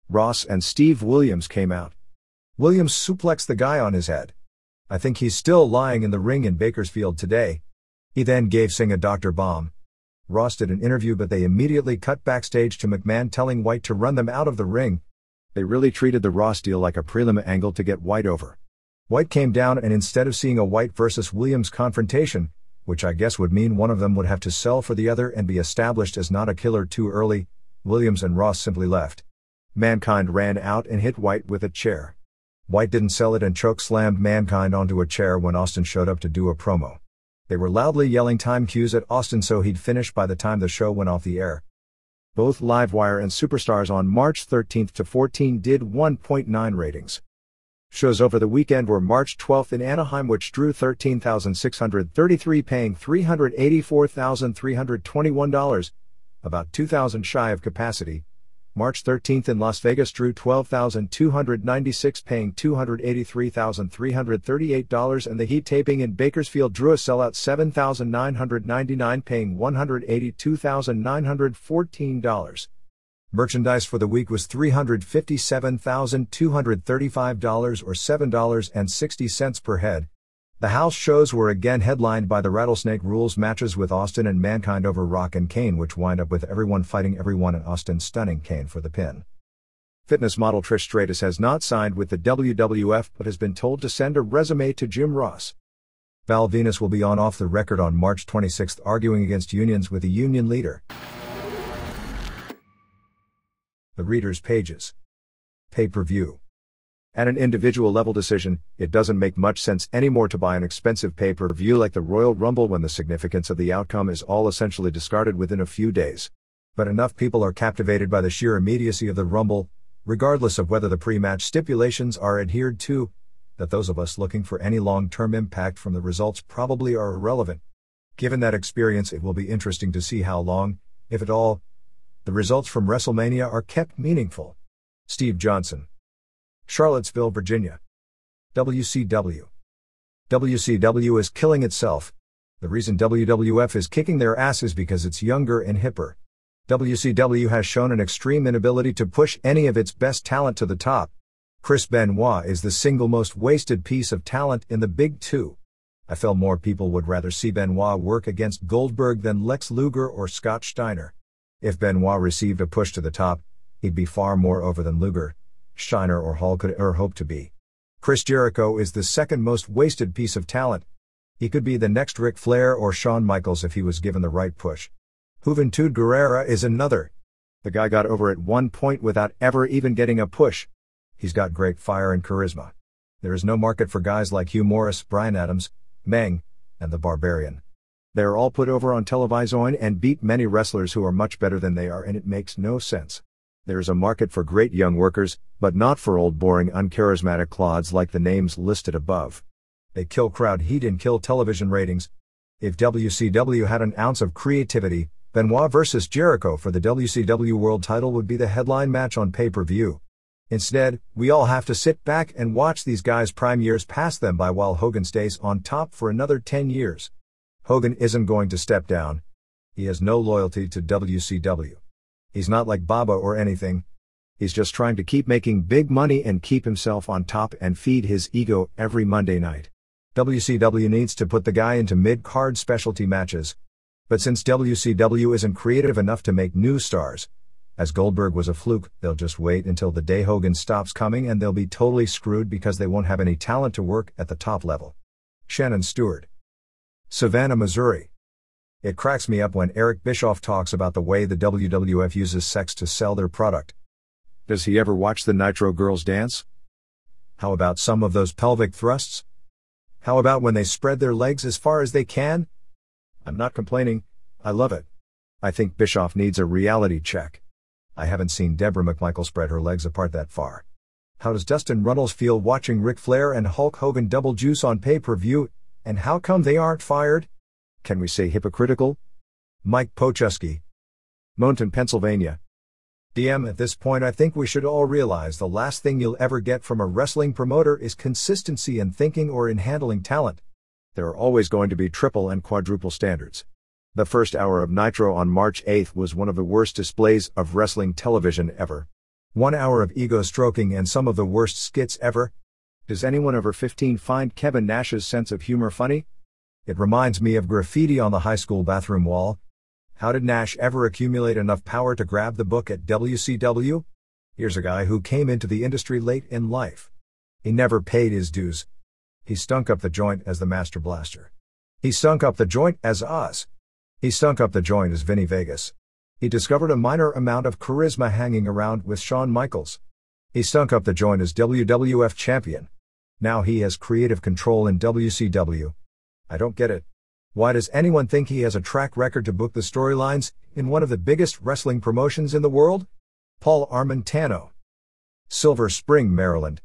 Ross and Steve Williams came out. Williams suplexed the guy on his head. I think he's still lying in the ring in Bakersfield today. He then gave Singh a Dr. Bomb. Ross did an interview but they immediately cut backstage to McMahon telling White to run them out of the ring. They really treated the Ross deal like a prelim angle to get White over. White came down and instead of seeing a White versus Williams confrontation, which I guess would mean one of them would have to sell for the other and be established as not a killer too early, Williams and Ross simply left. Mankind ran out and hit White with a chair. White didn't sell it and choke-slammed Mankind onto a chair when Austin showed up to do a promo. They were loudly yelling time cues at Austin so he'd finish by the time the show went off the air. Both Livewire and Superstars on March 13 to 14 did 1.9 ratings. Shows over the weekend were March 12 in Anaheim, which drew 13,633, paying $384,321, about 2,000 shy of capacity. March 13 in Las Vegas drew 12,296, paying $283,338, and the Heat taping in Bakersfield drew a sellout 7,999, paying $182,914. Merchandise for the week was $357,235 or $7.60 per head. The house shows were again headlined by the Rattlesnake Rules matches with Austin and Mankind over Rock and Kane, which wind up with everyone fighting everyone and Austin stunning Kane for the pin. Fitness model Trish Stratus has not signed with the WWF but has been told to send a resume to Jim Ross. Val Venus will be on Off the Record on March 26 arguing against unions with a union leader. The readers' pages. Pay-per-view. At an individual level decision, it doesn't make much sense anymore to buy an expensive pay-per-view like the Royal Rumble when the significance of the outcome is all essentially discarded within a few days. But enough people are captivated by the sheer immediacy of the Rumble, regardless of whether the pre-match stipulations are adhered to, that those of us looking for any long-term impact from the results probably are irrelevant. Given that experience, it will be interesting to see how long, if at all, the results from WrestleMania are kept meaningful. Steve Johnson. Charlottesville, Virginia. WCW. WCW is killing itself. The reason WWF is kicking their ass is because it's younger and hipper. WCW has shown an extreme inability to push any of its best talent to the top. Chris Benoit is the single most wasted piece of talent in the Big Two. I feel more people would rather see Benoit work against Goldberg than Lex Luger or Scott Steiner. If Benoit received a push to the top, he'd be far more over than Luger, Steiner or Hall could ever hope to be. Chris Jericho is the second most wasted piece of talent. He could be the next Ric Flair or Shawn Michaels if he was given the right push. Juventud Guerrera is another. The guy got over at one point without ever even getting a push. He's got great fire and charisma. There is no market for guys like Hugh Morris, Bryan Adams, Meng, and the Barbarian. They are all put over on television and beat many wrestlers who are much better than they are, and it makes no sense. There is a market for great young workers, but not for old boring uncharismatic clods like the names listed above. They kill crowd heat and kill television ratings. If WCW had an ounce of creativity, Benoit vs. Jericho for the WCW World title would be the headline match on pay-per-view. Instead, we all have to sit back and watch these guys' prime years pass them by while Hogan stays on top for another 10 years. Hogan isn't going to step down. He has no loyalty to WCW. He's not like Baba or anything. He's just trying to keep making big money and keep himself on top and feed his ego every Monday night. WCW needs to put the guy into mid-card specialty matches. But since WCW isn't creative enough to make new stars, as Goldberg was a fluke, they'll just wait until the day Hogan stops coming and they'll be totally screwed because they won't have any talent to work at the top level. Shannon Stewart. Savannah, Missouri. It cracks me up when Eric Bischoff talks about the way the WWF uses sex to sell their product. Does he ever watch the Nitro Girls dance? How about some of those pelvic thrusts? How about when they spread their legs as far as they can? I'm not complaining, I love it. I think Bischoff needs a reality check. I haven't seen Deborah McMichael spread her legs apart that far. How does Dustin Runnels feel watching Ric Flair and Hulk Hogan double juice on pay-per-view, and how come they aren't fired? Can we say hypocritical? Mike Pochowski. Moncton, Pennsylvania. DM, at this point I think we should all realize the last thing you'll ever get from a wrestling promoter is consistency in thinking or in handling talent. There are always going to be triple and quadruple standards. The first hour of Nitro on March 8th was one of the worst displays of wrestling television ever. 1 hour of ego stroking and some of the worst skits ever. Does anyone over 15 find Kevin Nash's sense of humor funny? It reminds me of graffiti on the high school bathroom wall. How did Nash ever accumulate enough power to grab the book at WCW? Here's a guy who came into the industry late in life. He never paid his dues. He stunk up the joint as the Master Blaster. He stunk up the joint as Oz. He stunk up the joint as Vinny Vegas. He discovered a minor amount of charisma hanging around with Shawn Michaels. He stunk up the joint as WWF champion. Now he has creative control in WCW. I don't get it. Why does anyone think he has a track record to book the storylines in one of the biggest wrestling promotions in the world? Paul Armentano. Silver Spring, Maryland.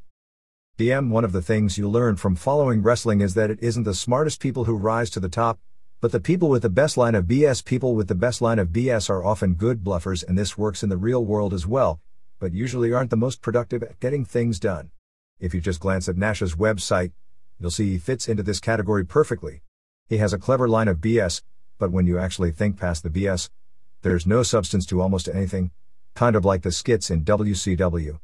DM, one of the things you learn from following wrestling is that it isn't the smartest people who rise to the top, but the people with the best line of BS. People with the best line of BS are often good bluffers, and this works in the real world as well, but usually aren't the most productive at getting things done. If you just glance at Nash's website, you'll see he fits into this category perfectly. He has a clever line of BS, but when you actually think past the BS, there's no substance to almost anything, kind of like the skits in WCW.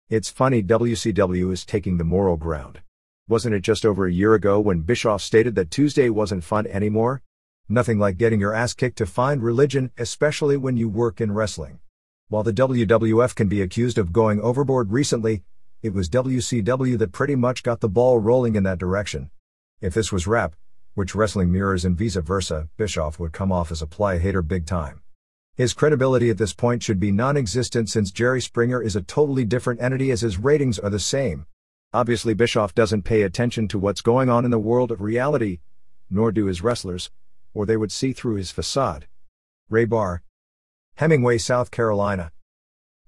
It's funny WCW is taking the moral ground. Wasn't it just over a year ago when Bischoff stated that Tuesday wasn't fun anymore? Nothing like getting your ass kicked to find religion, especially when you work in wrestling. While the WWF can be accused of going overboard recently, it was WCW that pretty much got the ball rolling in that direction. If this was rap, which wrestling mirrors and vice versa, Bischoff would come off as a ply hater big time. His credibility at this point should be non-existent since Jerry Springer is a totally different entity as his ratings are the same. Obviously Bischoff doesn't pay attention to what's going on in the world of reality, nor do his wrestlers, or they would see through his facade. Ray Barr, Hemingway, South Carolina.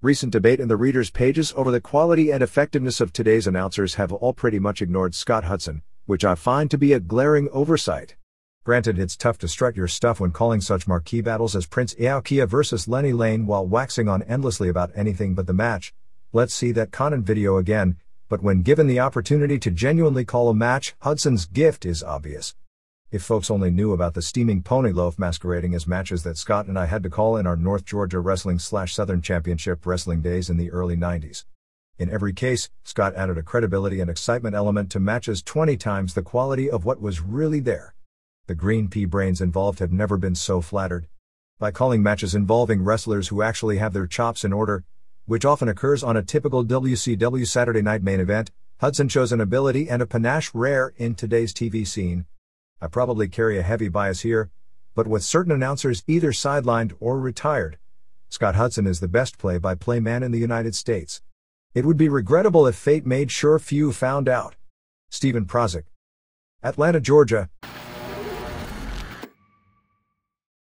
Recent debate in the readers' pages over the quality and effectiveness of today's announcers have all pretty much ignored Scott Hudson, which I find to be a glaring oversight. Granted, it's tough to strut your stuff when calling such marquee battles as Prince Iaukea versus Lenny Lane while waxing on endlessly about anything but the match. Let's see that Conan video again, but when given the opportunity to genuinely call a match, Hudson's gift is obvious. If folks only knew about the steaming pony loaf masquerading as matches that Scott and I had to call in our North Georgia Wrestling/Southern Championship Wrestling days in the early 90s. In every case, Scott added a credibility and excitement element to matches 20 times the quality of what was really there. The green pea brains involved have never been so flattered. By calling matches involving wrestlers who actually have their chops in order, which often occurs on a typical WCW Saturday night main event, Hudson shows an ability and a panache rare in today's TV scene. I probably carry a heavy bias here, but with certain announcers either sidelined or retired, Scott Hudson is the best play-by-play man in the United States. It would be regrettable if fate made sure few found out. Stephen Prozik, Atlanta, Georgia.